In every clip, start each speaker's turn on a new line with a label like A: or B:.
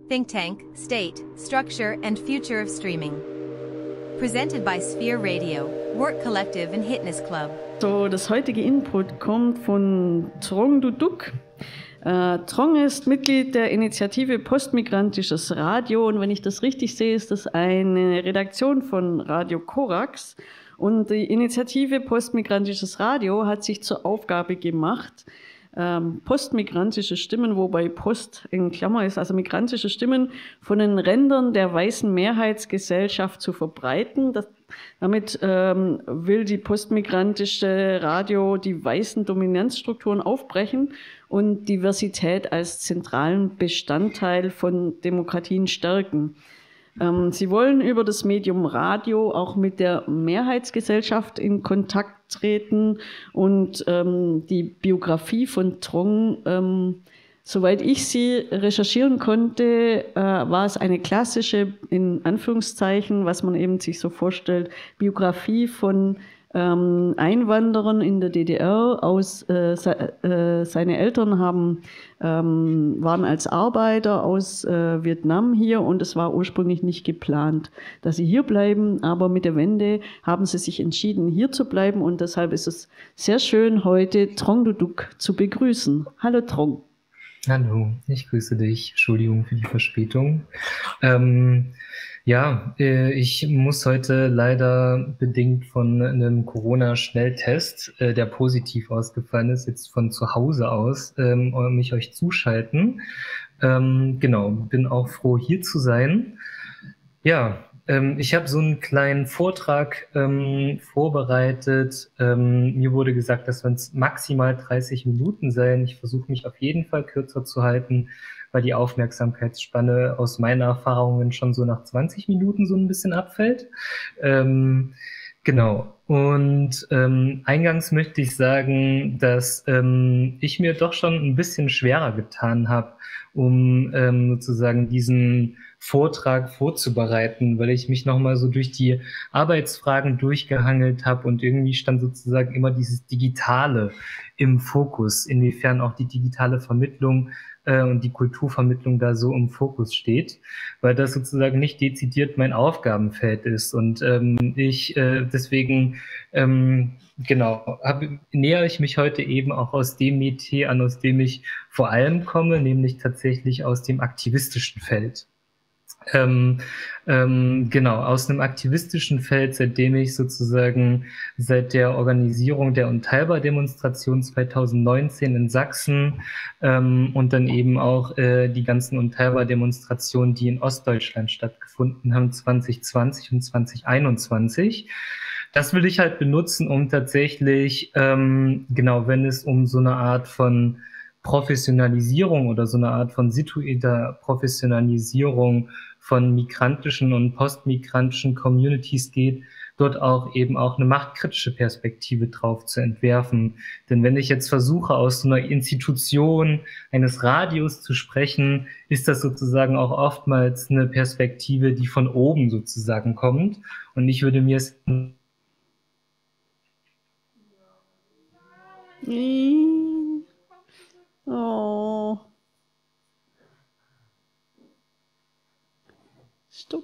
A: Think Tank, State, Structure and Future of Streaming. Presented by Sphere Radio, Work Collective and Hitness Club.
B: So, das heutige Input kommt von Trong Duduk. Trong ist Mitglied der Initiative Postmigrantisches Radio und wenn ich das richtig sehe, ist das eine Redaktion von Radio Korax. Und die Initiative Postmigrantisches Radio hat sich zur Aufgabe gemacht, postmigrantische Stimmen, wobei Post in Klammer ist, also migrantische Stimmen von den Rändern der weißen Mehrheitsgesellschaft zu verbreiten. Damit will die postmigrantische Radio die weißen Dominanzstrukturen aufbrechen und Diversität als zentralen Bestandteil von Demokratien stärken. Sie wollen über das Medium Radio auch mit der Mehrheitsgesellschaft in Kontakt treten und die Biografie von Trong, soweit ich sie recherchieren konnte, war es eine klassische, in Anführungszeichen, was man eben sich so vorstellt, Biografie von Einwanderern in der DDR seine Eltern waren als Arbeiter aus Vietnam hier und es war ursprünglich nicht geplant, dass sie hier bleiben, aber mit der Wende haben sie sich entschieden, hier zu bleiben und deshalb ist es sehr schön, heute Trong Duduk zu begrüßen. Hallo Trong.
C: Hallo, ich grüße dich. Entschuldigung für die Verspätung. Ich muss heute leider bedingt von einem Corona-Schnelltest, der positiv ausgefallen ist, jetzt von zu Hause aus, mich euch zuschalten. Bin auch froh, hier zu sein. Ja, ich habe so einen kleinen Vortrag vorbereitet. Mir wurde gesagt, dass es maximal 30 Minuten sein. Ich versuche mich auf jeden Fall kürzer zu halten, weil die Aufmerksamkeitsspanne aus meinen Erfahrungen schon so nach 20 Minuten so ein bisschen abfällt. Und eingangs möchte ich sagen, dass ich mir doch schon ein bisschen schwerer getan habe, um sozusagen diesen Vortrag vorzubereiten, weil ich mich nochmal so durch die Arbeitsfragen durchgehangelt habe und irgendwie stand sozusagen immer dieses Digitale im Fokus, inwiefern auch die digitale Vermittlung und die Kulturvermittlung da so im Fokus steht, weil das sozusagen nicht dezidiert mein Aufgabenfeld ist und nähere ich mich heute eben auch aus dem Metier an, aus dem ich vor allem komme, nämlich tatsächlich aus dem aktivistischen Feld. Aus einem aktivistischen Feld, seitdem ich sozusagen seit der Organisierung der Unteilbar-Demonstration 2019 in Sachsen und dann eben auch die ganzen Unteilbar-Demonstrationen, die in Ostdeutschland stattgefunden haben, 2020 und 2021. Das will ich halt benutzen, um tatsächlich, wenn es um so eine Art von Professionalisierung oder so eine Art von situierter Professionalisierung von migrantischen und postmigrantischen Communities geht, dort auch eben auch eine machtkritische Perspektive drauf zu entwerfen. Denn wenn ich jetzt versuche, aus so einer Institution eines Radios zu sprechen, ist das sozusagen auch oftmals eine Perspektive, die von oben sozusagen kommt. Und ich würde mir es...
B: Oh.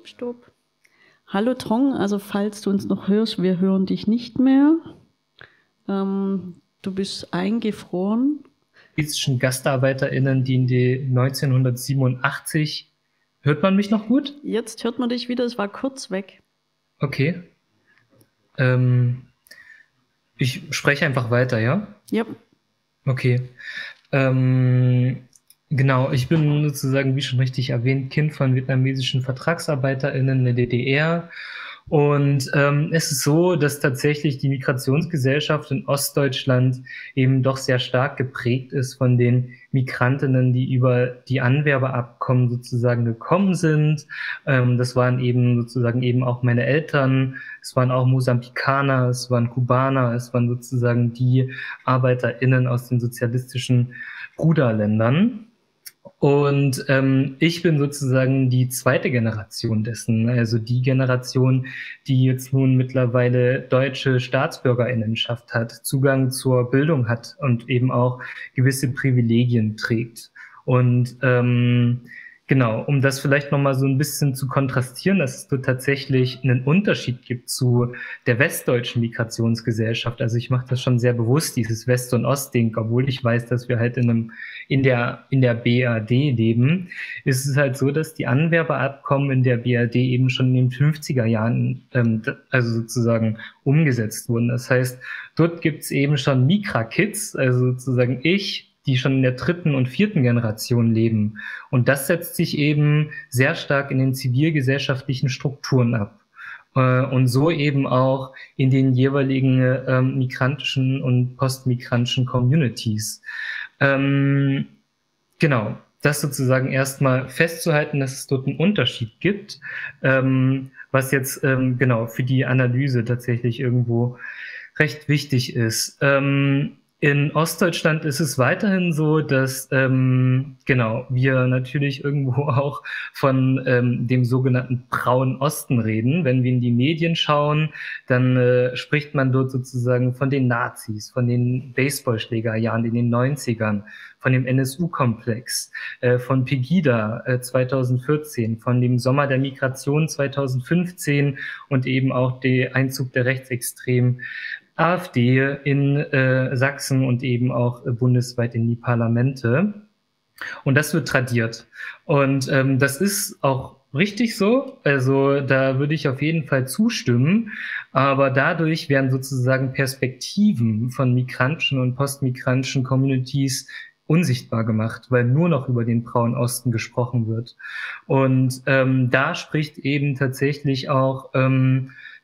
B: Stopp. Hallo Trong, also falls du uns noch hörst, wir hören dich nicht mehr. Du bist eingefroren.
C: Physischen GastarbeiterInnen, die in die 1987... Hört man mich noch gut?
B: Jetzt hört man dich wieder, es war kurz weg.
C: Okay. Ich spreche einfach weiter, ja?
B: Ja.
C: Okay. Ich bin sozusagen, wie schon richtig erwähnt, Kind von vietnamesischen VertragsarbeiterInnen in der DDR. Und es ist so, dass tatsächlich die Migrationsgesellschaft in Ostdeutschland eben doch sehr stark geprägt ist von den Migrantinnen, die über die Anwerbeabkommen sozusagen gekommen sind. Das waren eben sozusagen eben auch meine Eltern, es waren auch Mosambikaner, es waren Kubaner, es waren sozusagen die ArbeiterInnen aus den sozialistischen Bruderländern. Und ich bin sozusagen die zweite Generation dessen, also die Generation, die jetzt nun mittlerweile deutsche Staatsbürgerinnenschaft hat, Zugang zur Bildung hat und eben auch gewisse Privilegien trägt. Und Genau, um das vielleicht nochmal so ein bisschen zu kontrastieren, dass es dort tatsächlich einen Unterschied gibt zu der westdeutschen Migrationsgesellschaft. Also ich mache das schon sehr bewusst, dieses West- und Ostding, obwohl ich weiß, dass wir halt in der BRD leben, ist es halt so, dass die Anwerbeabkommen in der BRD eben schon in den 50er Jahren, also sozusagen umgesetzt wurden. Das heißt, dort gibt es eben schon Migra-Kids, also sozusagen die schon in der 3. und 4. Generation leben. Und das setzt sich eben sehr stark in den zivilgesellschaftlichen Strukturen ab. Und so eben auch in den jeweiligen migrantischen und postmigrantischen Communities. Genau, das sozusagen erstmal festzuhalten, dass es dort einen Unterschied gibt, was jetzt genau für die Analyse tatsächlich irgendwo recht wichtig ist. In Ostdeutschland ist es weiterhin so, dass genau wir natürlich irgendwo auch von dem sogenannten Braunen Osten reden. Wenn wir in die Medien schauen, dann spricht man dort sozusagen von den Nazis, von den Baseballschlägerjahren in den 90ern, von dem NSU-Komplex, von Pegida 2014, von dem Sommer der Migration 2015 und eben auch der Einzug der rechtsextremen AfD in Sachsen und eben auch bundesweit in die Parlamente. Und das wird tradiert. Und das ist auch richtig so. Also da würde ich auf jeden Fall zustimmen. Aber dadurch werden sozusagen Perspektiven von migrantischen und postmigrantischen Communities unsichtbar gemacht, weil nur noch über den Braunen Osten gesprochen wird. Und da spricht eben tatsächlich auch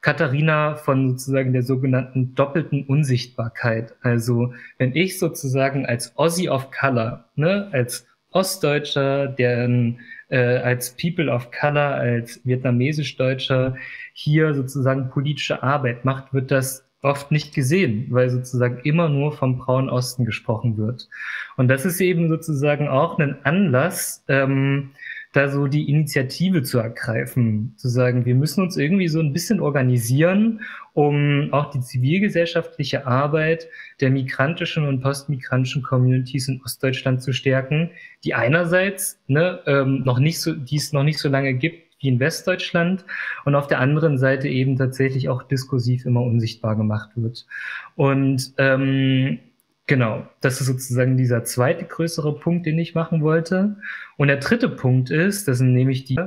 C: Katharina von sozusagen der sogenannten doppelten Unsichtbarkeit. Also wenn ich sozusagen als Aussie of Color, ne, als Ostdeutscher, als People of Color, als Vietnamesisch-Deutscher hier sozusagen politische Arbeit macht, wird das oft nicht gesehen, weil sozusagen immer nur vom Braunen Osten gesprochen wird. Und das ist eben sozusagen auch ein Anlass, da so die Initiative zu ergreifen, zu sagen, wir müssen uns irgendwie so ein bisschen organisieren, um auch die zivilgesellschaftliche Arbeit der migrantischen und postmigrantischen Communities in Ostdeutschland zu stärken, die einerseits die es noch nicht so lange gibt wie in Westdeutschland und auf der anderen Seite eben tatsächlich auch diskursiv immer unsichtbar gemacht wird. Und genau, das ist sozusagen dieser zweite größere Punkt, den ich machen wollte. Und der dritte Punkt ist, das sind nämlich die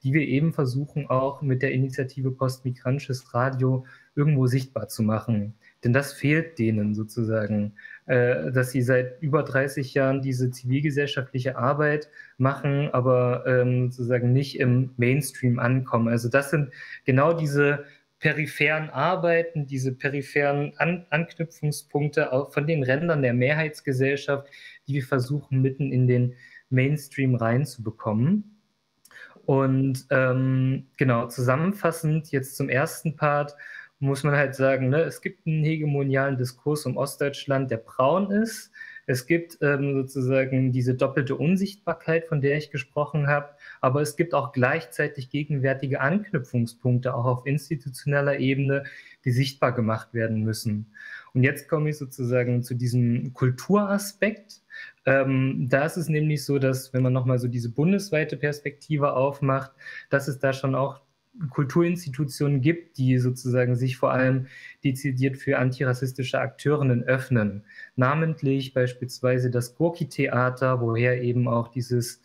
C: wir eben versuchen auch mit der Initiative Postmigrantisches Radio irgendwo sichtbar zu machen. Denn das fehlt denen sozusagen, dass sie seit über 30 Jahren diese zivilgesellschaftliche Arbeit machen, aber sozusagen nicht im Mainstream ankommen. Also das sind genau diese peripheren Arbeiten, diese peripheren Anknüpfungspunkte auch von den Rändern der Mehrheitsgesellschaft, die wir versuchen mitten in den Mainstream reinzubekommen. Und genau, zusammenfassend jetzt zum ersten Part muss man halt sagen, ne, es gibt einen hegemonialen Diskurs um Ostdeutschland, der braun ist. Es gibt sozusagen diese doppelte Unsichtbarkeit, von der ich gesprochen habe, aber es gibt auch gleichzeitig gegenwärtige Anknüpfungspunkte, auch auf institutioneller Ebene, die sichtbar gemacht werden müssen. Und jetzt komme ich sozusagen zu diesem Kulturaspekt. Da ist es nämlich so, dass, wenn man nochmal so diese bundesweite Perspektive aufmacht, dass es da schon auch Kulturinstitutionen gibt, die sozusagen sich vor allem dezidiert für antirassistische Akteurinnen öffnen. Namentlich beispielsweise das Gorki-Theater, woher eben auch dieses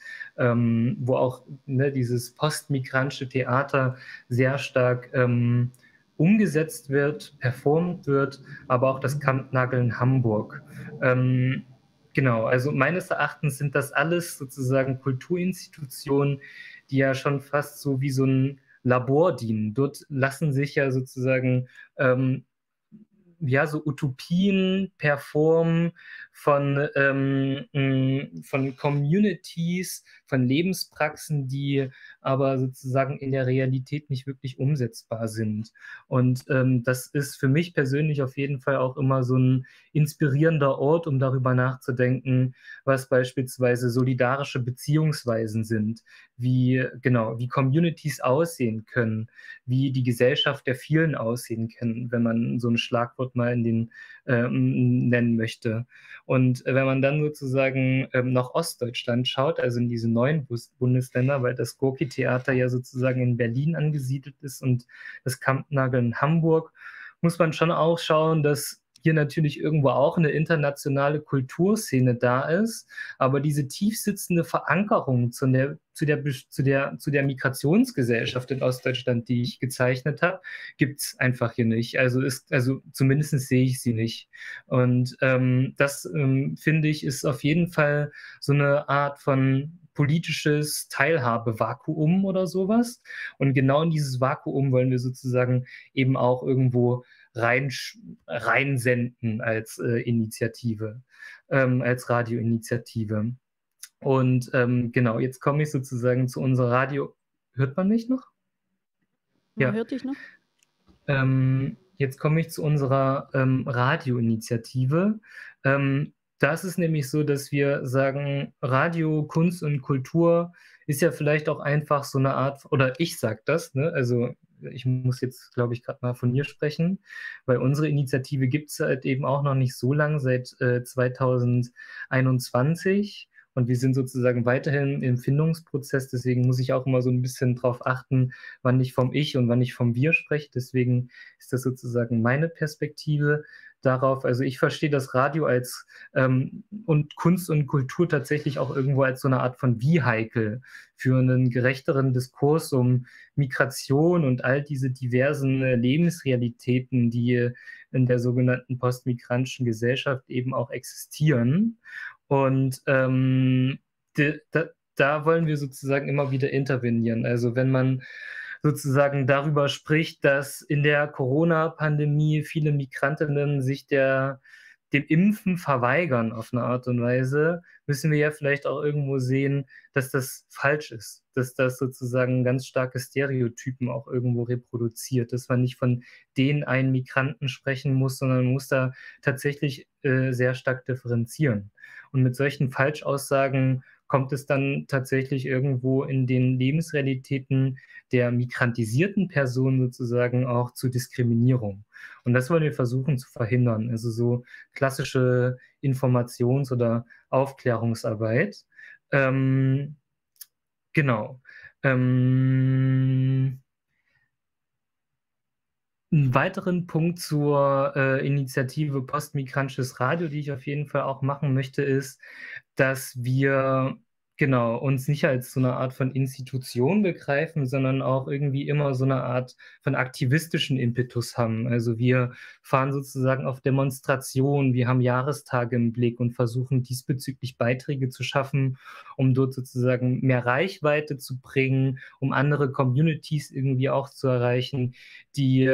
C: postmigrantische Theater sehr stark umgesetzt wird, performt wird, aber auch das Kampnagel in Hamburg. Genau, also meines Erachtens sind das alles sozusagen Kulturinstitutionen, die ja schon fast so wie so ein Labor dienen. Dort lassen sich ja sozusagen so Utopien performen von Communities, von Lebenspraxen, die aber sozusagen in der Realität nicht wirklich umsetzbar sind. Und das ist für mich persönlich auf jeden Fall auch immer so ein inspirierender Ort, um darüber nachzudenken, was beispielsweise solidarische Beziehungsweisen sind, wie Communities aussehen können, wie die Gesellschaft der vielen aussehen kann, wenn man so ein Schlagwort mal in den nennen möchte. Und wenn man dann sozusagen nach Ostdeutschland schaut, also in diese neuen Bundesländer, weil das Gorki-Theater ja sozusagen in Berlin angesiedelt ist und das Kampnagel in Hamburg, muss man schon auch schauen, dass hier natürlich irgendwo auch eine internationale Kulturszene da ist, aber diese tiefsitzende Verankerung zu der Migrationsgesellschaft in Ostdeutschland, die ich gezeichnet habe, gibt es einfach hier nicht. Also zumindest sehe ich sie nicht. Und das finde ich ist auf jeden Fall so eine Art von politisches Teilhabevakuum oder sowas. Und genau in dieses Vakuum wollen wir sozusagen eben auch irgendwo reinsenden als Initiative, als Radioinitiative. Und genau, jetzt komme ich sozusagen zu unserer Radio. Hört man mich noch?
B: Ja, hört dich noch?
C: Jetzt komme ich zu unserer Radioinitiative. Da ist es nämlich so, dass wir sagen, Radio, Kunst und Kultur ist ja vielleicht auch einfach so eine Art, oder ich sage das, ne? Also ich muss jetzt, glaube ich, gerade mal von mir sprechen, weil unsere Initiative gibt es halt eben auch noch nicht so lang, seit 2021. Und wir sind sozusagen weiterhin im Findungsprozess, deswegen muss ich auch immer so ein bisschen drauf achten, wann ich vom Ich und wann ich vom Wir spreche. Deswegen ist das sozusagen meine Perspektive darauf. Also ich verstehe das Radio als und Kunst und Kultur tatsächlich auch irgendwo als so eine Art von Vehikel für einen gerechteren Diskurs um Migration und all diese diversen Lebensrealitäten, die in der sogenannten postmigrantischen Gesellschaft eben auch existieren. Und da wollen wir sozusagen immer wieder intervenieren. Also wenn man sozusagen darüber spricht, dass in der Corona-Pandemie viele Migrantinnen sich dem Impfen verweigern auf eine Art und Weise, müssen wir ja vielleicht auch irgendwo sehen, dass das falsch ist, dass das sozusagen ganz starke Stereotypen auch irgendwo reproduziert, dass man nicht von den einen Migranten sprechen muss, sondern man muss da tatsächlich sehr stark differenzieren. Und mit solchen Falschaussagen kommt es dann tatsächlich irgendwo in den Lebensrealitäten der migrantisierten Personen sozusagen auch zu Diskriminierung. Und das wollen wir versuchen zu verhindern. Also so klassische Informations- oder Aufklärungsarbeit. Genau. Einen weiteren Punkt zur Initiative Postmigrantisches Radio, die ich auf jeden Fall auch machen möchte, ist, dass wir uns nicht als so eine Art von Institution begreifen, sondern auch irgendwie immer so eine Art von aktivistischen Impetus haben. Also wir fahren sozusagen auf Demonstrationen, wir haben Jahrestage im Blick und versuchen diesbezüglich Beiträge zu schaffen, um dort sozusagen mehr Reichweite zu bringen, um andere Communities irgendwie auch zu erreichen, die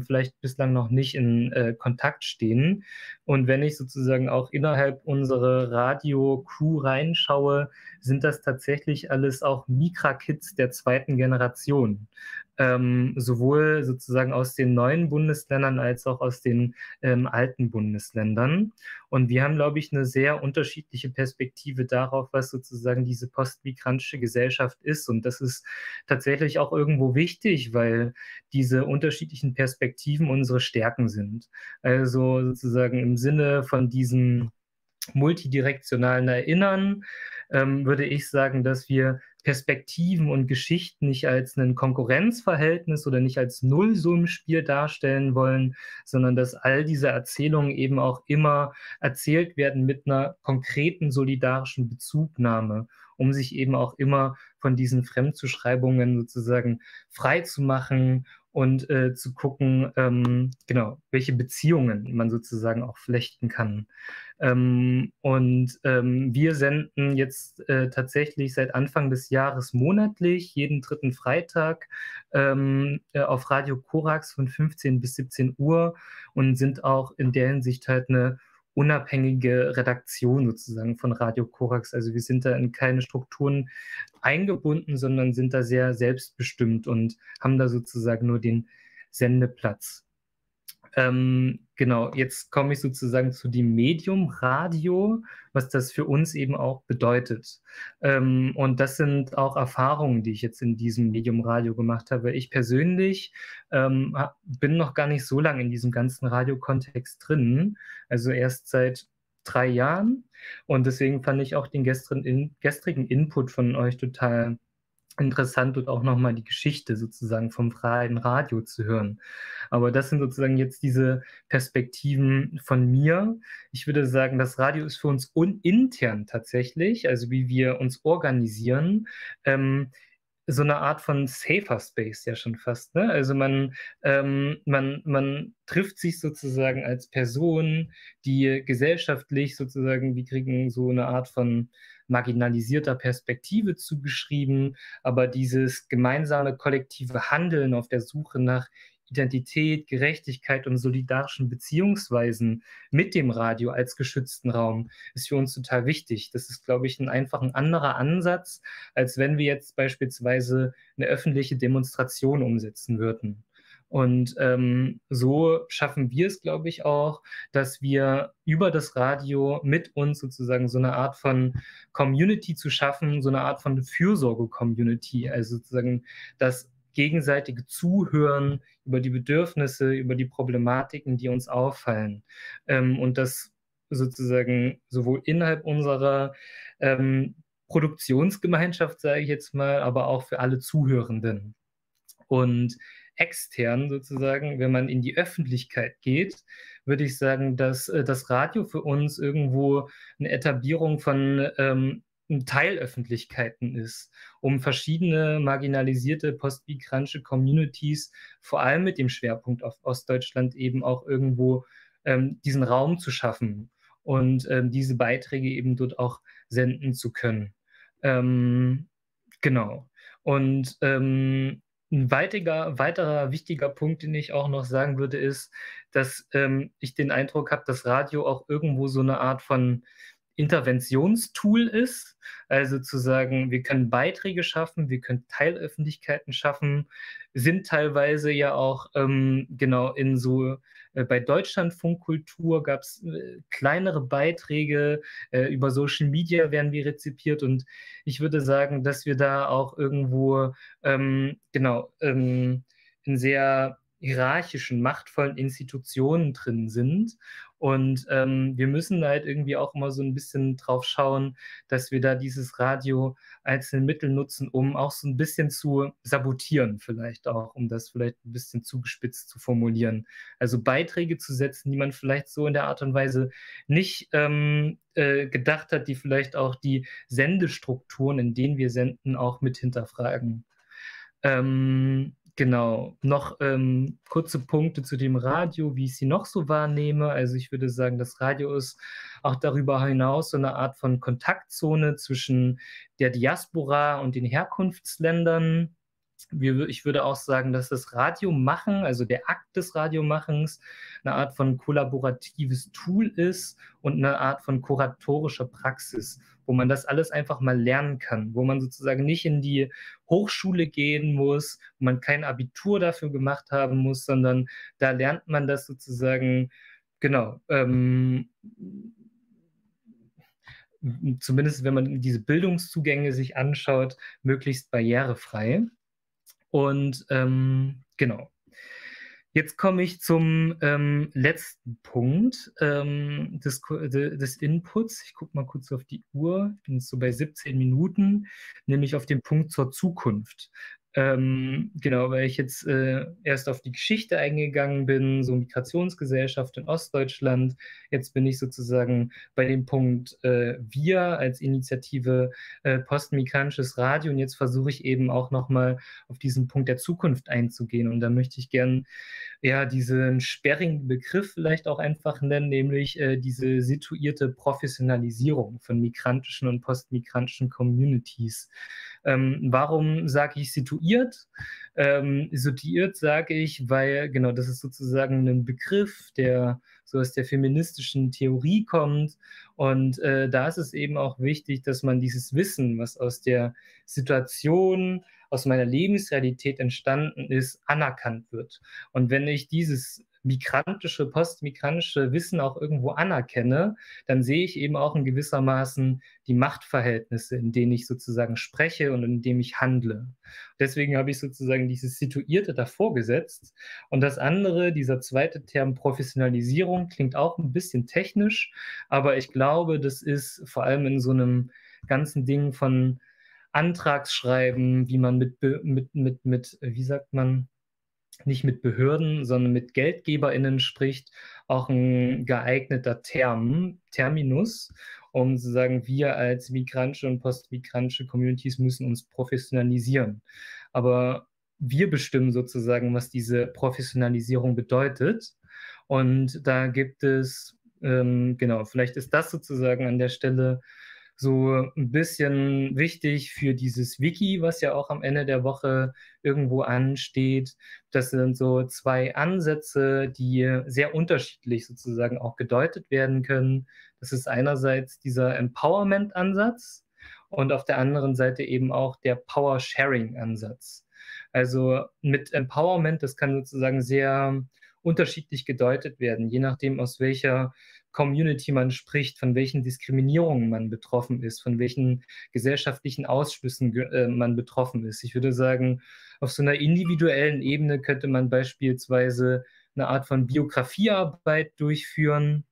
C: vielleicht bislang noch nicht in Kontakt stehen. Und wenn ich sozusagen auch innerhalb unserer Radio-Crew reinschaue, sind das tatsächlich alles auch Migra-Kids der zweiten Generation. Sowohl sozusagen aus den neuen Bundesländern als auch aus den alten Bundesländern. Und wir haben, glaube ich, eine sehr unterschiedliche Perspektive darauf, was sozusagen diese postmigrantische Gesellschaft ist. Und das ist tatsächlich auch irgendwo wichtig, weil diese unterschiedlichen Perspektiven unsere Stärken sind. Also sozusagen im Sinne von diesem multidirektionalen Erinnern würde ich sagen, dass wir Perspektiven und Geschichten nicht als ein Konkurrenzverhältnis oder nicht als Nullsummenspiel darstellen wollen, sondern dass all diese Erzählungen eben auch immer erzählt werden mit einer konkreten solidarischen Bezugnahme, um sich eben auch immer von diesen Fremdzuschreibungen sozusagen frei zu machen und zu gucken, welche Beziehungen man sozusagen auch flechten kann. Wir senden jetzt tatsächlich seit Anfang des Jahres monatlich, jeden dritten Freitag auf Radio Korax von 15 bis 17 Uhr und sind auch in der Hinsicht halt eine unabhängige Redaktion sozusagen von Radio Korax. Also wir sind da in keine Strukturen eingebunden, sondern sind da sehr selbstbestimmt und haben da sozusagen nur den Sendeplatz. Genau, jetzt komme ich sozusagen zu dem Medium Radio, was das für uns eben auch bedeutet. Und das sind auch Erfahrungen, die ich jetzt in diesem Medium Radio gemacht habe. Ich persönlich bin noch gar nicht so lange in diesem ganzen Radiokontext drin, also erst seit 3 Jahren. Und deswegen fand ich auch den gestrigen Input von euch total interessant und auch nochmal die Geschichte sozusagen vom freien Radio zu hören. Aber das sind sozusagen jetzt diese Perspektiven von mir. Ich würde sagen, das Radio ist für uns intern tatsächlich, also wie wir uns organisieren, so eine Art von Safer Space ja schon fast. Ne? Also man trifft sich sozusagen als Person, die gesellschaftlich sozusagen, wir kriegen so eine Art von marginalisierter Perspektive zugeschrieben, aber dieses gemeinsame kollektive Handeln auf der Suche nach Identität, Gerechtigkeit und solidarischen Beziehungsweisen mit dem Radio als geschützten Raum ist für uns total wichtig. Das ist, glaube ich, einfach ein anderer Ansatz, als wenn wir jetzt beispielsweise eine öffentliche Demonstration umsetzen würden. Und so schaffen wir es, glaube ich, auch, dass wir über das Radio mit uns sozusagen so eine Art von Community zu schaffen, so eine Art von Fürsorge-Community, also sozusagen das gegenseitige Zuhören über die Bedürfnisse, über die Problematiken, die uns auffallen. Und das sozusagen sowohl innerhalb unserer Produktionsgemeinschaft, sage ich jetzt mal, aber auch für alle Zuhörenden. Und extern sozusagen, wenn man in die Öffentlichkeit geht, würde ich sagen, dass das Radio für uns irgendwo eine Etablierung von Teilöffentlichkeiten ist, um verschiedene marginalisierte postmigrantische Communities, vor allem mit dem Schwerpunkt auf Ostdeutschland, eben auch irgendwo diesen Raum zu schaffen und diese Beiträge eben dort auch senden zu können. Genau. Und ein weiterer wichtiger Punkt, den ich auch noch sagen würde, ist, dass ich den Eindruck habe, dass Radio auch irgendwo so eine Art von Interventionstool ist. Also zu sagen, wir können Beiträge schaffen, wir können Teilöffentlichkeiten schaffen, sind teilweise ja auch genau in so bei Deutschlandfunkkultur gab es kleinere Beiträge, über Social Media werden wir rezipiert und ich würde sagen, dass wir da auch irgendwo genau in sehr hierarchischen, machtvollen Institutionen drin sind. Und wir müssen halt irgendwie auch immer so ein bisschen drauf schauen, dass wir da dieses Radio als ein Mittel nutzen, um auch so ein bisschen zu sabotieren, vielleicht auch, um das vielleicht ein bisschen zugespitzt zu formulieren. Also Beiträge zu setzen, die man vielleicht so in der Art und Weise nicht gedacht hat, die vielleicht auch die Sendestrukturen, in denen wir senden, auch mit hinterfragen. Genau, noch kurze Punkte zu dem Radio, wie ich sie noch so wahrnehme. Also ich würde sagen, das Radio ist auch darüber hinaus so eine Art von Kontaktzone zwischen der Diaspora und den Herkunftsländern. Ich würde auch sagen, dass das Radiomachen, also der Akt des Radiomachens, eine Art von kollaboratives Tool ist und eine Art von kuratorischer Praxis, wo man das alles einfach mal lernen kann, wo man sozusagen nicht in die Hochschule gehen muss, wo man kein Abitur dafür gemacht haben muss, sondern da lernt man das sozusagen, genau, zumindest wenn man diese Bildungszugänge sich anschaut, möglichst barrierefrei. Und genau. Jetzt komme ich zum letzten Punkt des Inputs. Ich gucke mal kurz auf die Uhr. Ich bin jetzt so bei 17 Minuten, nämlich auf den Punkt zur Zukunft. Genau, weil ich jetzt erst auf die Geschichte eingegangen bin, so Migrationsgesellschaft in Ostdeutschland. Jetzt bin ich sozusagen bei dem Punkt wir als Initiative Postmigrantisches Radio und jetzt versuche ich eben auch nochmal auf diesen Punkt der Zukunft einzugehen und da möchte ich gern ja diesen sperrigen Begriff vielleicht auch einfach nennen, nämlich diese situierte Professionalisierung von migrantischen und postmigrantischen Communities. Warum sage ich situiert? Situiert sage ich, weil, genau, das ist sozusagen ein Begriff, der so aus der feministischen Theorie kommt. Und da ist es eben auch wichtig, dass man dieses Wissen, was aus der Situation, aus meiner Lebensrealität entstanden ist, anerkannt wird. Und wenn ich dieses migrantische, postmigrantische Wissen auch irgendwo anerkenne, dann sehe ich eben auch in gewissermaßen die Machtverhältnisse, in denen ich sozusagen spreche und in denen ich handle. Deswegen habe ich sozusagen dieses Situierte davor gesetzt. Und das andere, dieser zweite Term Professionalisierung, klingt auch ein bisschen technisch, aber ich glaube, das ist vor allem in so einem ganzen Ding von Antragsschreiben, wie man wie sagt man, nicht mit Behörden, sondern mit GeldgeberInnen spricht, auch ein geeigneter Terminus, um zu sagen, wir als migrantische und postmigrantische Communities müssen uns professionalisieren. Aber wir bestimmen sozusagen, was diese Professionalisierung bedeutet. Und da gibt es, genau, vielleicht ist das sozusagen an der Stelle so ein bisschen wichtig für dieses Wiki, was ja auch am Ende der Woche irgendwo ansteht. Das sind so zwei Ansätze, die sehr unterschiedlich sozusagen auch gedeutet werden können. Das ist einerseits dieser Empowerment-Ansatz und auf der anderen Seite eben auch der Power-Sharing-Ansatz. Also mit Empowerment, das kann sozusagen sehr unterschiedlich gedeutet werden, je nachdem, aus welcher Community man spricht, von welchen Diskriminierungen man betroffen ist, von welchen gesellschaftlichen Ausschlüssen man betroffen ist. Ich würde sagen, auf so einer individuellen Ebene könnte man beispielsweise eine Art von Biografiearbeit durchführen,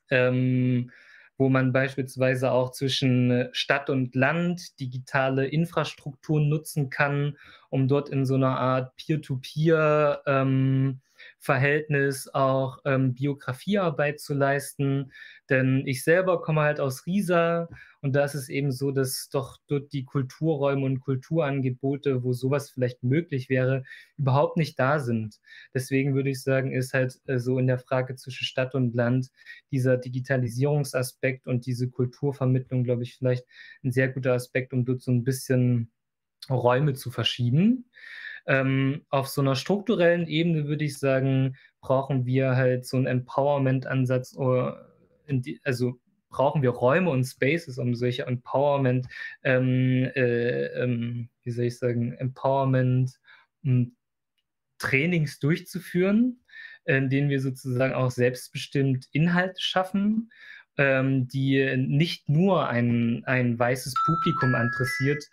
C: wo man beispielsweise auch zwischen Stadt und Land digitale Infrastrukturen nutzen kann, um dort in so einer Art Peer-to-Peer Verhältnis auch Biografiearbeit zu leisten. Denn ich selber komme halt aus Riesa und da ist es eben so, dass doch dort die Kulturräume und Kulturangebote, wo sowas vielleicht möglich wäre, überhaupt nicht da sind. Deswegen würde ich sagen, ist halt so in der Frage zwischen Stadt und Land dieser Digitalisierungsaspekt und diese Kulturvermittlung, glaube ich, vielleicht ein sehr guter Aspekt, um dort so ein bisschen Räume zu verschieben. Auf so einer strukturellen Ebene würde ich sagen, brauchen wir halt so einen Empowerment-Ansatz, also brauchen wir Räume und Spaces, um solche Empowerment, wie soll ich sagen, Empowerment-Trainings durchzuführen, in denen wir sozusagen auch selbstbestimmt Inhalte schaffen, die nicht nur ein weißes Publikum adressiert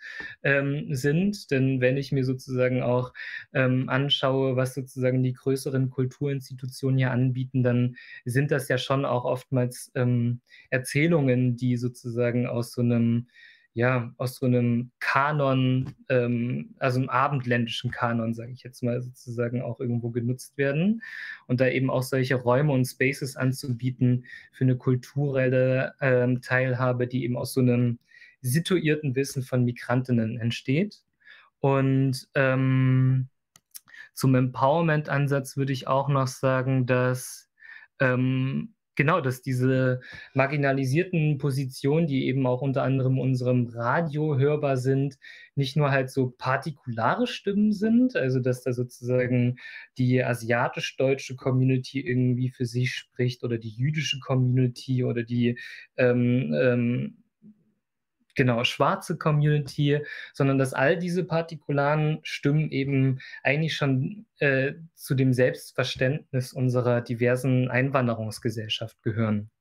C: sind. Denn wenn ich mir sozusagen auch anschaue, was sozusagen die größeren Kulturinstitutionen hier anbieten, dann sind das ja schon auch oftmals Erzählungen, die sozusagen aus so einem Kanon, also einem abendländischen Kanon, sage ich jetzt mal, sozusagen auch irgendwo genutzt werden. Und da eben auch solche Räume und Spaces anzubieten für eine kulturelle Teilhabe, die eben aus so einem situierten Wissen von Migrantinnen entsteht. Und zum Empowerment-Ansatz würde ich auch noch sagen, dass genau, dass diese marginalisierten Positionen, die eben auch unter anderem in unserem Radio hörbar sind, nicht nur halt so partikulare Stimmen sind, also dass da sozusagen die asiatisch-deutsche Community irgendwie für sich spricht oder die jüdische Community oder die genau, schwarze Community, sondern dass all diese partikularen Stimmen eben eigentlich schon zu dem Selbstverständnis unserer diversen Einwanderungsgesellschaft gehören.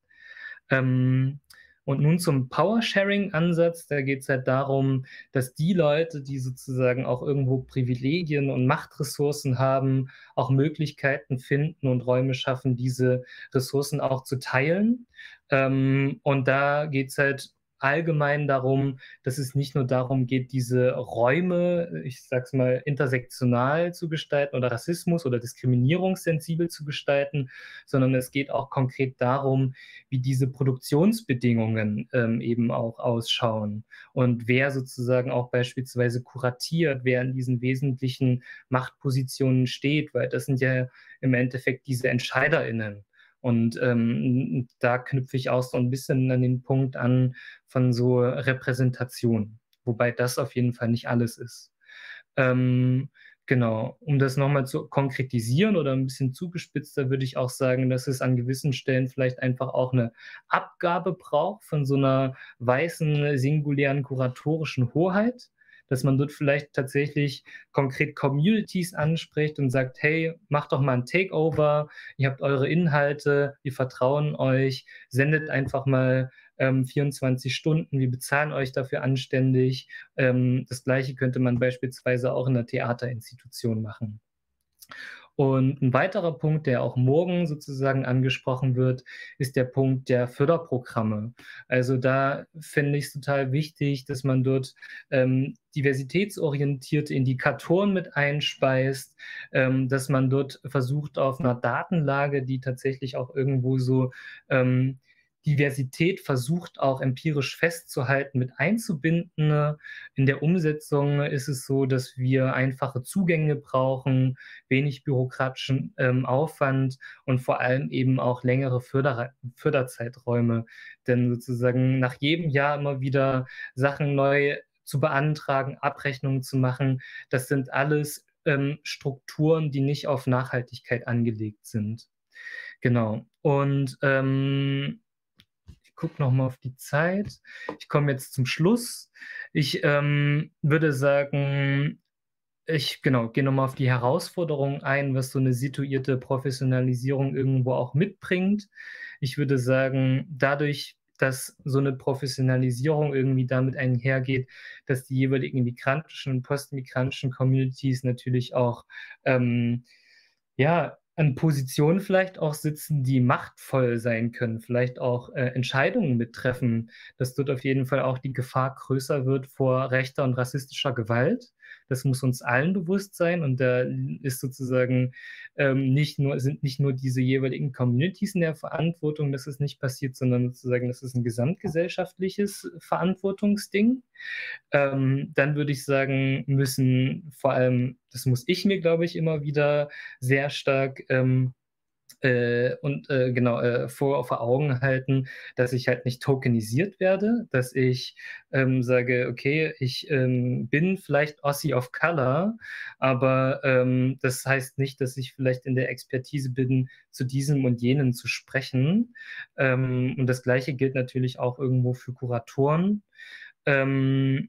C: Und nun zum Power-Sharing-Ansatz. Da geht es halt darum, dass die Leute, die sozusagen auch irgendwo Privilegien und Machtressourcen haben, auch Möglichkeiten finden und Räume schaffen, diese Ressourcen auch zu teilen. Und da geht es halt allgemein darum, dass es nicht nur darum geht, diese Räume, ich sag's mal, intersektional zu gestalten oder Rassismus oder diskriminierungssensibel zu gestalten, sondern es geht auch konkret darum, wie diese Produktionsbedingungen eben auch ausschauen und wer sozusagen auch beispielsweise kuratiert, wer in diesen wesentlichen Machtpositionen steht, weil das sind ja im Endeffekt diese EntscheiderInnen. Und da knüpfe ich auch so ein bisschen an den Punkt an von so Repräsentation, wobei das auf jeden Fall nicht alles ist. Genau, um das nochmal zu konkretisieren oder ein bisschen zugespitzter, würde ich auch sagen, dass es an gewissen Stellen vielleicht einfach auch eine Abgabe braucht von so einer weißen, singulären, kuratorischen Hoheit. dass man dort vielleicht tatsächlich konkret Communities anspricht und sagt, hey, macht doch mal ein Takeover, ihr habt eure Inhalte, wir vertrauen euch, sendet einfach mal 24 Stunden, wir bezahlen euch dafür anständig. Das Gleiche könnte man beispielsweise auch in einer Theaterinstitution machen. Und ein weiterer Punkt, der auch morgen sozusagen angesprochen wird, ist der Punkt der Förderprogramme. Also da finde ich es total wichtig, dass man dort diversitätsorientierte Indikatoren mit einspeist, dass man dort versucht, auf einer Datenlage, die tatsächlich auch irgendwo so Diversität versucht auch empirisch festzuhalten, mit einzubinden. In der Umsetzung ist es so, dass wir einfache Zugänge brauchen, wenig bürokratischen Aufwand und vor allem eben auch längere Förderzeiträume. Denn sozusagen nach jedem Jahr immer wieder Sachen neu zu beantragen, Abrechnungen zu machen, das sind alles Strukturen, die nicht auf Nachhaltigkeit angelegt sind. Genau. Und ich gucke nochmal auf die Zeit. Ich komme jetzt zum Schluss. Ich würde sagen, gehe nochmal auf die Herausforderungen ein, was so eine situierte Professionalisierung irgendwo auch mitbringt. Ich würde sagen, dadurch, dass so eine Professionalisierung irgendwie damit einhergeht, dass die jeweiligen migrantischen und postmigrantischen Communities natürlich auch an Positionen vielleicht auch sitzen, die machtvoll sein können, vielleicht auch Entscheidungen mittreffen, dass dort auf jeden Fall auch die Gefahr größer wird vor rechter und rassistischer Gewalt. Das muss uns allen bewusst sein und da ist sozusagen sind nicht nur diese jeweiligen Communities in der Verantwortung, dass es nicht passiert, sondern sozusagen, das ist ein gesamtgesellschaftliches Verantwortungsding. Dann würde ich sagen, müssen vor allem, das muss ich mir, glaube ich, immer wieder sehr stark vor Augen halten, dass ich halt nicht tokenisiert werde, dass ich sage, okay, ich bin vielleicht Aussie of Color, aber das heißt nicht, dass ich vielleicht in der Expertise bin, zu diesem und jenem zu sprechen. Und das Gleiche gilt natürlich auch irgendwo für Kuratoren. Dann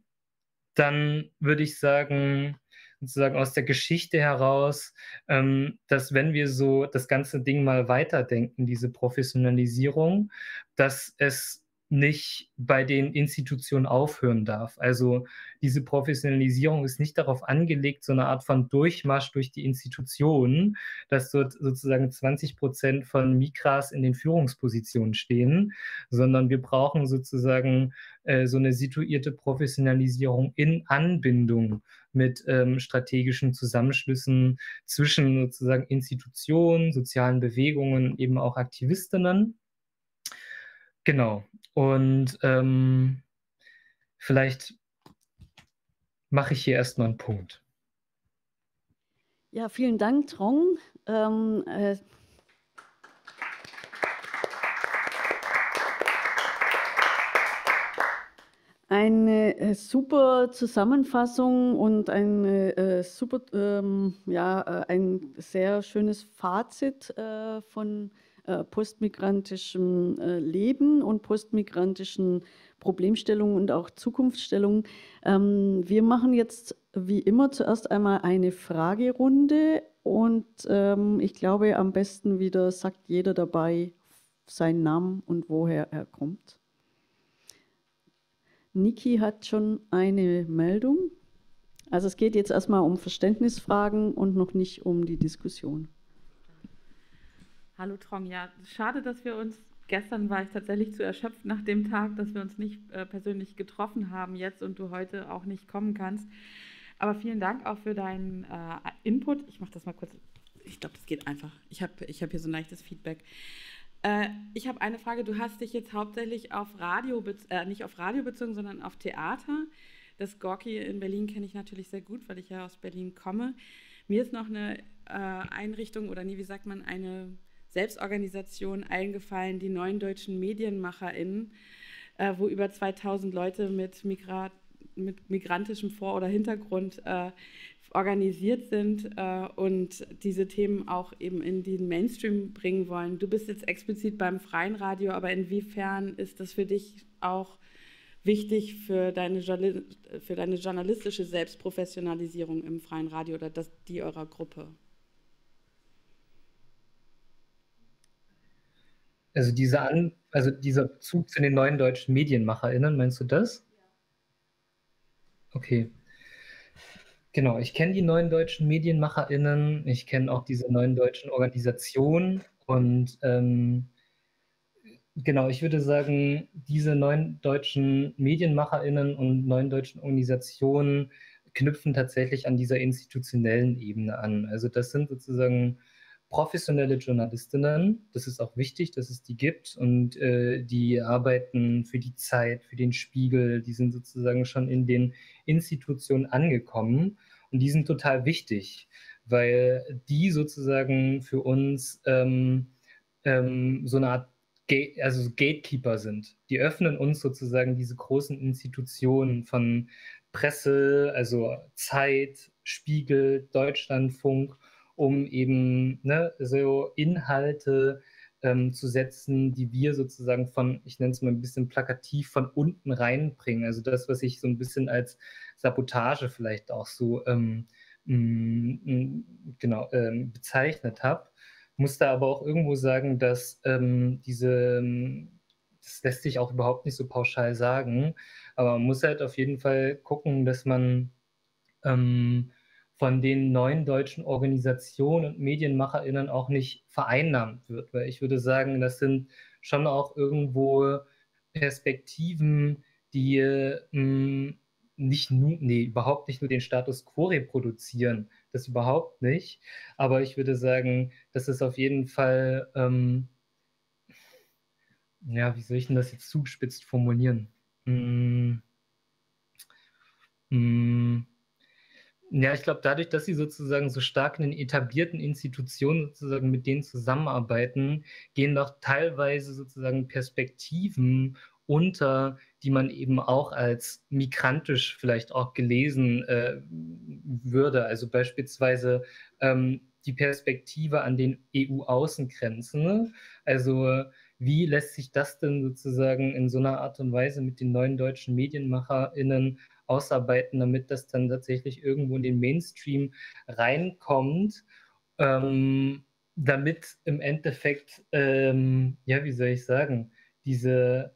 C: würde ich sagen, sozusagen aus der Geschichte heraus, dass wenn wir so das ganze Ding mal weiterdenken, diese Professionalisierung, dass es nicht bei den Institutionen aufhören darf. Also diese Professionalisierung ist nicht darauf angelegt, so eine Art von Durchmarsch durch die Institutionen, dass dort sozusagen 20% von Migras in den Führungspositionen stehen, sondern wir brauchen sozusagen so eine situierte Professionalisierung in Anbindung mit strategischen Zusammenschlüssen zwischen sozusagen Institutionen, sozialen Bewegungen, eben auch Aktivistinnen. Genau. Und vielleicht mache ich hier erstmal einen Punkt.
B: Ja, vielen Dank, Trong. Eine super Zusammenfassung und ein sehr schönes Fazit von postmigrantischem Leben und postmigrantischen Problemstellungen und auch Zukunftsstellungen. Wir machen jetzt wie immer zuerst einmal eine Fragerunde und ich glaube, am besten wieder sagt jeder dabei seinen Namen und woher er kommt. Niki hat schon eine Meldung. Also es geht jetzt erstmal um Verständnisfragen und noch nicht um die Diskussion.
D: Hallo Trong, ja, schade, dass wir uns, gestern war ich tatsächlich zu erschöpft nach dem Tag, dass wir uns nicht persönlich getroffen haben jetzt und du heute auch nicht kommen kannst. Aber vielen Dank auch für deinen Input. Ich mache das mal kurz, ich glaube, das geht einfach. Ich hab hier so ein leichtes Feedback. Ich habe eine Frage, du hast dich jetzt hauptsächlich auf Radio, nicht auf Radio bezogen, sondern auf Theater. Das Gorki in Berlin kenne ich natürlich sehr gut, weil ich ja aus Berlin komme. Mir ist noch eine Einrichtung oder wie sagt man, eine Selbstorganisation eingefallen, die Neuen Deutschen MedienmacherInnen, wo über 2000 Leute mit migrantischem Vor- oder Hintergrund organisiert sind und diese Themen auch eben in den Mainstream bringen wollen. Du bist jetzt explizit beim Freien Radio, aber inwiefern ist das für dich auch wichtig für deine journalistische Selbstprofessionalisierung im freien Radio oder die eurer Gruppe?
C: Also dieser Bezug zu den neuen deutschen MedienmacherInnen, meinst du das? Okay. Genau, ich kenne die neuen deutschen MedienmacherInnen, ich kenne auch diese neuen deutschen Organisationen und genau, ich würde sagen, diese neuen deutschen MedienmacherInnen und neuen deutschen Organisationen knüpfen tatsächlich an dieser institutionellen Ebene an. Also das sind sozusagen professionelle Journalistinnen. Das ist auch wichtig, dass es die gibt und die arbeiten für die Zeit, für den Spiegel. Die sind sozusagen schon in den Institutionen angekommen und die sind total wichtig, weil die sozusagen für uns so eine Art Gatekeeper sind. Die öffnen uns sozusagen diese großen Institutionen von Presse, also Zeit, Spiegel, Deutschlandfunk, um eben so Inhalte zu setzen, die wir sozusagen ich nenne es mal ein bisschen plakativ, von unten reinbringen. Also das, was ich so ein bisschen als Sabotage vielleicht auch so bezeichnet habe. Muss da aber auch irgendwo sagen, dass das lässt sich auch überhaupt nicht so pauschal sagen, aber man muss halt auf jeden Fall gucken, dass man von den neuen deutschen Organisationen und MedienmacherInnen auch nicht vereinnahmt wird, weil ich würde sagen, das sind schon auch irgendwo Perspektiven, die überhaupt nicht nur den Status quo reproduzieren, das überhaupt nicht, aber ich würde sagen, das ist auf jeden Fall, wie soll ich denn das jetzt zugespitzt formulieren? Ja, ich glaube, dadurch, dass sie sozusagen so stark in den etablierten Institutionen sozusagen mit denen zusammenarbeiten, gehen doch teilweise sozusagen Perspektiven unter, die man eben auch als migrantisch vielleicht auch gelesen würde. Also beispielsweise die Perspektive an den EU-Außengrenzen. Ne? Also wie lässt sich das denn sozusagen in so einer Art und Weise mit den neuen deutschen MedienmacherInnen ausarbeiten, damit das dann tatsächlich irgendwo in den Mainstream reinkommt, damit im Endeffekt, wie soll ich sagen, dieses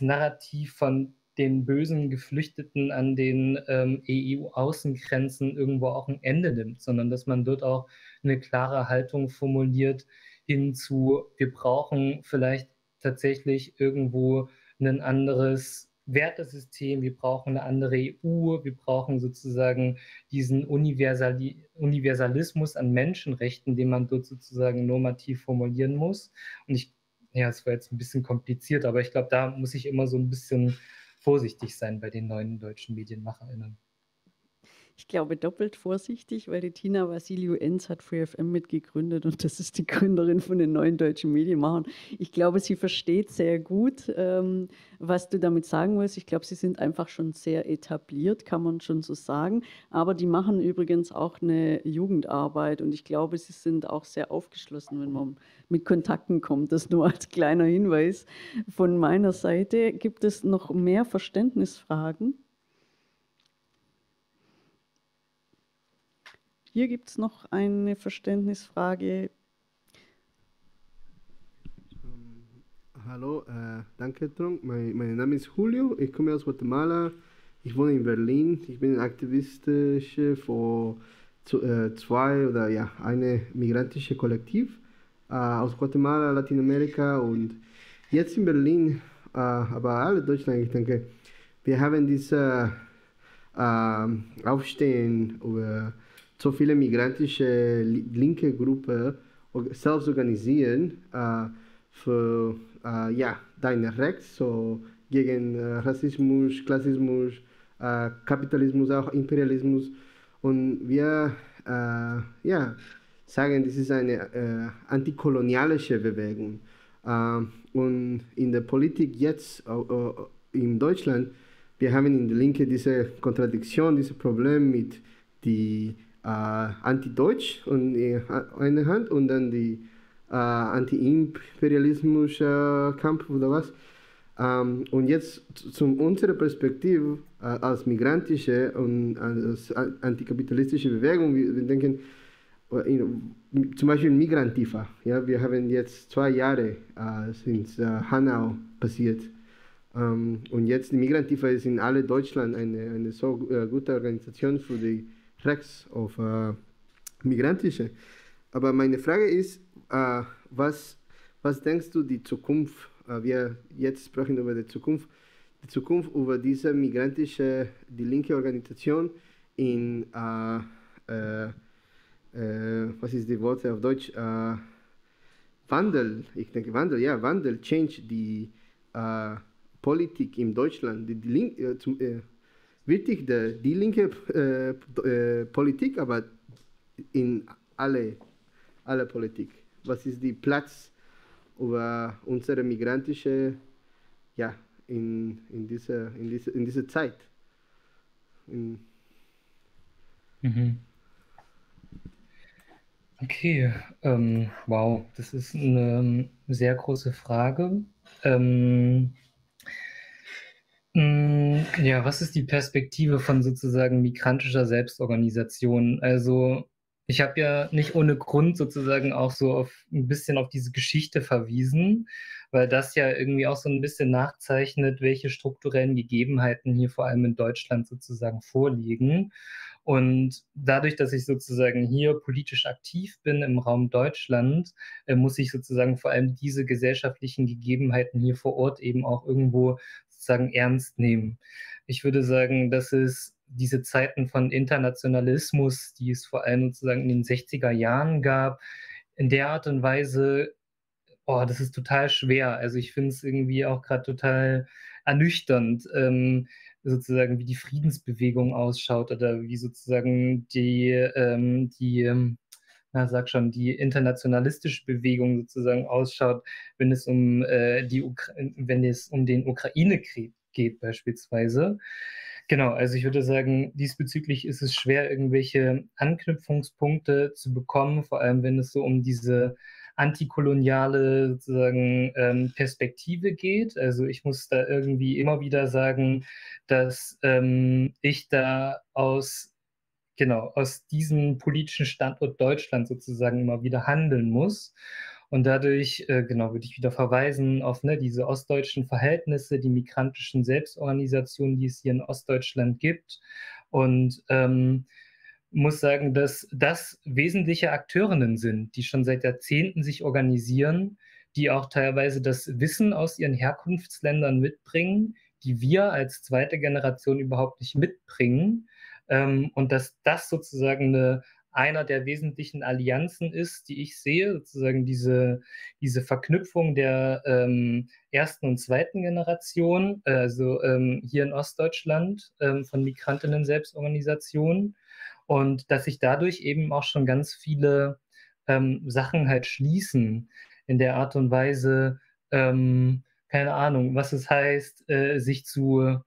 C: Narrativ von den bösen Geflüchteten an den EU-Außengrenzen irgendwo auch ein Ende nimmt, sondern dass man dort auch eine klare Haltung formuliert hinzu, wir brauchen vielleicht tatsächlich irgendwo ein anderes Wertesystem, wir brauchen eine andere EU, wir brauchen sozusagen diesen Universalismus an Menschenrechten, den man dort sozusagen normativ formulieren muss. Und es war jetzt ein bisschen kompliziert, aber ich glaube, da muss ich immer so ein bisschen vorsichtig sein bei den neuen deutschen MedienmacherInnen.
B: Ich glaube doppelt vorsichtig, weil die Tina Vassiliou-Enz hat FreeFM mitgegründet und das ist die Gründerin von den neuen deutschen Medienmachern. Ich glaube, sie versteht sehr gut, was du damit sagen willst. Ich glaube, sie sind einfach schon sehr etabliert, kann man schon so sagen. Aber die machen übrigens auch eine Jugendarbeit und ich glaube, sie sind auch sehr aufgeschlossen, wenn man mit Kontakten kommt. Das nur als kleiner Hinweis von meiner Seite. Gibt es noch mehr Verständnisfragen? Hier gibt es noch eine Verständnisfrage.
E: Hallo, danke Trong. Mein Name ist Julio, ich komme aus Guatemala, ich wohne in Berlin, ich bin aktivistische für eine migrantische Kollektiv aus Guatemala, Lateinamerika und jetzt in Berlin, aber alle Deutschland, ich denke, wir haben diese Aufstehen über so viele migrantische linke Gruppen selbst organisieren für deine Recht, so gegen Rassismus, Klassismus, Kapitalismus, auch Imperialismus. Und wir sagen, das ist eine antikolonialische Bewegung. Und in der Politik jetzt in Deutschland, wir haben in der Linke diese Kontradiktion, dieses Problem mit die Anti-Deutsch in einer Hand und dann die Anti-Imperialismus-Kampf oder was. Und jetzt zu unserer Perspektive als migrantische und als antikapitalistische Bewegung, wir denken, zum Beispiel Migrantifa. Ja, wir haben jetzt 2 Jahre since Hanau passiert. Und jetzt die Migrantifa ist in alle Deutschland eine so gute Organisation für die Rechts auf Migrantische. Aber meine Frage ist, was denkst du die Zukunft? Wir jetzt sprechen über die Zukunft über diese migrantische, die linke Organisation in was ist die Worte auf Deutsch? Wandel, ich denke Wandel, ja, Wandel, Change, die Politik in Deutschland, wirklich die linke Politik, aber in alle Politik. Was ist die Platz über unsere migrantische, ja, in dieser Zeit?
C: Okay, wow, das ist eine sehr große Frage. Ja, was ist die Perspektive von sozusagen migrantischer Selbstorganisation? Also ich habe ja nicht ohne Grund sozusagen auch so ein bisschen auf diese Geschichte verwiesen, weil das ja irgendwie auch so ein bisschen nachzeichnet, welche strukturellen Gegebenheiten hier vor allem in Deutschland sozusagen vorliegen. Und dadurch, dass ich sozusagen hier politisch aktiv bin im Raum Deutschland, muss ich sozusagen vor allem diese gesellschaftlichen Gegebenheiten hier vor Ort eben auch irgendwo sozusagen ernst nehmen. Ich würde sagen, dass es diese Zeiten von Internationalismus, die es vor allem sozusagen in den 60er Jahren gab, in der Art und Weise, das ist total schwer. Also ich finde es irgendwie auch gerade total ernüchternd, sozusagen wie die Friedensbewegung ausschaut oder wie sozusagen die internationalistische Bewegung sozusagen ausschaut, wenn es um den Ukraine-Krieg geht beispielsweise. Genau, also ich würde sagen, diesbezüglich ist es schwer, irgendwelche Anknüpfungspunkte zu bekommen, vor allem wenn es so um diese antikoloniale sozusagen Perspektive geht. Also ich muss da irgendwie immer wieder sagen, dass ich da aus diesem politischen Standort Deutschland sozusagen immer wieder handeln muss. Und dadurch, würde ich wieder verweisen auf diese ostdeutschen Verhältnisse, die migrantischen Selbstorganisationen, die es hier in Ostdeutschland gibt. Und muss sagen, dass das wesentliche Akteurinnen sind, die schon seit Jahrzehnten sich organisieren, die auch teilweise das Wissen aus ihren Herkunftsländern mitbringen, die wir als zweite Generation überhaupt nicht mitbringen. Und dass das sozusagen einer der wesentlichen Allianzen ist, die ich sehe, sozusagen diese Verknüpfung der ersten und zweiten Generation, also hier in Ostdeutschland von Migrantinnen-Selbstorganisationen, und dass sich dadurch eben auch schon ganz viele Sachen halt schließen in der Art und Weise, keine Ahnung, was es heißt, sich zum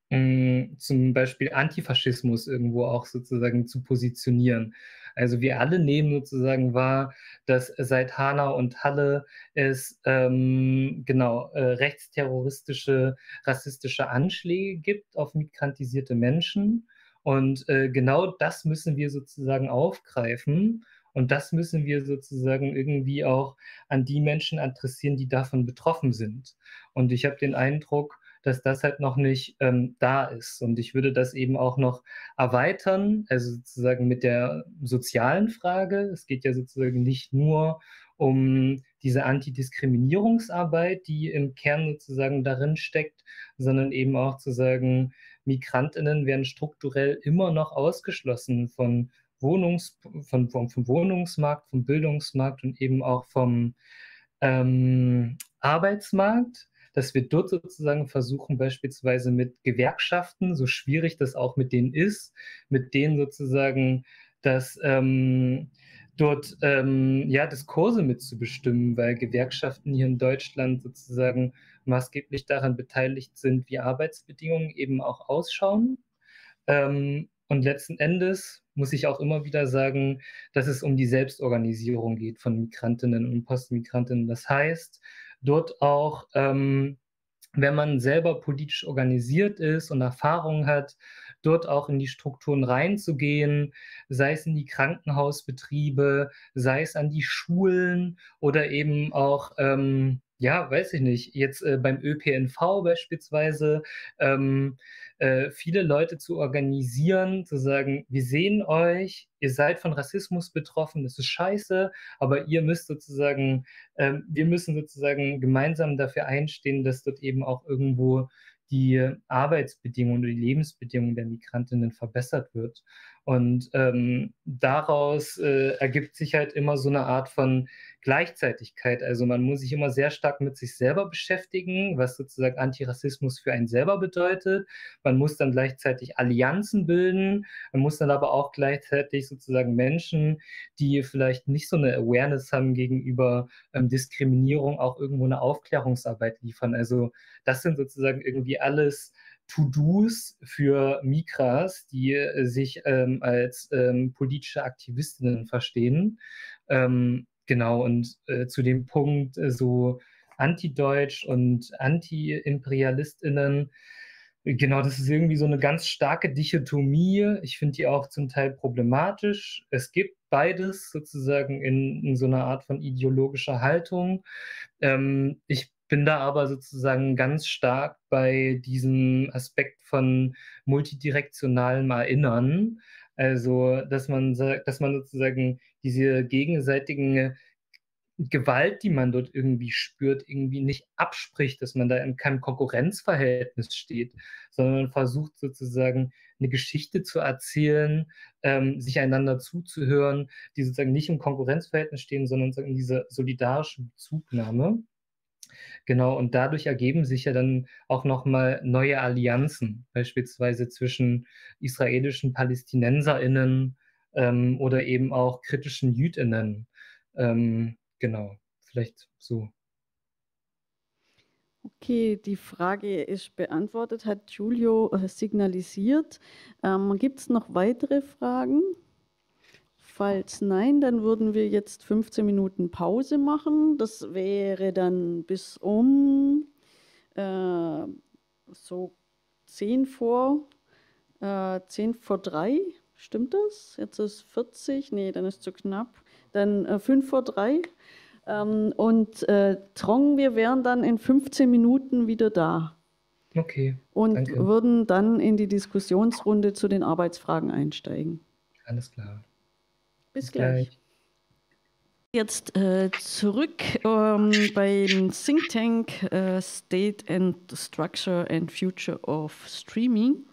C: Beispiel Antifaschismus irgendwo auch sozusagen zu positionieren. Also wir alle nehmen sozusagen wahr, dass seit Hanau und Halle es rechtsterroristische, rassistische Anschläge gibt auf migrantisierte Menschen. Und genau das müssen wir sozusagen aufgreifen. Und das müssen wir sozusagen irgendwie auch an die Menschen adressieren, die davon betroffen sind. Und ich habe den Eindruck, dass das halt noch nicht da ist. Und ich würde das eben auch noch erweitern, also sozusagen mit der sozialen Frage. Es geht ja sozusagen nicht nur um diese Antidiskriminierungsarbeit, die im Kern sozusagen darin steckt, sondern eben auch zu sagen, MigrantInnen werden strukturell immer noch ausgeschlossen vom Wohnungsmarkt, vom Bildungsmarkt und eben auch vom Arbeitsmarkt, dass wir dort sozusagen versuchen, beispielsweise mit Gewerkschaften, so schwierig das auch mit denen ist, mit denen sozusagen dort Diskurse mitzubestimmen, weil Gewerkschaften hier in Deutschland sozusagen maßgeblich daran beteiligt sind, wie Arbeitsbedingungen eben auch ausschauen. Und letzten Endes muss ich auch immer wieder sagen, dass es um die Selbstorganisierung geht von Migrantinnen und Postmigrantinnen. Das heißt, dort auch, wenn man selber politisch organisiert ist und Erfahrung hat, dort auch in die Strukturen reinzugehen, sei es in die Krankenhausbetriebe, sei es an die Schulen oder eben auch, ja, weiß ich nicht, jetzt beim ÖPNV beispielsweise, viele Leute zu organisieren, zu sagen, wir sehen euch, ihr seid von Rassismus betroffen, das ist scheiße, aber ihr müsst sozusagen, wir müssen sozusagen gemeinsam dafür einstehen, dass dort eben auch irgendwo die Arbeitsbedingungen oder die Lebensbedingungen der Migrantinnen verbessert wird. Und daraus ergibt sich halt immer so eine Art von Gleichzeitigkeit. Also man muss sich immer sehr stark mit sich selber beschäftigen, was sozusagen Antirassismus für einen selber bedeutet. Man muss dann gleichzeitig Allianzen bilden. Man muss dann aber auch gleichzeitig sozusagen Menschen, die vielleicht nicht so eine Awareness haben gegenüber Diskriminierung, auch irgendwo eine Aufklärungsarbeit liefern. Also das sind sozusagen irgendwie alles To-Dos für Migras, die sich als politische Aktivistinnen verstehen. Genau, und zu dem Punkt so anti-deutsch und anti-ImperialistInnen, genau, das ist irgendwie so eine ganz starke Dichotomie. Ich finde die auch zum Teil problematisch. Es gibt beides sozusagen in so einer Art von ideologischer Haltung. Ich bin da aber sozusagen ganz stark bei diesem Aspekt von multidirektionalem Erinnern. Also, dass man sozusagen diese gegenseitigen Gewalt, die man dort irgendwie spürt, irgendwie nicht abspricht, dass man da in keinem Konkurrenzverhältnis steht, sondern versucht sozusagen eine Geschichte zu erzählen, sich einander zuzuhören, die sozusagen nicht im Konkurrenzverhältnis stehen, sondern in dieser solidarischen Bezugnahme. Genau, und dadurch ergeben sich ja dann auch nochmal neue Allianzen, beispielsweise zwischen israelischen PalästinenserInnen oder eben auch kritischen JüdInnen. Genau, vielleicht so.
B: Okay, die Frage ist beantwortet, hat Giulio signalisiert. Gibt es noch weitere Fragen? Falls nein, dann würden wir jetzt 15 Minuten Pause machen. Das wäre dann bis um so 10 vor 3. Stimmt das? Jetzt ist 40. Nee, dann ist zu knapp. Dann 5 vor 3. Und Trong, wir wären dann in 15 Minuten wieder da.
C: Okay.
B: Und
C: danke.
B: Würden dann in die Diskussionsrunde zu den Arbeitsfragen einsteigen.
C: Alles klar.
B: Bis gleich. Jetzt zurück beim Think Tank State and Structure and Future of Streaming.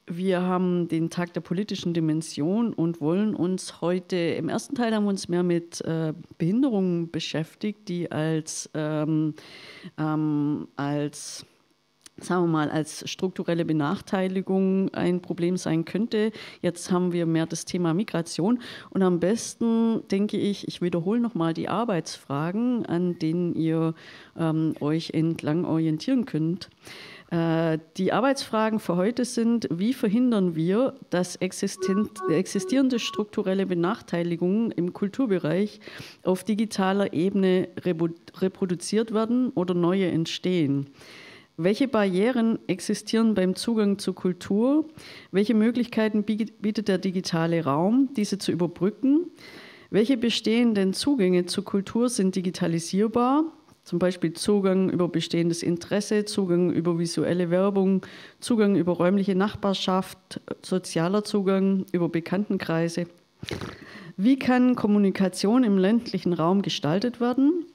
B: Wir haben den Tag der politischen Dimension und wollen uns heute, im ersten Teil haben wir uns mehr mit Behinderungen beschäftigt, die als sagen wir mal, als strukturelle Benachteiligung ein Problem sein könnte. Jetzt haben wir mehr das Thema Migration und am besten, denke ich, ich wiederhole nochmal die Arbeitsfragen, an denen ihr euch entlang orientieren könnt. Die Arbeitsfragen für heute sind: Wie verhindern wir, dass existierende strukturelle Benachteiligungen im Kulturbereich auf digitaler Ebene reproduziert werden oder neue entstehen? Welche Barrieren existieren beim Zugang zur Kultur? Welche Möglichkeiten bietet der digitale Raum, diese zu überbrücken? Welche bestehenden Zugänge zur Kultur sind digitalisierbar? Zum Beispiel Zugang über bestehendes Interesse, Zugang über visuelle Werbung, Zugang über räumliche Nachbarschaft, sozialer Zugang über Bekanntenkreise. Wie kann Kommunikation im ländlichen Raum gestaltet werden?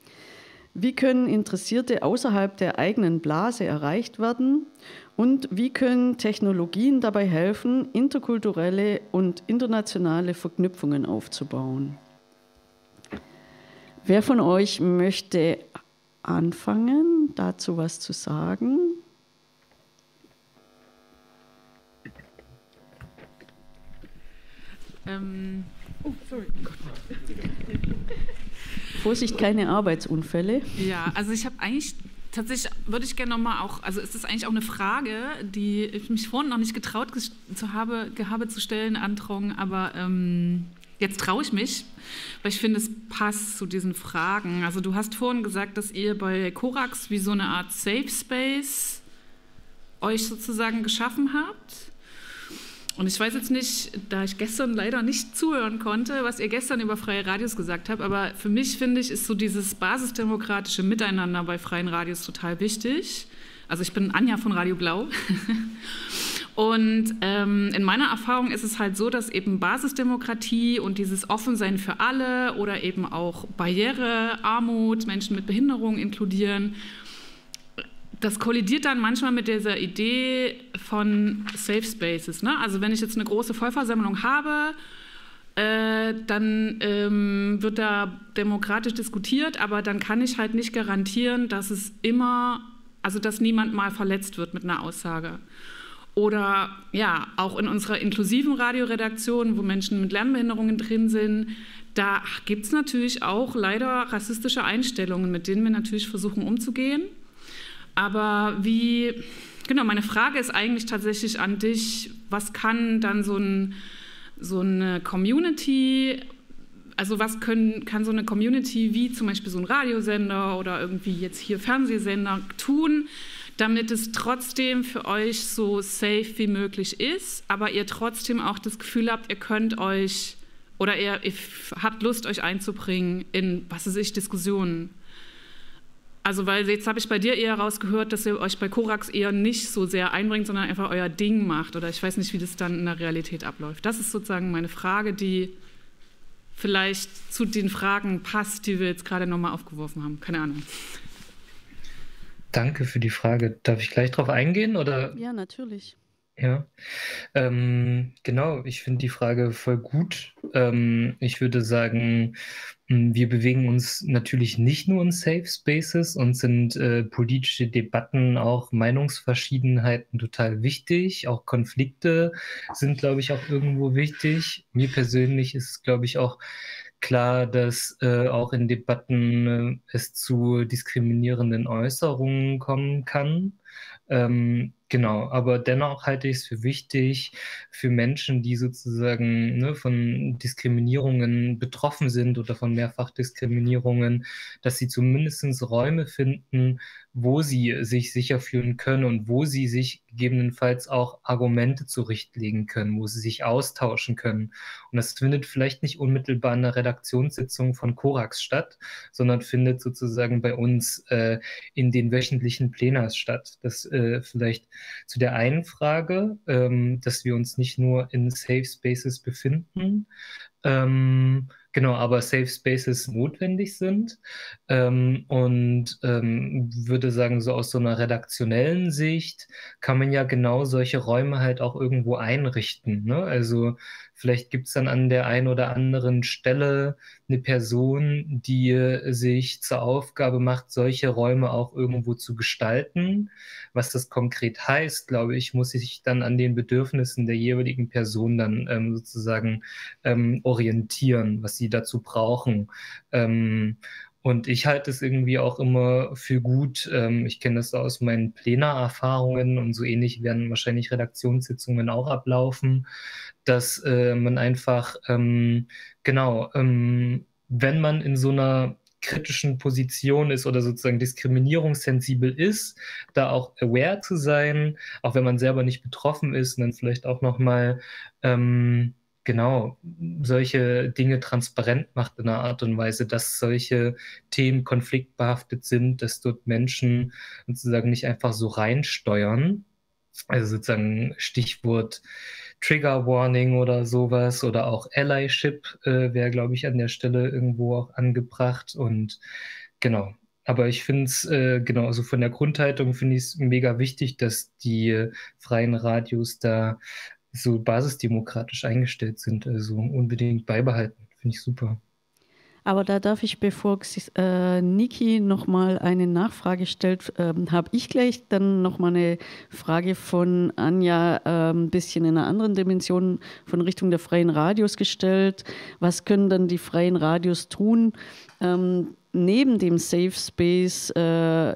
B: Wie können Interessierte außerhalb der eigenen Blase erreicht werden? Und wie können Technologien dabei helfen, interkulturelle und internationale Verknüpfungen aufzubauen? Wer von euch möchte anfangen, dazu was zu sagen?
D: Oh, sorry.
B: Vorsicht, keine Arbeitsunfälle.
D: Ja, also ich habe eigentlich, tatsächlich würde ich gerne nochmal auch, also ist das eigentlich auch eine Frage, die ich mich vorhin noch nicht getraut habe zu stellen an Trong, aber jetzt traue ich mich, weil ich finde, es passt zu diesen Fragen. Also du hast vorhin gesagt, dass ihr bei Korax wie so eine Art Safe Space euch sozusagen geschaffen habt. Und ich weiß jetzt nicht, da ich gestern leider nicht zuhören konnte, was ihr gestern über freie Radios gesagt habt, aber für mich, finde ich, ist so dieses basisdemokratische Miteinander bei freien Radios total wichtig. Also ich bin Anja von Radio Blau. Und in meiner Erfahrung ist es halt so, dass eben Basisdemokratie und dieses Offensein für alle oder eben auch Barriere, Armut, Menschen mit Behinderung inkludieren, das kollidiert dann manchmal mit dieser Idee von Safe Spaces. Ne? Also wenn ich jetzt eine große Vollversammlung habe, dann wird da demokratisch diskutiert, aber dann kann ich halt nicht garantieren, dass es immer, also dass niemand mal verletzt wird mit einer Aussage. Oder ja, auch in unserer inklusiven Radioredaktion, wo Menschen mit Lernbehinderungen drin sind, da gibt es natürlich auch leider rassistische Einstellungen, mit denen wir natürlich versuchen umzugehen. Aber genau, meine Frage ist eigentlich tatsächlich an dich, was kann dann so eine Community, also was kann so eine Community wie zum Beispiel so ein Radiosender oder irgendwie jetzt hier Fernsehsender tun, damit es trotzdem für euch so safe wie möglich ist, aber ihr trotzdem auch das Gefühl habt, ihr könnt euch oder ihr habt Lust, euch einzubringen in, was weiß ich, Diskussionen. Also, weil jetzt habe ich bei dir eher rausgehört, dass ihr euch bei Korax eher nicht so sehr einbringt, sondern einfach euer Ding macht. Oder ich weiß nicht, wie das dann in der Realität abläuft. Das ist sozusagen meine Frage, die vielleicht zu den Fragen passt, die wir jetzt gerade nochmal aufgeworfen haben. Keine Ahnung.
C: Danke für die Frage. Darf ich gleich drauf eingehen? Oder?
B: Ja, natürlich.
C: Ja, genau, ich finde die Frage voll gut. Ich würde sagen, wir bewegen uns natürlich nicht nur in Safe Spaces und sind politische Debatten, auch Meinungsverschiedenheiten total wichtig. Auch Konflikte sind, glaube ich, auch irgendwo wichtig. Mir persönlich ist es, glaube ich, auch klar, dass auch in Debatten es zu diskriminierenden Äußerungen kommen kann. Genau, aber dennoch halte ich es für wichtig, für Menschen, die sozusagen von Diskriminierungen betroffen sind oder von Mehrfachdiskriminierungen, dass sie zumindest Räume finden, wo sie sich sicher fühlen können und wo sie sich gegebenenfalls auch Argumente zurechtlegen können, wo sie sich austauschen können. Und das findet vielleicht nicht unmittelbar in der Redaktionssitzung von Korax statt, sondern findet sozusagen bei uns in den wöchentlichen Plenas statt. Das vielleicht zu der einen Frage, dass wir uns nicht nur in Safe Spaces befinden, genau, aber Safe Spaces notwendig sind und würde sagen, so aus so einer redaktionellen Sicht kann man ja genau solche Räume halt auch irgendwo einrichten, ne? Also vielleicht gibt es dann an der einen oder anderen Stelle eine Person, die sich zur Aufgabe macht, solche Räume auch irgendwo zu gestalten. Was das konkret heißt, glaube ich, muss sich dann an den Bedürfnissen der jeweiligen Person dann sozusagen orientieren, was sie dazu brauchen. Und ich halte es irgendwie auch immer für gut, ich kenne das aus meinen Plenarerfahrungen und so ähnlich werden wahrscheinlich Redaktionssitzungen auch ablaufen, dass man einfach, genau, wenn man in so einer kritischen Position ist oder sozusagen diskriminierungssensibel ist, da auch aware zu sein, auch wenn man selber nicht betroffen ist und dann vielleicht auch nochmal genau solche Dinge transparent macht in einer Art und Weise, dass solche Themen konfliktbehaftet sind, dass dort Menschen sozusagen nicht einfach so reinsteuern. Also sozusagen Stichwort Trigger Warning oder sowas oder auch Allyship wäre, glaube ich, an der Stelle irgendwo auch angebracht. Und genau. Aber ich finde es, genau, also von der Grundhaltung finde ich es mega wichtig, dass die freien Radios da so basisdemokratisch eingestellt sind. Also unbedingt beibehalten. Finde ich super.
B: Aber da darf ich, bevor Niki nochmal eine Nachfrage stellt, habe ich gleich dann nochmal eine Frage von Anja, ein bisschen in einer anderen Dimension von Richtung der freien Radios gestellt. Was können dann die freien Radios tun, neben dem Safe Space, dass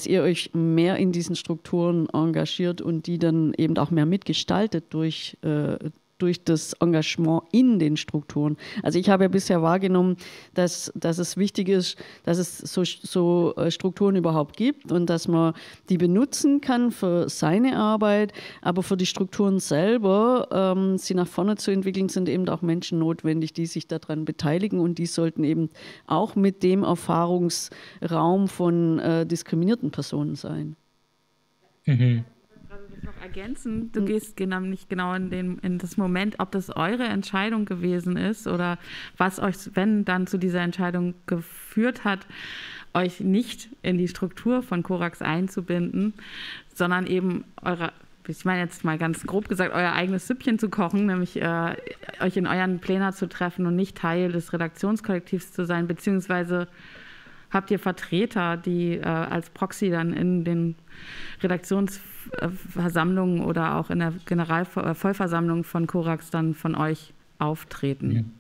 B: ihr euch mehr in diesen Strukturen engagiert und die dann eben auch mehr mitgestaltet durch durch das Engagement in den Strukturen. Also ich habe ja bisher wahrgenommen, dass es wichtig ist, dass es so Strukturen überhaupt gibt und dass man die benutzen kann für seine Arbeit, aber für die Strukturen selber, sie nach vorne zu entwickeln, sind eben auch Menschen notwendig, die sich daran beteiligen und die sollten eben auch mit dem Erfahrungsraum von diskriminierten Personen sein.
D: Also das noch ergänzen, du gehst nicht genau in das Moment, ob das eure Entscheidung gewesen ist oder was euch, wenn dann zu dieser Entscheidung geführt hat, euch nicht in die Struktur von Korax einzubinden, sondern eben ich meine jetzt mal ganz grob gesagt, euer eigenes Süppchen zu kochen, nämlich euch in euren Plänen zu treffen und nicht Teil des Redaktionskollektivs zu sein, beziehungsweise habt ihr Vertreter, die als Proxy dann in den Redaktionsversammlungen oder auch in der Vollversammlung von Korax dann von euch auftreten?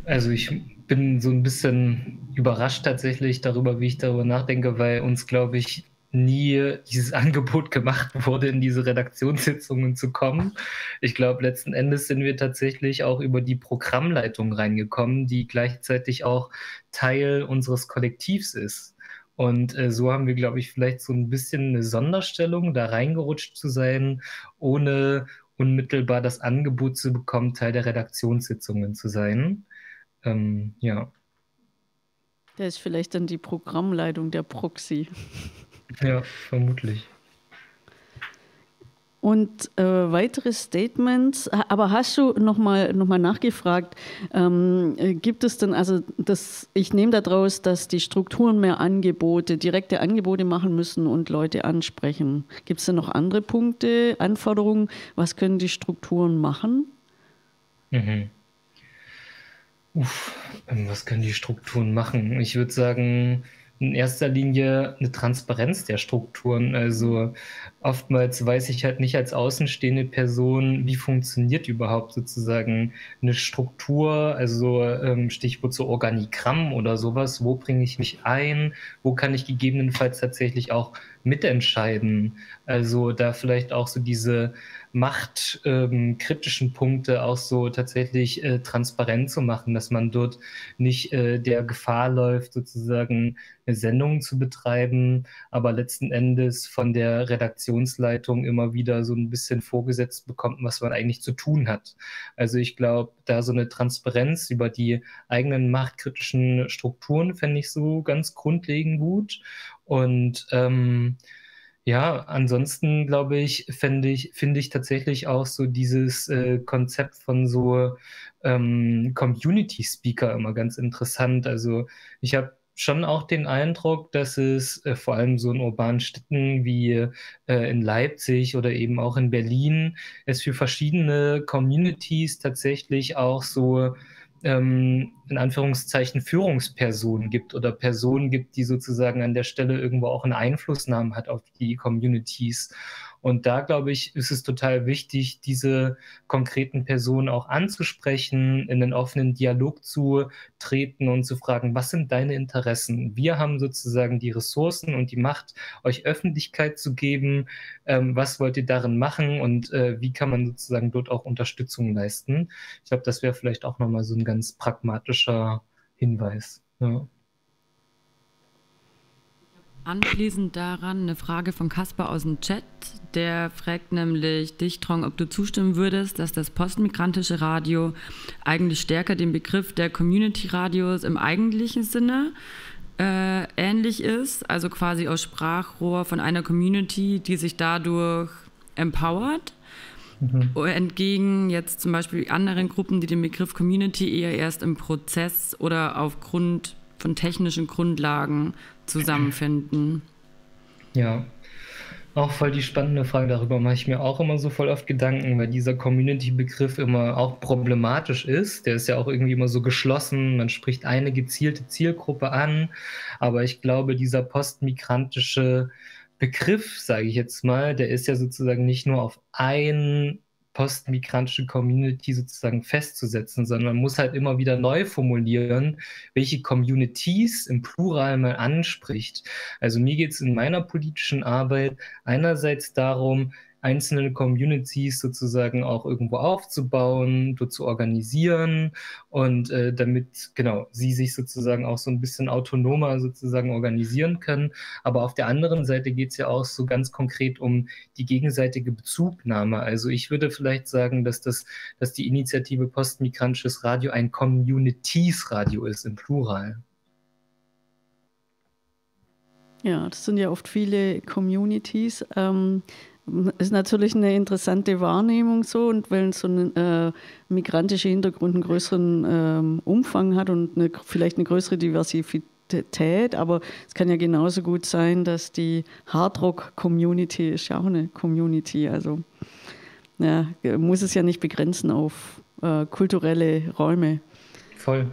C: Also ich bin so ein bisschen überrascht tatsächlich darüber, wie ich darüber nachdenke, weil uns, glaube ich, nie dieses Angebot gemacht wurde, in diese Redaktionssitzungen zu kommen. Ich glaube, letzten Endes sind wir tatsächlich auch über die Programmleitung reingekommen, die gleichzeitig auch Teil unseres Kollektivs ist. Und so haben wir, glaube ich, vielleicht so ein bisschen eine Sonderstellung, da reingerutscht zu sein, ohne unmittelbar das Angebot zu bekommen, Teil der Redaktionssitzungen zu sein. Ja.
B: Der ist vielleicht dann die Programmleitung der Proxy.
C: Ja, vermutlich.
B: Und weitere Statements, aber hast du noch mal nachgefragt, gibt es denn, also ich nehme daraus, dass die Strukturen mehr direkte Angebote machen müssen und Leute ansprechen. Gibt es denn noch andere Punkte, Anforderungen? Was können die Strukturen machen?
C: Was können die Strukturen machen? Ich würde sagen, in erster Linie eine Transparenz der Strukturen. Also oftmals weiß ich halt nicht als außenstehende Person, wie funktioniert überhaupt sozusagen eine Struktur, also Stichwort so Organigramm oder sowas, wo bringe ich mich ein, wo kann ich gegebenenfalls tatsächlich auch mitentscheiden. Also da vielleicht auch so diese machtkritischen Punkte auch so tatsächlich transparent zu machen, dass man dort nicht der Gefahr läuft, sozusagen eine Sendung zu betreiben, aber letzten Endes von der Redaktionsleitung immer wieder so ein bisschen vorgesetzt bekommt, was man eigentlich zu tun hat. Also ich glaube, da so eine Transparenz über die eigenen machtkritischen Strukturen fände ich so ganz grundlegend gut. Und ja, ansonsten glaube ich, finde ich tatsächlich auch so dieses Konzept von so Community Speaker immer ganz interessant. Also ich habe schon auch den Eindruck, dass es vor allem so in urbanen Städten wie in Leipzig oder eben auch in Berlin es für verschiedene Communities tatsächlich auch so in Anführungszeichen Führungspersonen gibt oder Personen gibt, die sozusagen an der Stelle irgendwo auch eine Einflussnahme hat auf die Communities. Und da, glaube ich, ist es total wichtig, diese konkreten Personen auch anzusprechen, in einen offenen Dialog zu treten und zu fragen, was sind deine Interessen? Wir haben sozusagen die Ressourcen und die Macht, euch Öffentlichkeit zu geben. Was wollt ihr darin machen und wie kann man sozusagen dort auch Unterstützung leisten? Ich glaube, das wäre vielleicht auch nochmal so ein ganz pragmatischer Hinweis. Ja.
F: Anschließend daran eine Frage von Kasper aus dem Chat. Der fragt nämlich dich, Trong, ob du zustimmen würdest, dass das postmigrantische Radio eigentlich stärker dem Begriff der Community-Radios im eigentlichen Sinne ähnlich ist, also quasi aus Sprachrohr von einer Community, die sich dadurch empowert, entgegen jetzt zum Beispiel anderen Gruppen, die den Begriff Community eher erst im Prozess oder aufgrund von technischen Grundlagen zusammenfinden.
C: Ja, auch voll die spannende Frage. Darüber mache ich mir auch immer so voll oft Gedanken, weil dieser Community-Begriff immer auch problematisch ist. Der ist ja auch irgendwie immer so geschlossen. Man spricht eine gezielte Zielgruppe an. Aber ich glaube, dieser postmigrantische Begriff, sage ich jetzt mal, der ist ja sozusagen nicht nur auf ein postmigrantische Community sozusagen festzusetzen, sondern man muss halt immer wieder neu formulieren, welche Communities im Plural man anspricht. Also mir geht es in meiner politischen Arbeit einerseits darum, einzelne Communities sozusagen auch irgendwo aufzubauen, dort zu organisieren und damit genau sie sich sozusagen auch so ein bisschen autonomer sozusagen organisieren können. Aber auf der anderen Seite geht es ja auch so ganz konkret um die gegenseitige Bezugnahme. Also ich würde vielleicht sagen, dass die Initiative Postmigrantisches Radio ein Communities-Radio ist im Plural.
B: Ja, das sind ja oft viele Communities. Ist natürlich eine interessante Wahrnehmung so, und wenn so ein migrantischer Hintergrund einen größeren Umfang hat und vielleicht eine größere Diversität, aber es kann ja genauso gut sein, dass die Hardrock-Community ist ja auch eine Community, also ja, muss es ja nicht begrenzen auf kulturelle Räume.
C: Voll.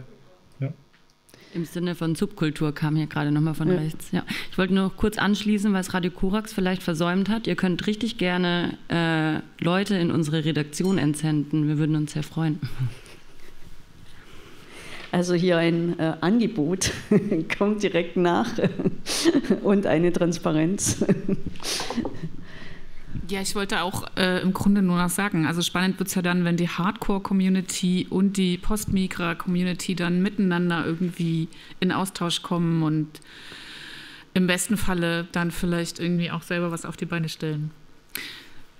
F: Im Sinne von Subkultur kam hier gerade nochmal von rechts. Ja. Ich wollte nur kurz anschließen, was Radio Korax vielleicht versäumt hat. Ihr könnt richtig gerne Leute in unsere Redaktion entsenden. Wir würden uns sehr freuen.
B: Also hier ein Angebot kommt direkt nach und eine Transparenz.
G: Ja, ich wollte auch im Grunde nur noch sagen, also spannend wird es ja dann, wenn die Hardcore-Community und die Postmigra-Community dann miteinander irgendwie in Austausch kommen und im besten Falle dann vielleicht irgendwie auch selber was auf die Beine stellen.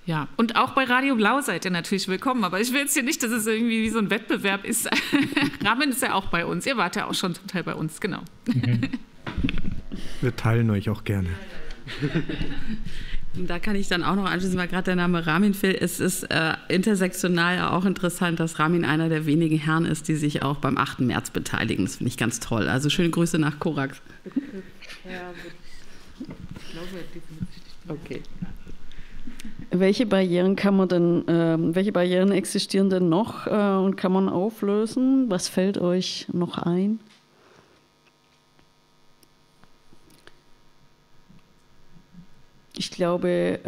G: Ja, und auch bei Radio Blau seid ihr natürlich willkommen, aber ich will jetzt hier nicht, dass es irgendwie wie so ein Wettbewerb ist. Ramin ist ja auch bei uns, ihr wart ja auch schon zum Teil bei uns, genau.
H: Wir teilen euch auch gerne.
D: Da kann ich dann auch noch anschließen, weil gerade der Name Ramin fällt. Es ist intersektional ja auch interessant, dass Ramin einer der wenigen Herren ist, die sich auch beim 8. März beteiligen. Das finde ich ganz toll. Also schöne Grüße nach Korax. Okay.
B: Welche Barrieren existieren denn noch und kann man auflösen? Was fällt euch noch ein? Ich glaube,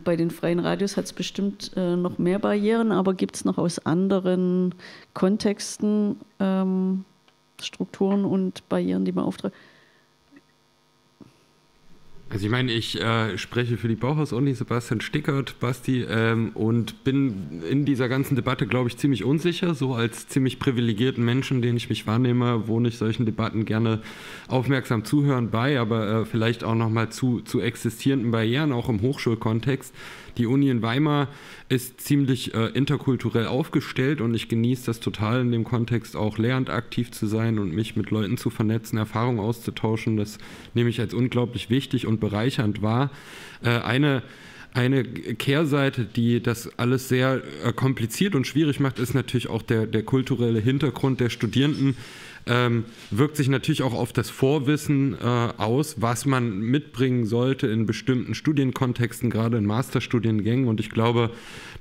B: bei den freien Radios hat es bestimmt noch mehr Barrieren, aber gibt es noch aus anderen Kontexten Strukturen und Barrieren, die man auftragt?
I: Also ich meine, ich spreche für die Bauhaus-Uni, Sebastian Stickert, Basti, und bin in dieser ganzen Debatte, glaube ich, ziemlich unsicher. So als ziemlich privilegierten Menschen, den ich mich wahrnehme, wohne ich solchen Debatten gerne aufmerksam zuhören bei, aber vielleicht auch nochmal zu existierenden Barrieren, auch im Hochschulkontext. Die Uni in Weimar ist ziemlich interkulturell aufgestellt und ich genieße das total in dem Kontext auch lehrend aktiv zu sein und mich mit Leuten zu vernetzen, Erfahrungen auszutauschen. Das nehme ich als unglaublich wichtig und bereichernd wahr. Eine Kehrseite, die das alles sehr kompliziert und schwierig macht, ist natürlich auch der kulturelle Hintergrund der Studierenden. Wirkt sich natürlich auch auf das Vorwissen aus, was man mitbringen sollte in bestimmten Studienkontexten, gerade in Masterstudiengängen. Und ich glaube,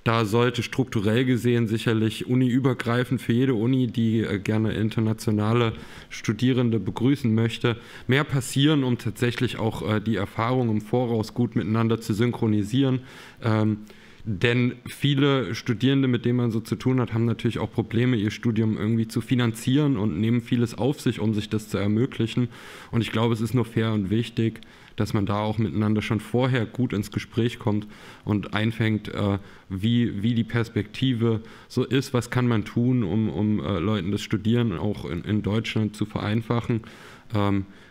I: da sollte strukturell gesehen sicherlich uniübergreifend für jede Uni, die gerne internationale Studierende begrüßen möchte, mehr passieren, um tatsächlich auch die Erfahrung im Voraus gut miteinander zu synchronisieren. Denn viele Studierende, mit denen man so zu tun hat, haben natürlich auch Probleme, ihr Studium irgendwie zu finanzieren und nehmen vieles auf sich, um sich das zu ermöglichen. Und ich glaube, es ist nur fair und wichtig, dass man da auch miteinander schon vorher gut ins Gespräch kommt und einfängt, wie die Perspektive so ist, was kann man tun, um Leuten das Studieren auch in Deutschland zu vereinfachen.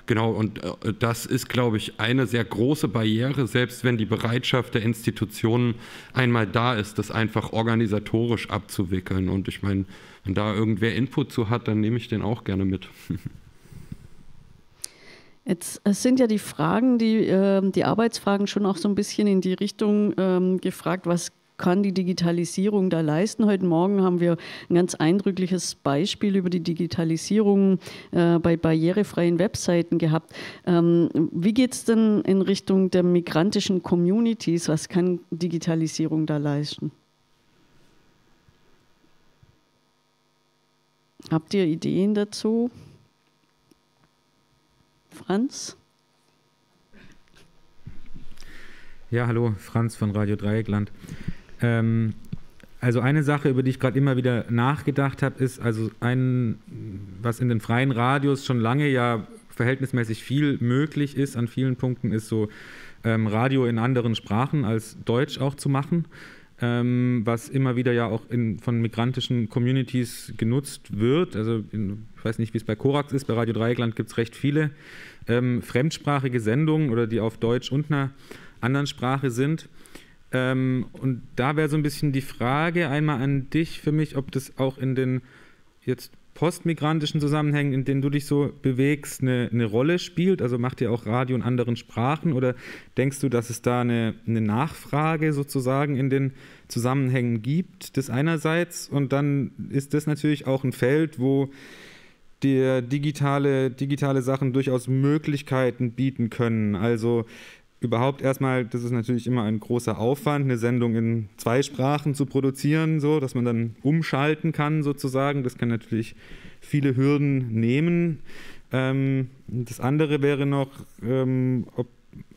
I: Genau, und das ist, glaube ich, eine sehr große Barriere, selbst wenn die Bereitschaft der Institutionen einmal da ist, das einfach organisatorisch abzuwickeln. Und ich meine, wenn da irgendwer Input zu hat, dann nehme ich den auch gerne mit.
B: Jetzt sind ja die Fragen, die Arbeitsfragen schon auch so ein bisschen in die Richtung gefragt, was kann die Digitalisierung da leisten? Heute Morgen haben wir ein ganz eindrückliches Beispiel über die Digitalisierung bei barrierefreien Webseiten gehabt. Wie geht es denn in Richtung der migrantischen Communities? Was kann Digitalisierung da leisten? Habt ihr Ideen dazu? Franz?
J: Ja, hallo, Franz von Radio Dreieckland. Also eine Sache, über die ich gerade immer wieder nachgedacht habe, ist also was in den freien Radios schon lange ja verhältnismäßig viel möglich ist an vielen Punkten, ist so Radio in anderen Sprachen als Deutsch auch zu machen, was immer wieder ja auch von migrantischen Communities genutzt wird. Also ich weiß nicht, wie es bei Korax ist, bei Radio Dreieckland gibt es recht viele fremdsprachige Sendungen oder die auf Deutsch und einer anderen Sprache sind. Und da wäre so ein bisschen die Frage einmal an dich für mich, ob das auch in den jetzt postmigrantischen Zusammenhängen, in denen du dich so bewegst, eine Rolle spielt? Also macht ihr auch Radio in anderen Sprachen oder denkst du, dass es da eine Nachfrage sozusagen in den Zusammenhängen gibt, das einerseits, und dann ist das natürlich auch ein Feld, wo die digitale Sachen durchaus Möglichkeiten bieten können. Also überhaupt erstmal, das ist natürlich immer ein großer Aufwand, eine Sendung in 2 Sprachen zu produzieren, so, dass man dann umschalten kann sozusagen. Das kann natürlich viele Hürden nehmen. Das andere wäre noch,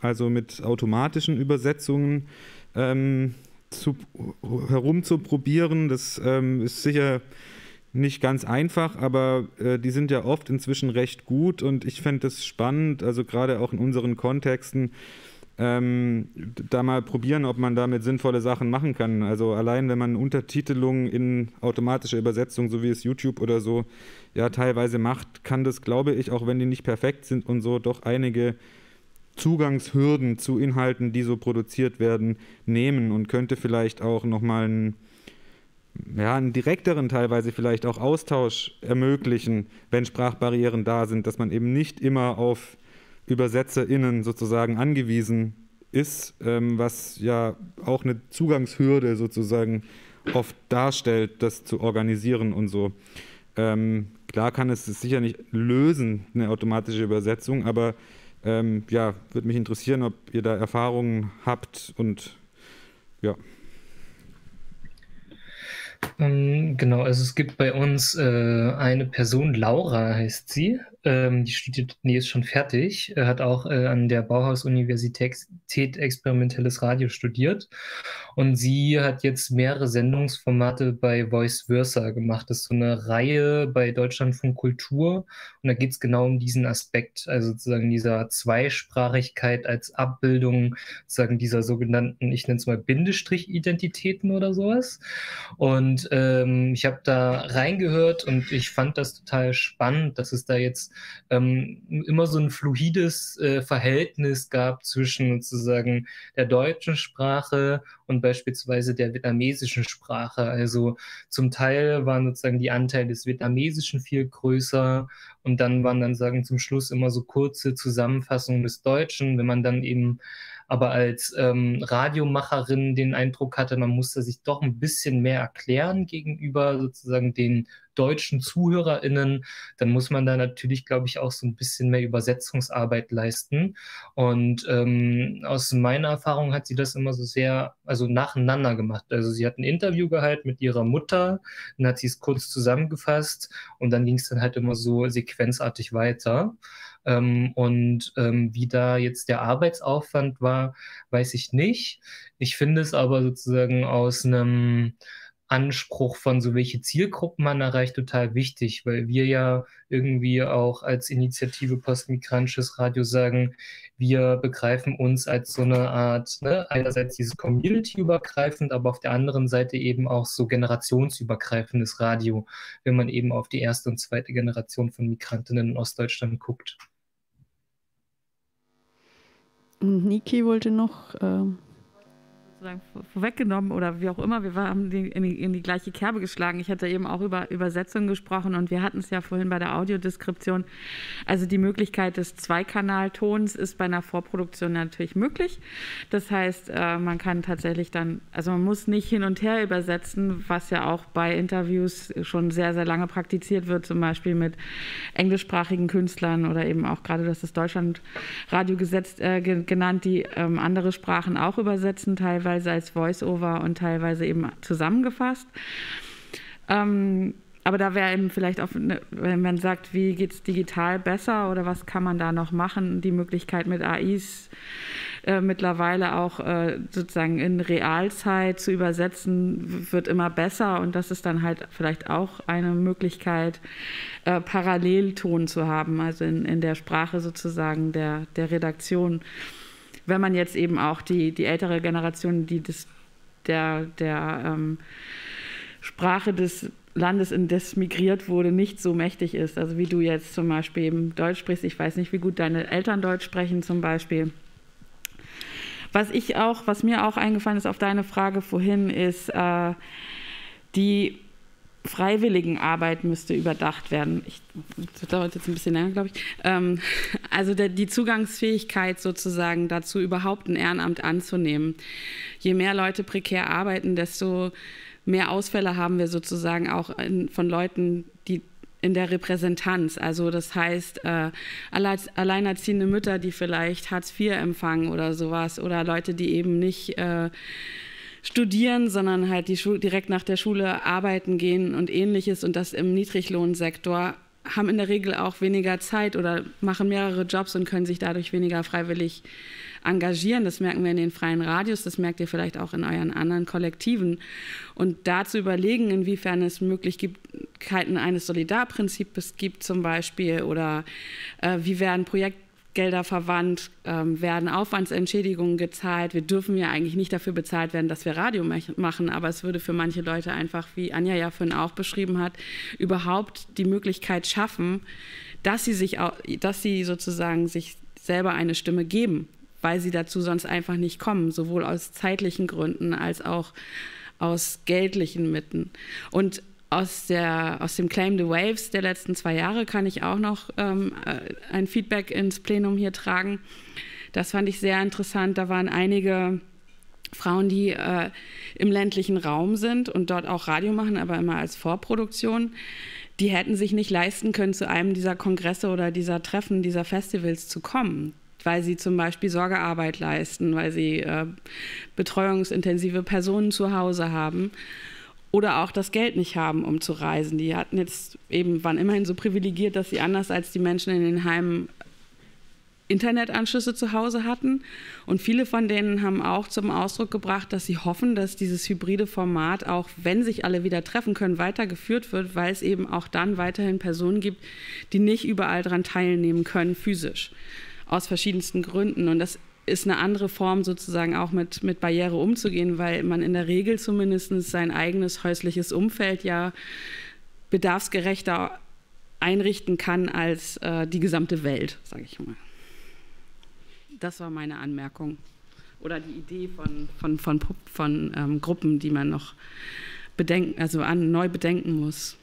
J: also mit automatischen Übersetzungen herumzuprobieren. Das ist sicher nicht ganz einfach, aber die sind ja oft inzwischen recht gut und ich fände das spannend, also gerade auch in unseren Kontexten, da mal probieren, ob man damit sinnvolle Sachen machen kann. Also allein, wenn man Untertitelung in automatischer Übersetzung, so wie es YouTube oder so ja teilweise macht, kann das, glaube ich, auch wenn die nicht perfekt sind und so, doch einige Zugangshürden zu Inhalten, die so produziert werden, nehmen und könnte vielleicht auch nochmal einen direkteren teilweise vielleicht auch Austausch ermöglichen, wenn Sprachbarrieren da sind, dass man eben nicht immer auf ÜbersetzerInnen sozusagen angewiesen ist, was ja auch eine Zugangshürde sozusagen oft darstellt, das zu organisieren und so. Klar kann es sicher nicht lösen, eine automatische Übersetzung, aber ja, würde mich interessieren, ob ihr da Erfahrungen habt und ja.
C: Genau, also es gibt bei uns eine Person, Laura heißt sie, die studiert, ist schon fertig, hat auch an der Bauhaus-Universität experimentelles Radio studiert und sie hat jetzt mehrere Sendungsformate bei Voice Versa gemacht. Das ist so eine Reihe bei Deutschlandfunk Kultur und da geht es genau um diesen Aspekt, also sozusagen dieser Zweisprachigkeit als Abbildung sozusagen dieser sogenannten, ich nenne es mal Bindestrich-Identitäten oder sowas. Und ich habe da reingehört und ich fand das total spannend, dass es da jetzt immer so ein fluides Verhältnis gab zwischen sozusagen der deutschen Sprache und beispielsweise der vietnamesischen Sprache. Also zum Teil waren sozusagen die Anteile des Vietnamesischen viel größer und dann waren dann sagen zum Schluss immer so kurze Zusammenfassungen des Deutschen, wenn man dann eben aber als Radiomacherin den Eindruck hatte, man musste sich doch ein bisschen mehr erklären gegenüber sozusagen den deutschen ZuhörerInnen, dann muss man da natürlich, glaube ich, auch so ein bisschen mehr Übersetzungsarbeit leisten. Und aus meiner Erfahrung hat sie das immer so sehr, also nacheinander gemacht. Also sie hat ein Interview gehalten mit ihrer Mutter, dann hat sie es kurz zusammengefasst und dann ging es dann halt immer so sequenzartig weiter. Wie da jetzt der Arbeitsaufwand war, weiß ich nicht. Ich finde es aber sozusagen aus einem Anspruch von so welche Zielgruppen man erreicht total wichtig, weil wir ja irgendwie auch als Initiative Postmigrantisches Radio sagen, wir begreifen uns als so eine Art, einerseits dieses Community-übergreifend, aber auf der anderen Seite eben auch so generationsübergreifendes Radio, wenn man eben auf die erste und zweite Generation von Migrantinnen in Ostdeutschland guckt.
B: Und Niki wollte noch
D: vorweggenommen oder wie auch immer, wir haben in die gleiche Kerbe geschlagen. Ich hatte eben auch über Übersetzung gesprochen und wir hatten es ja vorhin bei der Audiodeskription. Also die Möglichkeit des Zweikanaltons ist bei einer Vorproduktion natürlich möglich. Das heißt, man kann tatsächlich dann, also man muss nicht hin und her übersetzen, was ja auch bei Interviews schon sehr, sehr lange praktiziert wird, zum Beispiel mit englischsprachigen Künstlern oder eben auch gerade das Deutschlandradio-Gesetz genannt, die andere Sprachen auch übersetzen, teilweise als Voice-Over und teilweise eben zusammengefasst. Aber da wäre eben vielleicht auch, wenn man sagt, wie geht es digital besser oder was kann man da noch machen, die Möglichkeit mit AIs mittlerweile auch sozusagen in Realzeit zu übersetzen, wird immer besser und das ist dann halt vielleicht auch eine Möglichkeit, Parallelton zu haben, also in der Sprache sozusagen der Redaktion. wenn man jetzt eben auch die ältere Generation, die der Sprache des Landes, in das migriert wurde, nicht so mächtig ist. Also wie du jetzt zum Beispiel eben Deutsch sprichst. Ich weiß nicht, wie gut deine Eltern Deutsch sprechen zum Beispiel. Was mir auch eingefallen ist auf deine Frage vorhin, ist, die Freiwilligenarbeit müsste überdacht werden. Das dauert jetzt ein bisschen länger, glaube ich. Also die Zugangsfähigkeit sozusagen dazu, überhaupt ein Ehrenamt anzunehmen. Je mehr Leute prekär arbeiten, desto mehr Ausfälle haben wir sozusagen auch von Leuten, die in der Repräsentanz. Also das heißt, alleinerziehende Mütter, die vielleicht Hartz IV empfangen oder sowas, oder Leute, die eben nicht studieren, sondern halt direkt nach der Schule arbeiten gehen und Ähnliches, und das im Niedriglohnsektor, haben in der Regel auch weniger Zeit oder machen mehrere Jobs und können sich dadurch weniger freiwillig engagieren. Das merken wir in den freien Radios, das merkt ihr vielleicht auch in euren anderen Kollektiven. Und da zu überlegen, inwiefern es Möglichkeiten eines Solidarprinzips gibt zum Beispiel, oder wie werden Projektgelder verwandt, werden Aufwandsentschädigungen gezahlt. Wir dürfen ja eigentlich nicht dafür bezahlt werden, dass wir Radio machen, aber es würde für manche Leute einfach, wie Anja ja vorhin auch beschrieben hat, überhaupt die Möglichkeit schaffen, dass sie sozusagen sich selber eine Stimme geben, weil sie dazu sonst einfach nicht kommen, sowohl aus zeitlichen Gründen als auch aus geldlichen Mitteln. Und aus dem Claim the Waves der letzten 2 Jahre kann ich auch noch ein Feedback ins Plenum hier tragen. Das fand ich sehr interessant. Da waren einige Frauen, die im ländlichen Raum sind und dort auch Radio machen, aber immer als Vorproduktion. Die hätten sich nicht leisten können, zu einem dieser Kongresse oder dieser Treffen, dieser Festivals zu kommen, weil sie zum Beispiel Sorgearbeit leisten, weil sie betreuungsintensive Personen zu Hause haben oder auch das Geld nicht haben, um zu reisen. Die waren immerhin so privilegiert, dass sie anders als die Menschen in den Heimen Internetanschlüsse zu Hause hatten. Und viele von denen haben auch zum Ausdruck gebracht, dass sie hoffen, dass dieses hybride Format, auch wenn sich alle wieder treffen können, weitergeführt wird, weil es eben auch dann weiterhin Personen gibt, die nicht überall daran teilnehmen können, physisch. Aus verschiedensten Gründen. Und das ist eine andere Form, sozusagen auch mit Barriere umzugehen, weil man in der Regel zumindest sein eigenes häusliches Umfeld ja bedarfsgerechter einrichten kann als die gesamte Welt, sage ich mal. Das war meine Anmerkung. Oder die Idee von Gruppen, die man noch neu bedenken muss.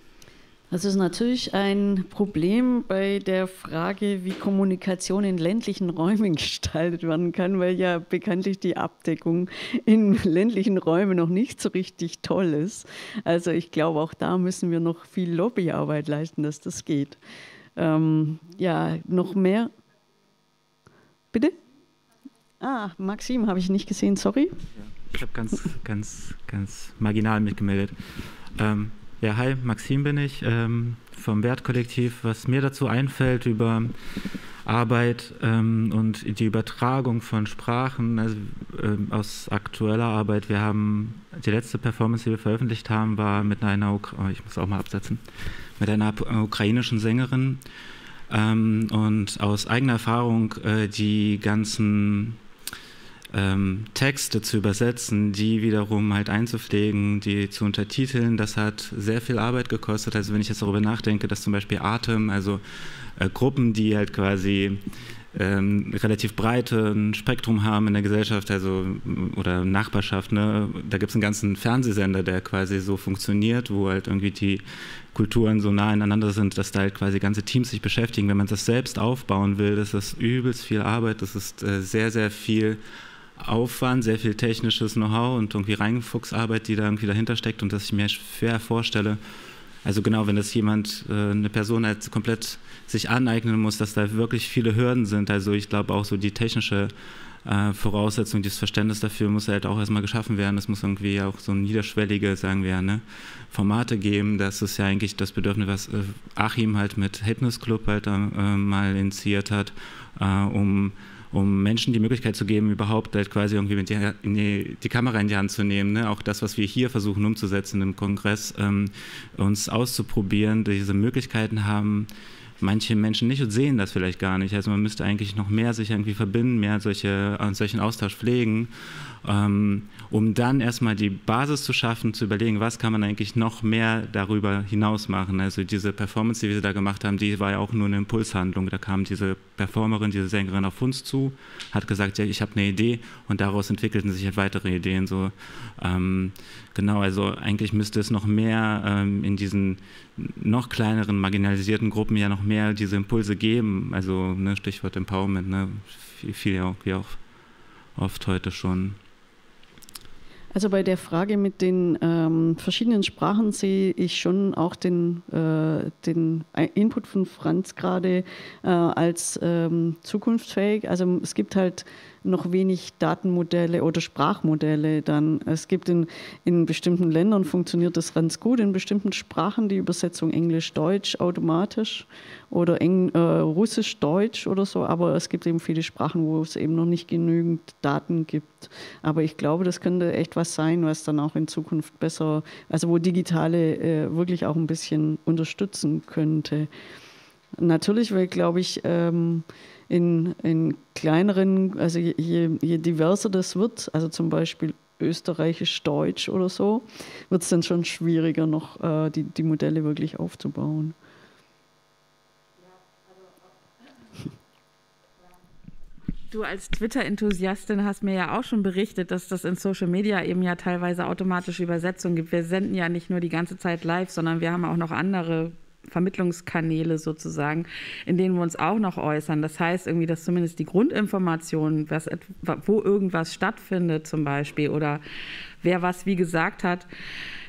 B: Das ist natürlich ein Problem bei der Frage, wie Kommunikation in ländlichen Räumen gestaltet werden kann, weil ja bekanntlich die Abdeckung in ländlichen Räumen noch nicht so richtig toll ist. Also ich glaube, auch da müssen wir noch viel Lobbyarbeit leisten, dass das geht. Noch mehr? Bitte? Maxim habe ich nicht gesehen, sorry.
H: Ich habe ganz marginal mitgemeldet. Ja, hi, Maxim bin ich, vom Wertkollektiv. Was mir dazu einfällt über Arbeit und die Übertragung von Sprachen, also aus aktueller Arbeit, wir haben die letzte Performance, die wir veröffentlicht haben, war mit einer ukrainischen Sängerin, und aus eigener Erfahrung die ganzen Texte zu übersetzen, die wiederum halt einzupflegen, die zu untertiteln, das hat sehr viel Arbeit gekostet. Also wenn ich jetzt darüber nachdenke, dass zum Beispiel Atem, also Gruppen, die halt quasi relativ breiten Spektrum haben in der Gesellschaft, also oder Nachbarschaft, ne? Da gibt es einen ganzen Fernsehsender, der quasi so funktioniert, wo halt irgendwie die Kulturen so nah ineinander sind, dass da halt quasi ganze Teams sich beschäftigen. Wenn man das selbst aufbauen will, das ist übelst viel Arbeit, das ist sehr, sehr viel Aufwand, sehr viel technisches Know-how und irgendwie Reinfuchsarbeit, die da irgendwie dahinter steckt, und dass ich mir schwer vorstelle, also genau, wenn das eine Person halt komplett sich aneignen muss, dass da wirklich viele Hürden sind. Also ich glaube auch so die technische Voraussetzung, dieses Verständnis dafür muss halt auch erstmal geschaffen werden. Es muss irgendwie auch so niederschwellige, sagen wir, ne, Formate geben. Das ist ja eigentlich das Bedürfnis, was Achim halt mit Happiness Club halt mal initiiert hat, um Menschen die Möglichkeit zu geben, überhaupt halt quasi irgendwie die Kamera in die Hand zu nehmen. Ne? Auch das, was wir hier versuchen umzusetzen im Kongress, uns auszuprobieren, diese Möglichkeiten haben, manche Menschen nicht und sehen das vielleicht gar nicht. Also man müsste eigentlich noch mehr sich irgendwie verbinden, mehr solchen Austausch pflegen, um dann erstmal die Basis zu schaffen, zu überlegen, was kann man eigentlich noch mehr darüber hinaus machen. Also diese Performance, die wir da gemacht haben, die war ja auch nur eine Impulshandlung. Da kam diese Performerin, diese Sängerin auf uns zu, hat gesagt, ja, ich habe eine Idee, und daraus entwickelten sich halt weitere Ideen. So, genau, also eigentlich müsste es noch mehr in diesen noch kleineren, marginalisierten Gruppen ja noch mehr diese Impulse geben. Also ne, Stichwort Empowerment, ne, viel ja auch, wie auch oft heute schon.
B: Also bei der Frage mit den verschiedenen Sprachen sehe ich schon auch den Input von Franz gerade als zukunftsfähig. Also es gibt halt noch wenig Datenmodelle oder Sprachmodelle dann. Es gibt in bestimmten Ländern funktioniert das ganz gut, in bestimmten Sprachen die Übersetzung Englisch-Deutsch automatisch oder Russisch-Deutsch oder so, aber es gibt eben viele Sprachen, wo es eben noch nicht genügend Daten gibt. Aber ich glaube, das könnte echt was sein, was dann auch in Zukunft besser, also wo Digitale wirklich auch ein bisschen unterstützen könnte. Natürlich, weil, glaube ich, in kleineren, also je diverser das wird, also zum Beispiel österreichisch-deutsch oder so, wird es dann schon schwieriger, noch die Modelle wirklich aufzubauen.
D: Du als Twitter-Enthusiastin hast mir ja auch schon berichtet, dass das in Social Media eben ja teilweise automatische Übersetzungen gibt. Wir senden ja nicht nur die ganze Zeit live, sondern wir haben auch noch andere Vermittlungskanäle sozusagen, in denen wir uns auch noch äußern. Das heißt irgendwie, dass zumindest die Grundinformationen, wo irgendwas stattfindet zum Beispiel oder wer was wie gesagt hat,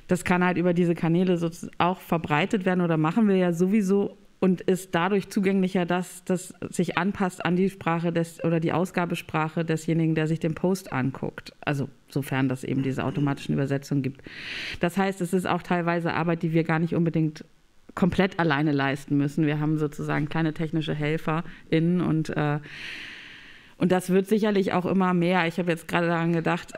D: das kann halt über diese Kanäle auch verbreitet werden oder machen wir ja sowieso und ist dadurch zugänglicher, dass das sich anpasst an die Sprache oder die Ausgabesprache desjenigen, der sich den Post anguckt. Also sofern das eben diese automatischen Übersetzungen gibt. Das heißt, es ist auch teilweise Arbeit, die wir gar nicht unbedingt komplett alleine leisten müssen. Wir haben sozusagen kleine technische HelferInnen und das wird sicherlich auch immer mehr. Ich habe jetzt gerade daran gedacht,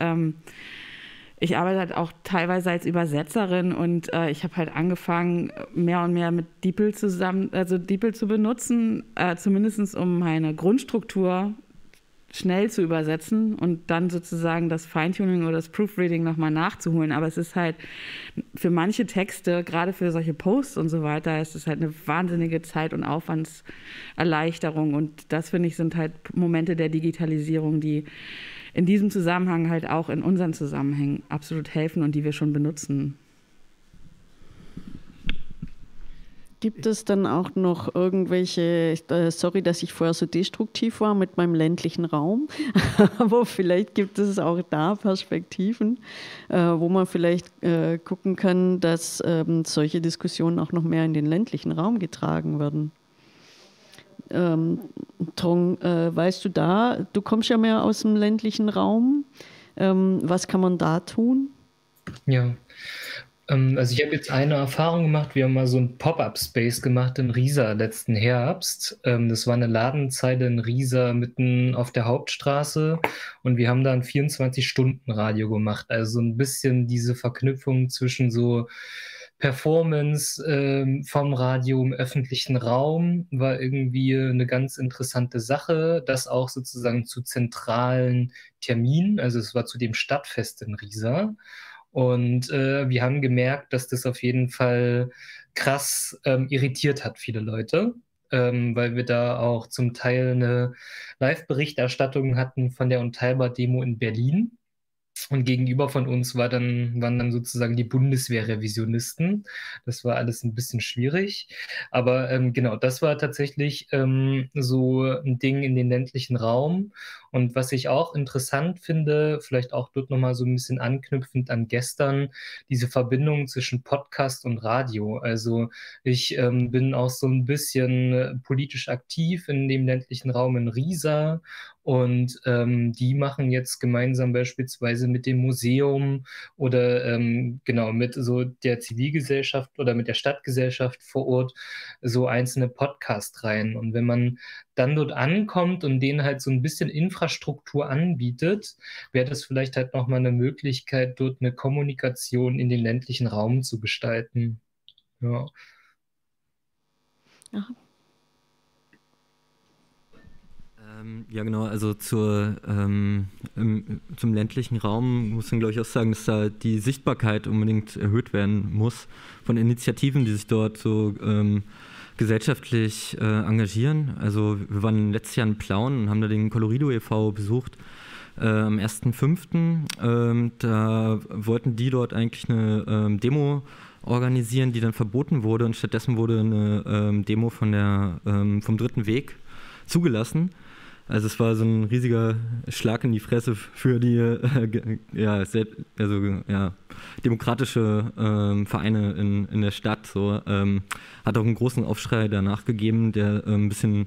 D: ich arbeite halt auch teilweise als Übersetzerin und ich habe halt angefangen, mehr und mehr mit DeepL DeepL zu benutzen, zumindest um meine Grundstruktur schnell zu übersetzen und dann sozusagen das Feintuning oder das Proofreading nochmal nachzuholen. Aber es ist halt für manche Texte, gerade für solche Posts und so weiter, ist es halt eine wahnsinnige Zeit- und Aufwandserleichterung. Und das, finde ich, sind halt Momente der Digitalisierung, die in diesem Zusammenhang halt auch in unseren Zusammenhängen absolut helfen und die wir schon benutzen.
B: Gibt es dann auch noch irgendwelche, sorry, dass ich vorher so destruktiv war mit meinem ländlichen Raum, aber vielleicht gibt es auch da Perspektiven, wo man vielleicht gucken kann, dass solche Diskussionen auch noch mehr in den ländlichen Raum getragen werden. Trong, weißt du da, du kommst ja mehr aus dem ländlichen Raum, was kann man da tun?
C: Ja. Also ich habe jetzt eine Erfahrung gemacht, wir haben mal so ein Pop-Up-Space gemacht in Riesa letzten Herbst. Das war eine Ladenzeile in Riesa mitten auf der Hauptstraße und wir haben da ein 24-Stunden-Radio gemacht. Also so ein bisschen diese Verknüpfung zwischen so Performance vom Radio im öffentlichen Raum war irgendwie eine ganz interessante Sache. Das auch sozusagen zu zentralen Terminen, also es war zu dem Stadtfest in Riesa. Und wir haben gemerkt, dass das auf jeden Fall krass irritiert hat, viele Leute, weil wir da auch zum Teil eine Live-Berichterstattung hatten von der Unteilbar-Demo in Berlin. Und gegenüber von uns waren dann sozusagen die Bundeswehr-Revisionisten. Das war alles ein bisschen schwierig. Aber genau, das war tatsächlich so ein Ding in den ländlichen Raum. Und was ich auch interessant finde, vielleicht auch dort nochmal so ein bisschen anknüpfend an gestern, diese Verbindung zwischen Podcast und Radio. Also ich bin auch so ein bisschen politisch aktiv in dem ländlichen Raum in Riesa. Und die machen jetzt gemeinsam beispielsweise mit dem Museum oder genau mit so der Zivilgesellschaft oder mit der Stadtgesellschaft vor Ort so einzelne Podcast-Reihen. Und wenn man dann dort ankommt und denen halt so ein bisschen Infrastruktur anbietet, wäre das vielleicht halt nochmal eine Möglichkeit, dort eine Kommunikation in den ländlichen Raum zu gestalten. Ja.
B: Ja.
K: Ja, genau, also zum ländlichen Raum muss man, glaube ich, auch sagen, dass da die Sichtbarkeit unbedingt erhöht werden muss von Initiativen, die sich dort so gesellschaftlich engagieren. Also wir waren letztes Jahr in Plauen und haben da den Colorido e.V. besucht am 1.5. Da wollten die dort eigentlich eine Demo organisieren, die dann verboten wurde, und stattdessen wurde eine Demo vom Dritten Weg zugelassen. Also es war so ein riesiger Schlag in die Fresse für die demokratische Vereine in der Stadt. So, hat auch einen großen Aufschrei danach gegeben, der ein bisschen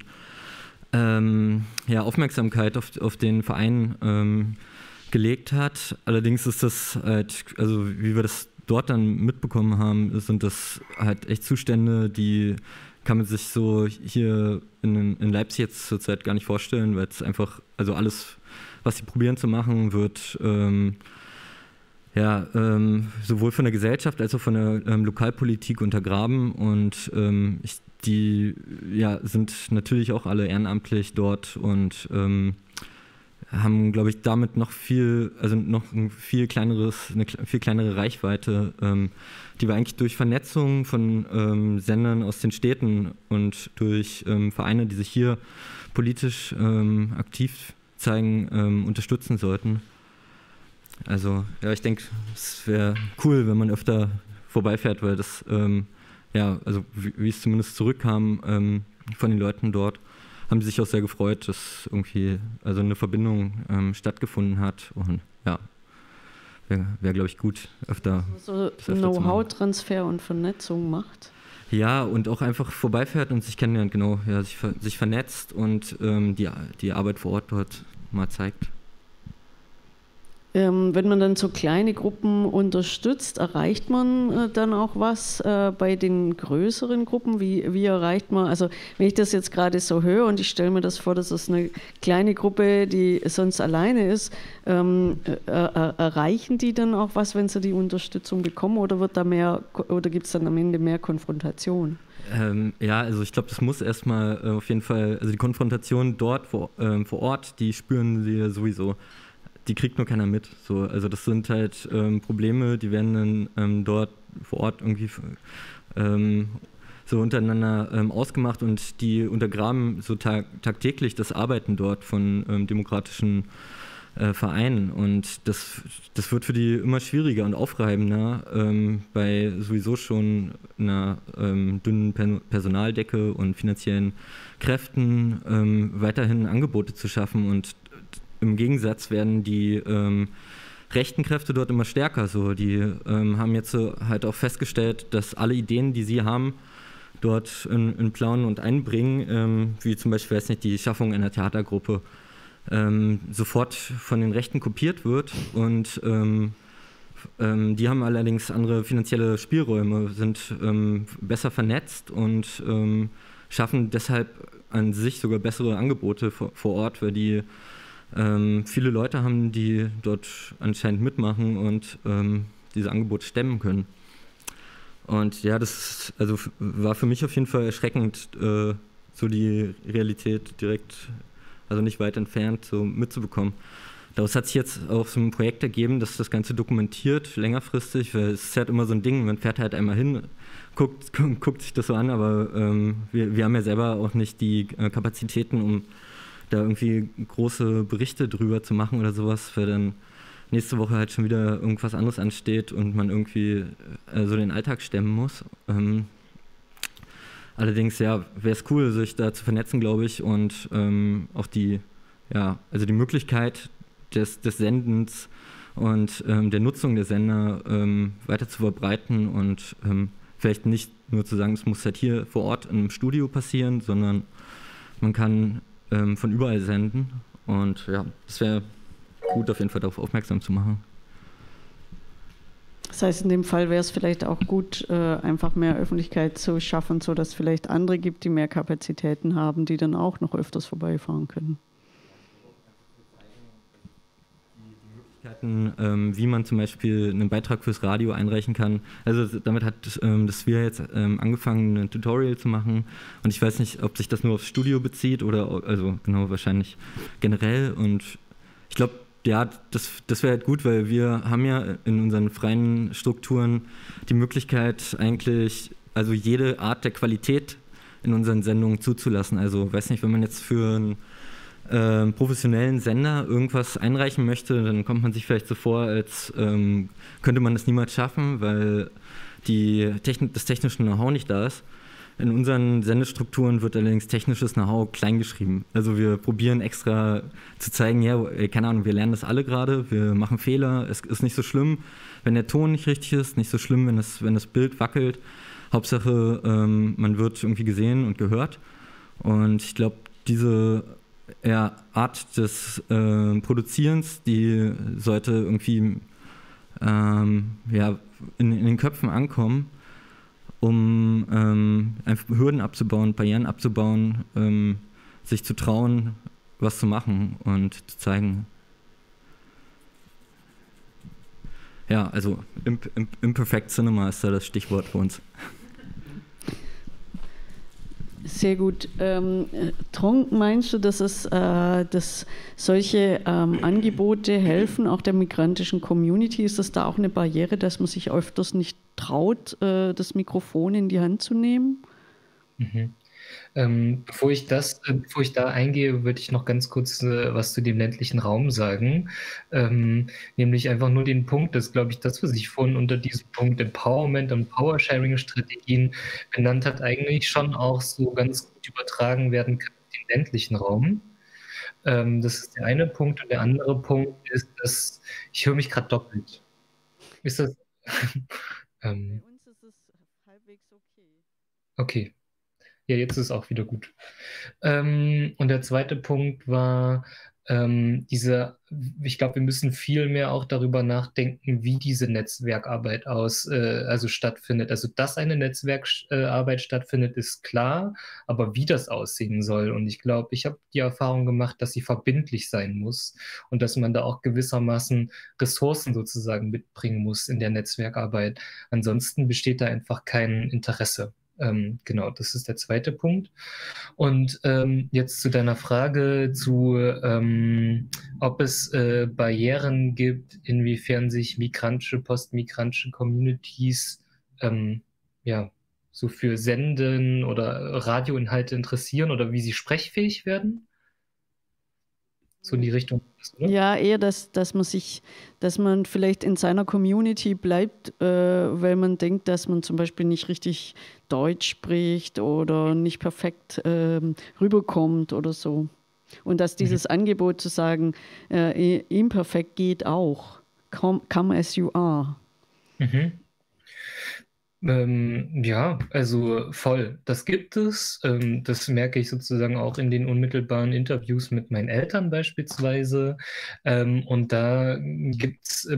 K: Aufmerksamkeit auf den Verein gelegt hat. Allerdings ist das halt, also wie wir das dort dann mitbekommen haben, sind das halt echt Zustände, die kann man sich so hier in Leipzig jetzt zurzeit gar nicht vorstellen, weil es einfach, also alles, was sie probieren zu machen, wird sowohl von der Gesellschaft als auch von der Lokalpolitik untergraben, und die sind natürlich auch alle ehrenamtlich dort und haben, glaube ich, damit noch eine viel kleinere Reichweite, die wir eigentlich durch Vernetzung von Sendern aus den Städten und durch Vereine, die sich hier politisch aktiv zeigen, unterstützen sollten. Also ja, ich denke, es wäre cool, wenn man öfter vorbeifährt, weil das, also wie es zumindest zurückkam von den Leuten dort, haben sie sich auch sehr gefreut, dass irgendwie also eine Verbindung stattgefunden hat, und ja, wäre glaube ich gut, öfter.
B: So Know-how-Transfer und Vernetzung macht.
K: Ja, und auch einfach vorbeifährt und sich kennenlernt, genau, ja, sich vernetzt und die Arbeit vor Ort dort mal zeigt.
B: Wenn man dann so kleine Gruppen unterstützt, erreicht man dann auch was bei den größeren Gruppen? Wie erreicht man, also wenn ich das jetzt gerade so höre und ich stelle mir das vor, dass es eine kleine Gruppe, die sonst alleine ist, erreichen die dann auch was, wenn sie die Unterstützung bekommen, oder gibt es dann am Ende mehr Konfrontation?
K: Also ich glaube, das muss erstmal auf jeden Fall, also die Konfrontation dort vor Ort, die spüren sie sowieso. Die kriegt nur keiner mit. So, also das sind halt Probleme, die werden dann dort vor Ort irgendwie so untereinander ausgemacht, und die untergraben so tagtäglich das Arbeiten dort von demokratischen Vereinen, und das wird für die immer schwieriger und aufreibender, bei sowieso schon einer dünnen Personaldecke und finanziellen Kräften weiterhin Angebote zu schaffen, und im Gegensatz werden die rechten Kräfte dort immer stärker. So. Die haben jetzt halt auch festgestellt, dass alle Ideen, die sie haben, dort in Plauen und einbringen, wie zum Beispiel, weiß nicht, die Schaffung einer Theatergruppe, sofort von den Rechten kopiert wird. Und die haben allerdings andere finanzielle Spielräume, sind besser vernetzt und schaffen deshalb an sich sogar bessere Angebote vor Ort, weil die viele Leute haben, die dort anscheinend mitmachen und diese Angebote stemmen können. Und ja, das war für mich auf jeden Fall erschreckend, so die Realität direkt, also nicht weit entfernt, so mitzubekommen. Daraus hat sich jetzt auch so ein Projekt ergeben, das das Ganze dokumentiert, längerfristig, weil es ist halt immer so ein Ding, man fährt halt einmal hin, guckt sich das so an, aber wir haben ja selber auch nicht die Kapazitäten, um da irgendwie große Berichte drüber zu machen oder sowas, weil dann nächste Woche halt schon wieder irgendwas anderes ansteht und man irgendwie so den Alltag stemmen muss. Allerdings, ja, wäre es cool, sich da zu vernetzen, glaube ich, und auch die Möglichkeit des Sendens und der Nutzung der Sender weiter zu verbreiten und vielleicht nicht nur zu sagen, es muss halt hier vor Ort im Studio passieren, sondern man kann von überall senden, und ja, es wäre gut, auf jeden Fall darauf aufmerksam zu machen.
B: Das heißt, in dem Fall wäre es vielleicht auch gut, einfach mehr Öffentlichkeit zu schaffen, sodass es vielleicht andere gibt, die mehr Kapazitäten haben, die dann auch noch öfters vorbeifahren können.
K: Wie man zum Beispiel einen Beitrag fürs Radio einreichen kann. Also damit hat das Sphere jetzt angefangen, ein Tutorial zu machen. Und ich weiß nicht, ob sich das nur aufs Studio bezieht oder, also genau, wahrscheinlich generell. Und ich glaube, ja, das wäre halt gut, weil wir haben ja in unseren freien Strukturen die Möglichkeit eigentlich, also jede Art der Qualität in unseren Sendungen zuzulassen. Also, weiß nicht, wenn man jetzt für einen professionellen Sender irgendwas einreichen möchte, dann kommt man sich vielleicht so vor, als könnte man das niemals schaffen, weil das technische Know-how nicht da ist. In unseren Sendestrukturen wird allerdings technisches Know-how kleingeschrieben. Also wir probieren extra zu zeigen, ja, keine Ahnung, wir lernen das alle gerade, wir machen Fehler, es ist nicht so schlimm, wenn der Ton nicht richtig ist, nicht so schlimm, wenn das Bild wackelt. Hauptsache, man wird irgendwie gesehen und gehört. Und ich glaube, diese Art des Produzierens, die sollte irgendwie in den Köpfen ankommen, um einfach Hürden abzubauen, Barrieren abzubauen, sich zu trauen, was zu machen und zu zeigen. Ja, also Imperfect Cinema ist da das Stichwort für uns.
B: Sehr gut. Trong, meinst du, dass solche Angebote helfen, auch der migrantischen Community? Ist das da auch eine Barriere, dass man sich öfters nicht traut, das Mikrofon in die Hand zu nehmen?
C: Mhm. Bevor ich da eingehe, würde ich noch ganz kurz was zu dem ländlichen Raum sagen. Nämlich einfach nur den Punkt, dass, glaube ich, das, was ich vorhin unter diesem Punkt Empowerment und Power-Sharing-Strategien benannt hat, eigentlich schon auch so ganz gut übertragen werden kann in den ländlichen Raum. Das ist der eine Punkt. Und der andere Punkt ist, dass ich höre mich gerade doppelt. Ist das?
B: Bei uns ist es halbwegs okay.
C: Okay. Ja, jetzt ist es auch wieder gut. Und der zweite Punkt war ich glaube, wir müssen viel mehr auch darüber nachdenken, wie diese Netzwerkarbeit also stattfindet. Also, dass eine Netzwerkarbeit stattfindet, ist klar, aber wie das aussehen soll. Und ich glaube, ich habe die Erfahrung gemacht, dass sie verbindlich sein muss und dass man da auch gewissermaßen Ressourcen sozusagen mitbringen muss in der Netzwerkarbeit. Ansonsten besteht da einfach kein Interesse. Genau, das ist der zweite Punkt. Und jetzt zu deiner Frage ob es Barrieren gibt, inwiefern sich migrantische, postmigrantische Communities so für Senden oder Radioinhalte interessieren oder wie sie sprechfähig werden. So in die Richtung. Oder?
B: Ja, eher, dass man vielleicht in seiner Community bleibt, weil man denkt, dass man zum Beispiel nicht richtig Deutsch spricht oder nicht perfekt rüberkommt oder so. Und dass dieses Angebot zu sagen, imperfekt geht auch. Come as you are.
C: Mhm. Ja, also voll. Das gibt es. Das merke ich sozusagen auch in den unmittelbaren Interviews mit meinen Eltern beispielsweise. Und da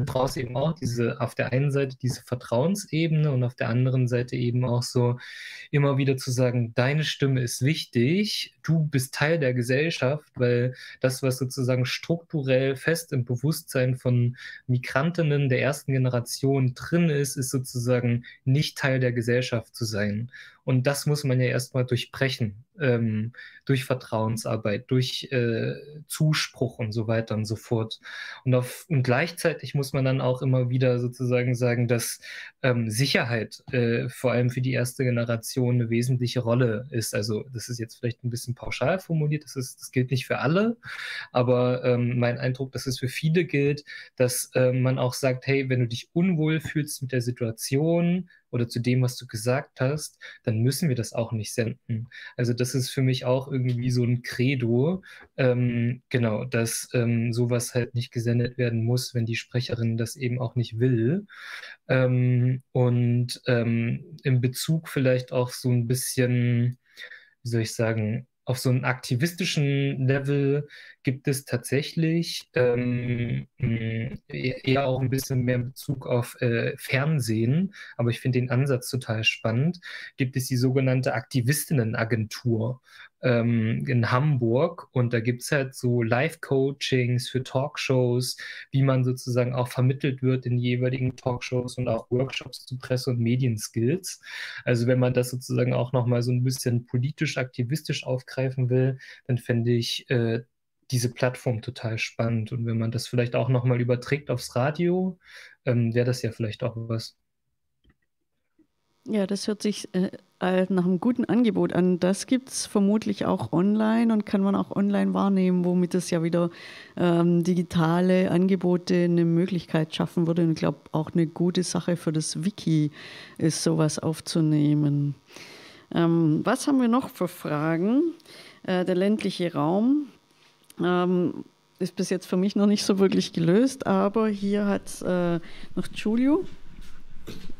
C: brauchst du eben auch auf der einen Seite diese Vertrauensebene und auf der anderen Seite eben auch so immer wieder zu sagen, deine Stimme ist wichtig, du bist Teil der Gesellschaft, weil das, was sozusagen strukturell fest im Bewusstsein von Migrantinnen der ersten Generation drin ist sozusagen nicht Teil der Gesellschaft zu sein. Und das muss man ja erstmal durchbrechen, durch Vertrauensarbeit, durch Zuspruch und so weiter und so fort. Und gleichzeitig muss man dann auch immer wieder sozusagen sagen, dass Sicherheit vor allem für die erste Generation eine wesentliche Rolle ist. Also das ist jetzt vielleicht ein bisschen pauschal formuliert, das gilt nicht für alle, aber mein Eindruck, dass es für viele gilt, dass man auch sagt, hey, wenn du dich unwohl fühlst mit der Situation oder zu dem, was du gesagt hast, dann müssen wir das auch nicht senden. Also das ist für mich auch irgendwie so ein Credo, genau, dass sowas halt nicht gesendet werden muss, wenn die Sprecherin das eben auch nicht will. Und in Bezug vielleicht auch so ein bisschen, wie soll ich sagen, auf so einem aktivistischen Level gibt es tatsächlich eher auch ein bisschen mehr in Bezug auf Fernsehen, aber ich finde den Ansatz total spannend, gibt es die sogenannte Aktivistinnenagentur. in Hamburg, und da gibt es halt so Live-Coachings für Talkshows, wie man sozusagen auch vermittelt wird in die jeweiligen Talkshows, und auch Workshops zu Presse- und Medienskills. Also wenn man das sozusagen auch nochmal so ein bisschen politisch-aktivistisch aufgreifen will, dann fände ich diese Plattform total spannend. Und wenn man das vielleicht auch nochmal überträgt aufs Radio, wäre das ja vielleicht auch was.
B: Ja, das hört sich nach einem guten Angebot an. Das gibt es vermutlich auch online und kann man auch online wahrnehmen, womit es ja wieder digitale Angebote eine Möglichkeit schaffen würde. Und ich glaube, auch eine gute Sache für das Wiki ist, sowas aufzunehmen. Was haben wir noch für Fragen? Der ländliche Raum ist bis jetzt für mich noch nicht so wirklich gelöst, aber hier hat noch Giulio.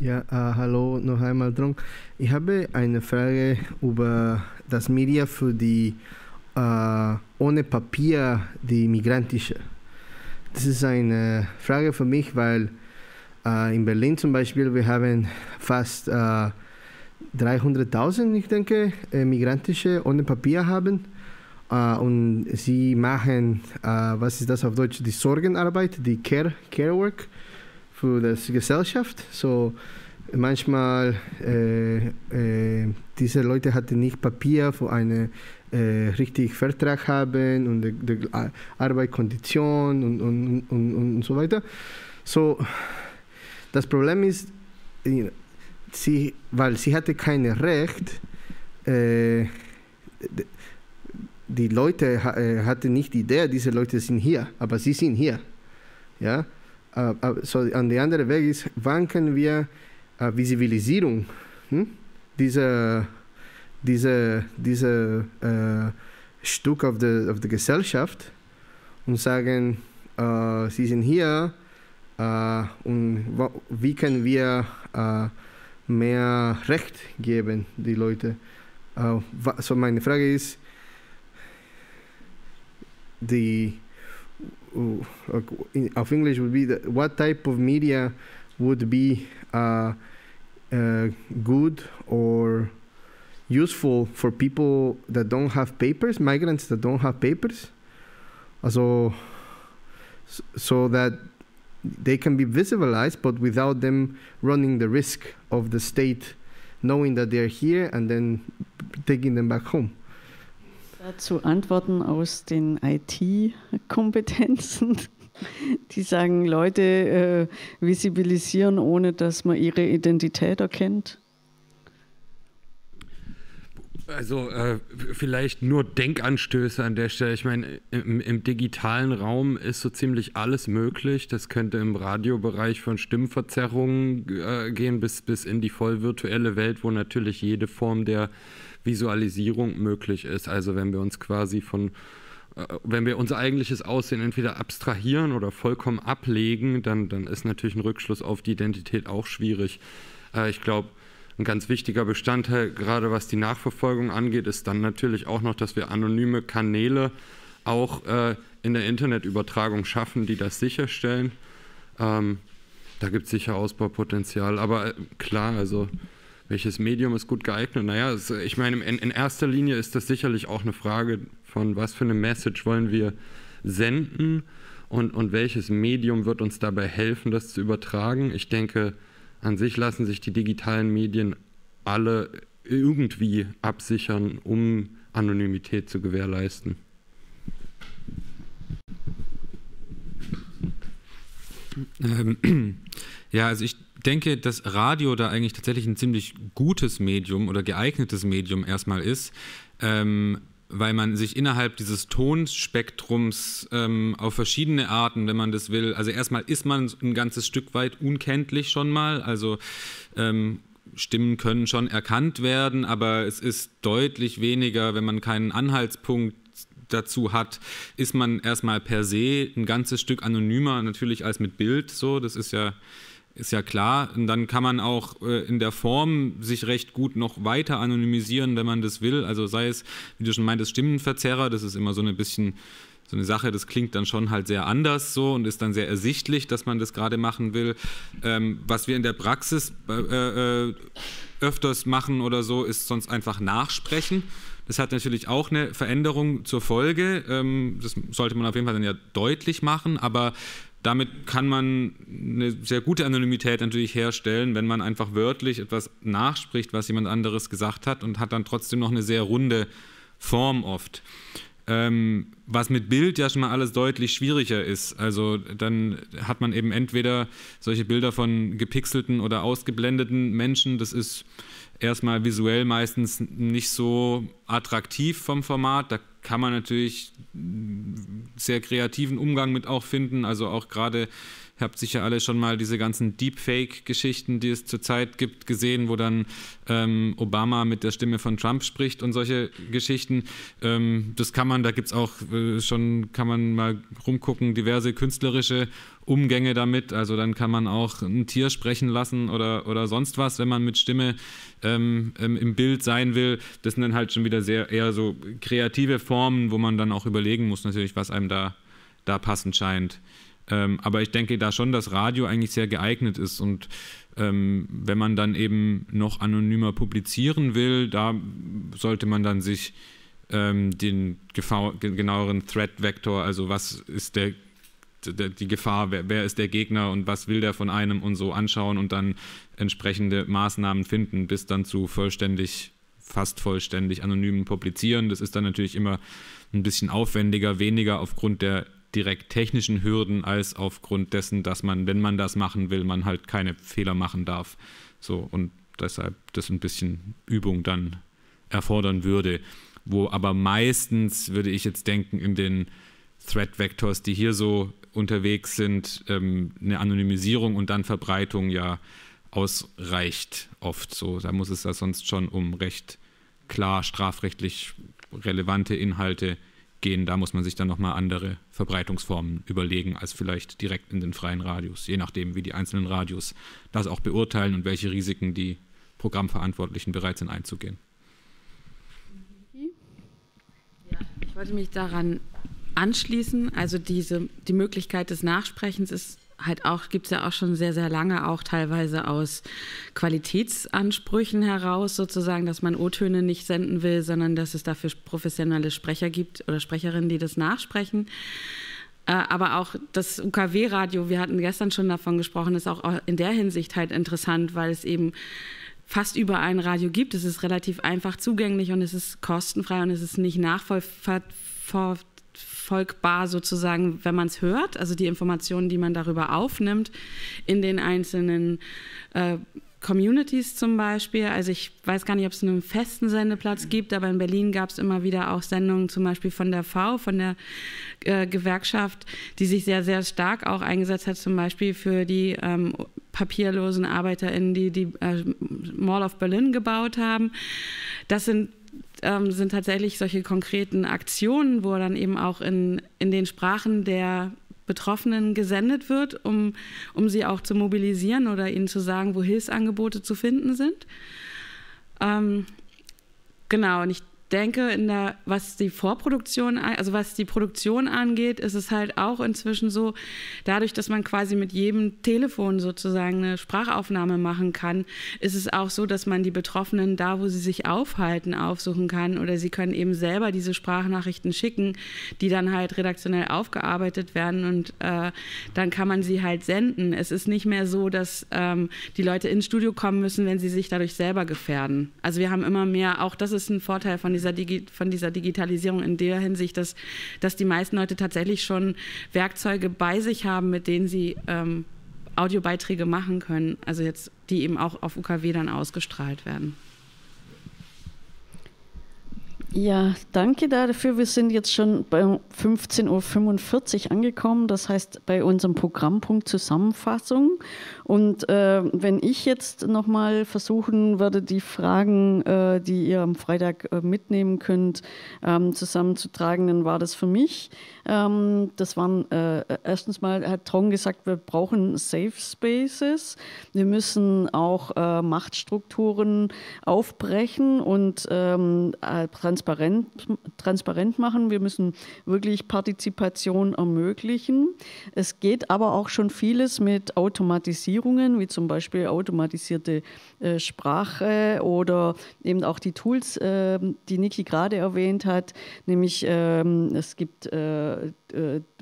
E: Ja, hallo noch einmal dran. Ich habe eine Frage über das Media für die ohne Papier, die migrantische. Das ist eine Frage für mich, weil in Berlin zum Beispiel, wir haben fast 300.000, ich denke, migrantische ohne Papier haben. Und sie machen, was ist das auf Deutsch, die Sorgenarbeit, die Care Work für die Gesellschaft. So manchmal diese Leute hatten nicht Papier für einen richtigen Vertrag haben und die Arbeitskondition und so weiter. So das Problem ist, weil sie hatte kein Recht, die Leute hatten nicht die Idee, diese Leute sind hier, aber sie sind hier. Ja? So, an der andere Weg ist, wann können wir Visibilisierung diese Stück auf der Gesellschaft und sagen, sie sind hier und wie können wir mehr Recht geben, die Leute. So meine Frage ist, auf English would be what type of media would be good or useful for people that don't have papers, migrants that don't have papers, also so that they can be visibilized, but without them running the risk of the state knowing that they're here and then taking them back home.
B: Dazu Antworten aus den IT-Kompetenzen. Die sagen, Leute visibilisieren, ohne dass man ihre Identität erkennt.
I: Also vielleicht nur Denkanstöße an der Stelle. Ich meine, im digitalen Raum ist so ziemlich alles möglich. Das könnte im Radiobereich von Stimmverzerrungen gehen bis in die voll virtuelle Welt, wo natürlich jede Form der Visualisierung möglich ist. Also wenn wir uns quasi wenn wir unser eigentliches Aussehen entweder abstrahieren oder vollkommen ablegen, dann ist natürlich ein Rückschluss auf die Identität auch schwierig. Ich glaube, ein ganz wichtiger Bestandteil, gerade was die Nachverfolgung angeht, ist dann natürlich auch noch, dass wir anonyme Kanäle auch in der Internetübertragung schaffen, die das sicherstellen. Da gibt es sicher Ausbaupotenzial. Aber klar, also welches Medium ist gut geeignet? Naja, ich meine, in erster Linie ist das sicherlich auch eine Frage von, was für eine Message wollen wir senden und welches Medium wird uns dabei helfen, das zu übertragen. Ich denke, an sich lassen sich die digitalen Medien alle irgendwie absichern, um Anonymität zu gewährleisten.
J: Ja, also ich denke, dass Radio da eigentlich tatsächlich ein ziemlich gutes Medium oder geeignetes Medium erstmal ist, weil man sich innerhalb dieses Tonspektrums auf verschiedene Arten, wenn man das will, also erstmal ist man ein ganzes Stück weit unkenntlich schon mal, also Stimmen können schon erkannt werden, aber es ist deutlich weniger, wenn man keinen Anhaltspunkt dazu hat, ist man erstmal per se ein ganzes Stück anonymer natürlich als mit Bild, so, das ist ja klar. Und dann kann man auch in der Form sich recht gut noch weiter anonymisieren, wenn man das will. Also sei es, wie du schon meintest, Stimmenverzerrer, das ist immer so ein bisschen so eine Sache, das klingt dann schon halt sehr anders so und ist dann sehr ersichtlich, dass man das gerade machen will. Was wir in der Praxis öfters machen oder so, ist sonst einfach nachsprechen. Das hat natürlich auch eine Veränderung zur Folge. Das sollte man auf jeden Fall dann ja deutlich machen, aber damit kann man eine sehr gute Anonymität natürlich herstellen, wenn man einfach wörtlich etwas nachspricht, was jemand anderes gesagt hat, und hat dann trotzdem noch eine sehr runde Form oft. Was mit Bild ja schon mal alles deutlich schwieriger ist. Also dann hat man eben entweder solche Bilder von gepixelten oder ausgeblendeten Menschen. Das ist erstmal visuell meistens nicht so attraktiv vom Format. Da kann man natürlich sehr kreativen Umgang mit auch finden. Also auch gerade, ihr habt sicher alle schon mal diese ganzen Deepfake-Geschichten, die es zurzeit gibt, gesehen, wo dann Obama mit der Stimme von Trump spricht und solche Geschichten. Das kann man, da gibt es auch schon, kann man mal rumgucken, diverse künstlerische Umgänge damit. Also dann kann man auch ein Tier sprechen lassen oder sonst was, wenn man mit Stimme im Bild sein will. Das sind dann halt schon wieder eher so kreative Formen, wo man dann auch überlegen muss natürlich, was einem da passend scheint. Aber ich denke da schon, dass Radio eigentlich sehr geeignet ist, und wenn man dann eben noch anonymer publizieren will, da sollte man dann sich den genaueren Threat-Vektor, also was ist die Gefahr, wer ist der Gegner und was will der von einem und so anschauen und dann entsprechende Maßnahmen finden, bis dann zu fast vollständig anonymen Publizieren. Das ist dann natürlich immer ein bisschen aufwendiger, weniger aufgrund der direkt technischen Hürden als aufgrund dessen, dass man, wenn man das machen will, man halt keine Fehler machen darf. So, und deshalb das ein bisschen Übung dann erfordern würde. Wo aber meistens, würde ich jetzt denken, in den Threat Vectors, die hier so unterwegs sind, eine Anonymisierung und dann Verbreitung ja ausreicht oft so. Da muss es ja sonst schon um recht klar strafrechtlich relevante Inhalte gehen. Da muss man sich dann nochmal andere Verbreitungsformen überlegen, als vielleicht direkt in den freien Radios, je nachdem, wie die einzelnen Radios das auch beurteilen und welche Risiken die Programmverantwortlichen bereit sind einzugehen.
D: Ja, ich wollte mich daran anschließen. Also die Möglichkeit des Nachsprechens ist halt auch, gibt es ja auch schon sehr, sehr lange, auch teilweise aus Qualitätsansprüchen heraus sozusagen, dass man O-Töne nicht senden will, sondern dass es dafür professionelle Sprecher gibt oder Sprecherinnen, die das nachsprechen. Aber auch das UKW-Radio, wir hatten gestern schon davon gesprochen, ist auch in der Hinsicht halt interessant, weil es eben fast überall ein Radio gibt. Es ist relativ einfach zugänglich und es ist kostenfrei und es ist nicht nachvollziehbar sozusagen, wenn man es hört, also die Informationen, die man darüber aufnimmt in den einzelnen Communities zum Beispiel. Also ich weiß gar nicht, ob es einen festen Sendeplatz gibt, aber in Berlin gab es immer wieder auch Sendungen zum Beispiel von der V, von der Gewerkschaft, die sich sehr, sehr stark auch eingesetzt hat, zum Beispiel für die papierlosen ArbeiterInnen, die Mall of Berlin gebaut haben. Das sind tatsächlich solche konkreten Aktionen, wo dann eben auch in den Sprachen der Betroffenen gesendet wird, um sie auch zu mobilisieren oder ihnen zu sagen, wo Hilfsangebote zu finden sind. Genau, und ich denke, was die Vorproduktion, also was die Produktion angeht, ist es halt auch inzwischen so, dadurch, dass man quasi mit jedem Telefon sozusagen eine Sprachaufnahme machen kann, ist es auch so, dass man die Betroffenen da, wo sie sich aufhalten, aufsuchen kann, oder sie können eben selber diese Sprachnachrichten schicken, die dann halt redaktionell aufgearbeitet werden, und dann kann man sie halt senden. Es ist nicht mehr so, dass die Leute ins Studio kommen müssen, wenn sie sich dadurch selber gefährden. Also wir haben immer mehr, auch das ist ein Vorteil von dieser Digitalisierung in der Hinsicht, dass die meisten Leute tatsächlich schon Werkzeuge bei sich haben, mit denen sie Audiobeiträge machen können, also jetzt, die eben auch auf UKW dann ausgestrahlt werden.
B: Ja, danke dafür. Wir sind jetzt schon bei 15:45 Uhr angekommen, das heißt bei unserem Programmpunkt Zusammenfassung. Und wenn ich jetzt nochmal versuchen würde, die Fragen, die ihr am Freitag mitnehmen könnt, zusammenzutragen, dann war das für mich. Das waren erstens mal, hat Trong gesagt, wir brauchen Safe Spaces. Wir müssen auch Machtstrukturen aufbrechen und Transparenz transparent machen. Wir müssen wirklich Partizipation ermöglichen. Es geht aber auch schon vieles mit Automatisierungen, wie zum Beispiel automatisierte Sprache oder eben auch die Tools, die Niki gerade erwähnt hat, nämlich es gibt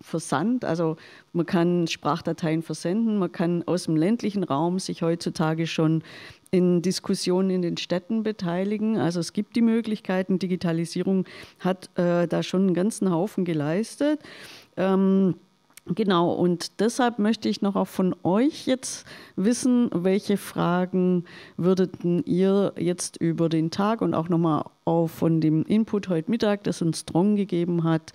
B: Versand, also man kann Sprachdateien versenden, man kann aus dem ländlichen Raum sich heutzutage schon in Diskussionen in den Städten beteiligen. Also es gibt die Möglichkeiten, Digitalisierung hat da schon einen ganzen Haufen geleistet. Genau, und deshalb möchte ich noch auch von euch jetzt wissen, welche Fragen würdet ihr jetzt über den Tag und auch nochmal auch von dem Input heute Mittag, das uns Strong gegeben hat,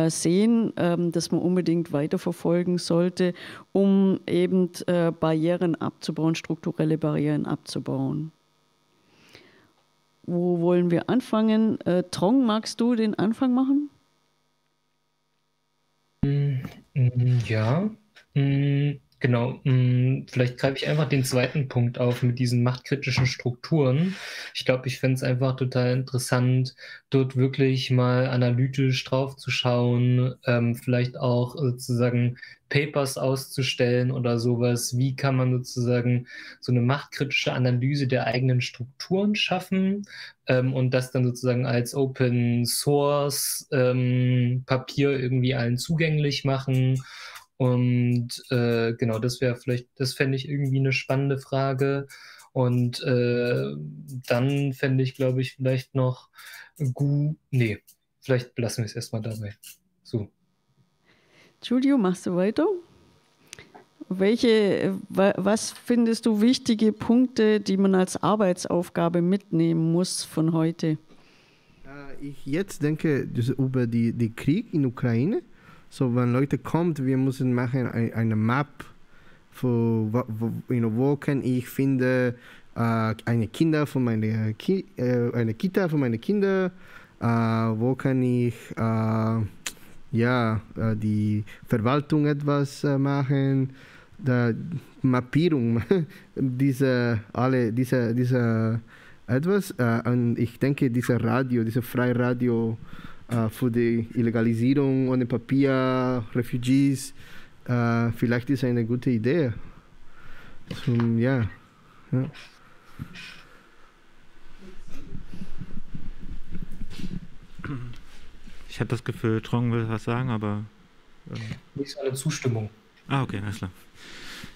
B: sehen, dass man unbedingt weiterverfolgen sollte, um eben Barrieren abzubauen, strukturelle Barrieren abzubauen. Wo wollen wir anfangen? Trong, magst du den Anfang machen?
C: Ja, genau. Vielleicht greife ich einfach den zweiten Punkt auf mit diesen machtkritischen Strukturen. Ich glaube, ich fände es einfach total interessant, dort wirklich mal analytisch drauf zu schauen, vielleicht auch sozusagen Papers auszustellen oder sowas. Wie kann man sozusagen so eine machtkritische Analyse der eigenen Strukturen schaffen und das dann sozusagen als Open Source Papier irgendwie allen zugänglich machen. Und genau, das fände ich irgendwie eine spannende Frage. Und dann fände ich, glaube ich, vielleicht noch vielleicht belassen wir es erstmal dabei. So.
B: Giulio, machst du weiter? Was findest du wichtige Punkte, die man als Arbeitsaufgabe mitnehmen muss von heute?
E: Ich jetzt denke über den Krieg in Ukraine. So, wenn Leute kommen, wir müssen machen eine Map für wo kann ich finden eine Kinder von meine eine Kita für meine Kinder, wo kann ich die Verwaltung etwas machen, die Mappierung diese etwas und ich denke diese Freiradio für die Illegalisierung ohne Papier, Refugees, vielleicht ist eine gute Idee. Ja.
H: Ich habe das Gefühl, Trong will was sagen, aber...
C: Nicht so eine Zustimmung.
H: Ah, okay, alles klar.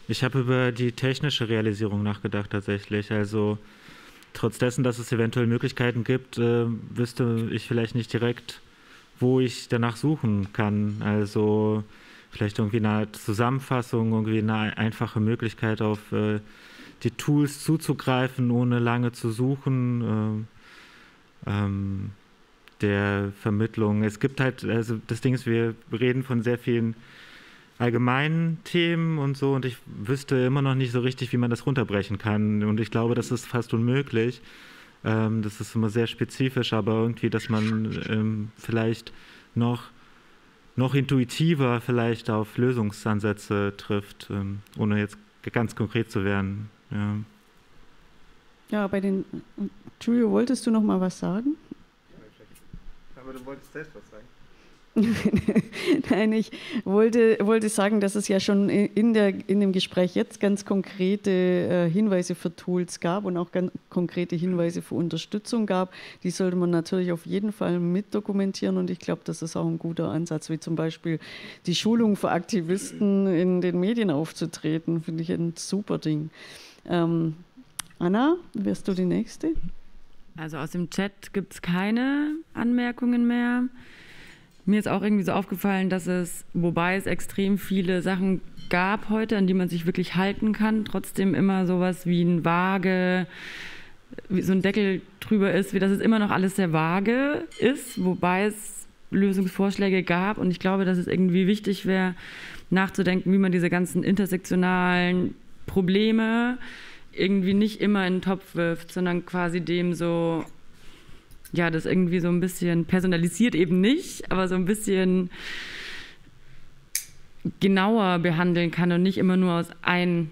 H: Ich habe über die technische Realisierung nachgedacht tatsächlich. Also trotz dessen, dass es eventuell Möglichkeiten gibt, wüsste ich vielleicht nicht direkt, wo ich danach suchen kann. Also vielleicht irgendwie eine Zusammenfassung, irgendwie eine einfache Möglichkeit auf die Tools zuzugreifen, ohne lange zu suchen. Der Vermittlung. Es gibt halt, also das Ding ist, wir reden von sehr vielen allgemeinen Themen und so und ich wüsste immer noch nicht so richtig, wie man das runterbrechen kann und ich glaube, das ist fast unmöglich. Das ist immer sehr spezifisch, aber irgendwie, dass man vielleicht noch intuitiver vielleicht auf Lösungsansätze trifft, ohne jetzt ganz konkret zu werden.
B: Ja, Giulio, wolltest du noch mal was sagen?
E: Aber du wolltest selbst was sagen.
B: Nein, ich wollte sagen, dass es ja schon in dem Gespräch jetzt ganz konkrete Hinweise für Tools gab und auch ganz konkrete Hinweise für Unterstützung gab. Die sollte man natürlich auf jeden Fall mitdokumentieren und ich glaube, das ist auch ein guter Ansatz, wie zum Beispiel die Schulung für Aktivisten in den Medien aufzutreten, finde ich ein super Ding. Anna, wärst du die Nächste?
F: Also aus dem Chat gibt es keine Anmerkungen mehr. Mir ist auch irgendwie so aufgefallen, dass wobei es extrem viele Sachen gab heute, an die man sich wirklich halten kann, trotzdem immer sowas wie ein vage, wie so ein Deckel drüber ist, wie dass es immer noch alles sehr vage ist, wobei es Lösungsvorschläge gab und ich glaube, dass es irgendwie wichtig wäre, nachzudenken, wie man diese ganzen intersektionalen Probleme irgendwie nicht immer in den Topf wirft, sondern quasi dem so, ja, das irgendwie so ein bisschen personalisiert eben nicht, aber so ein bisschen genauer behandeln kann und nicht immer nur aus einem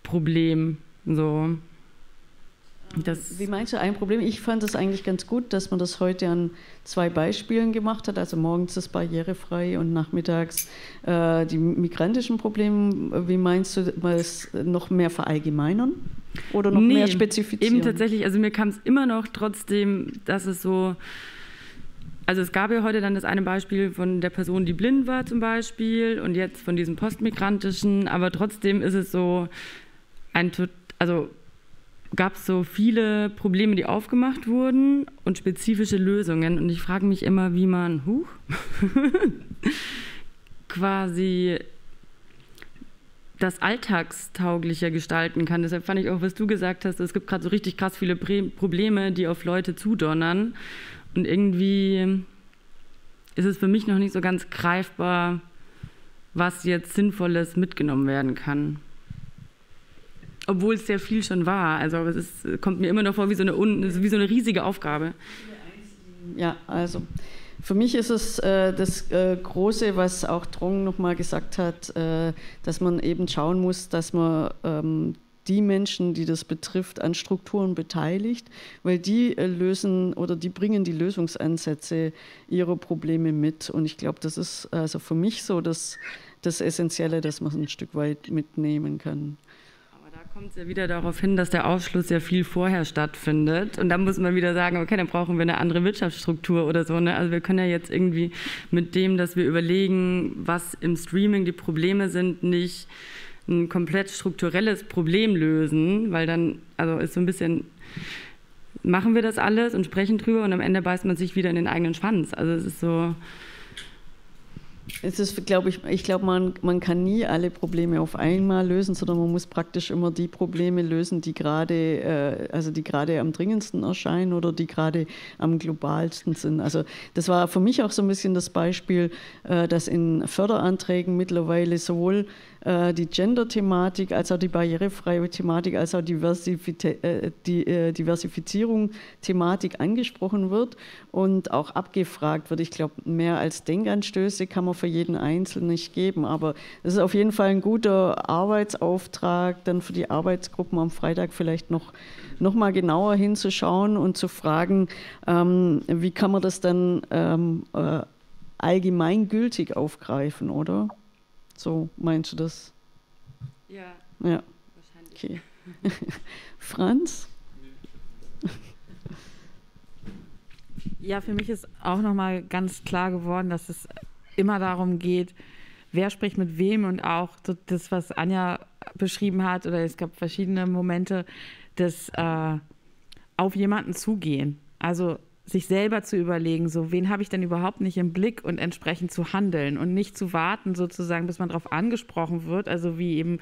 F: Problem so.
B: Wie meinst du ein Problem? Ich fand es eigentlich ganz gut, dass man das heute an 2 Beispielen gemacht hat. Also morgens das barrierefrei und nachmittags die migrantischen Probleme. Wie meinst du, es noch mehr verallgemeinern oder noch mehr spezifizieren?
F: Eben tatsächlich, also mir kam es immer noch trotzdem, dass es so, also es gab ja heute dann das eine Beispiel von der Person, die blind war zum Beispiel und jetzt von diesem postmigrantischen, aber trotzdem ist es so gab es so viele Probleme, die aufgemacht wurden und spezifische Lösungen. Und ich frage mich immer, wie man quasi das alltagstauglicher gestalten kann. Deshalb fand ich auch, was du gesagt hast, es gibt gerade so richtig krass viele Probleme, die auf Leute zudonnern. Und irgendwie ist es für mich noch nicht so ganz greifbar, was jetzt Sinnvolles mitgenommen werden kann. Obwohl es sehr viel schon war. Also es kommt mir immer noch vor wie so eine riesige Aufgabe.
B: Ja, also für mich ist es das Große, was auch Trong nochmal gesagt hat, dass man eben schauen muss, dass man die Menschen, die das betrifft, an Strukturen beteiligt, weil die lösen oder die bringen die Lösungsansätze ihrer Probleme mit. Und ich glaube, das ist also für mich so das Essentielle, dass man es ein Stück weit mitnehmen kann.
F: Kommt es ja wieder darauf hin, dass der Ausschluss ja viel vorher stattfindet. Und dann muss man wieder sagen, okay, dann brauchen wir eine andere Wirtschaftsstruktur oder so. Ne? Also wir können ja jetzt irgendwie mit dem, dass wir überlegen, was im Streaming die Probleme sind, nicht ein komplett strukturelles Problem lösen, weil dann, also ist so ein bisschen, machen wir das alles und sprechen drüber und am Ende beißt man sich wieder in den eigenen Schwanz. Also es ist so...
B: Es ist, glaube ich glaube, man kann nie alle Probleme auf einmal lösen, sondern man muss praktisch immer die Probleme lösen, die gerade am dringendsten erscheinen oder die gerade am globalsten sind. Also das war für mich auch so ein bisschen das Beispiel, dass in Förderanträgen mittlerweile sowohl die Gender-Thematik, als auch die barrierefreie Thematik, als auch die Diversifizierung-Thematik angesprochen wird und auch abgefragt wird. Ich glaube, mehr als Denkanstöße kann man für jeden Einzelnen nicht geben, aber es ist auf jeden Fall ein guter Arbeitsauftrag, dann für die Arbeitsgruppen am Freitag vielleicht noch mal genauer hinzuschauen und zu fragen, wie kann man das dann allgemeingültig aufgreifen, oder? So, meinst du das?
F: Ja.
B: Ja. Wahrscheinlich. Okay. Franz?
D: Ja, für mich ist auch nochmal ganz klar geworden, dass es immer darum geht, wer spricht mit wem und auch das, was Anja beschrieben hat, oder es gab verschiedene Momente, das auf jemanden zugehen. Also sich selber zu überlegen, so wen habe ich denn überhaupt nicht im Blick und entsprechend zu handeln und nicht zu warten sozusagen, bis man darauf angesprochen wird, also wie eben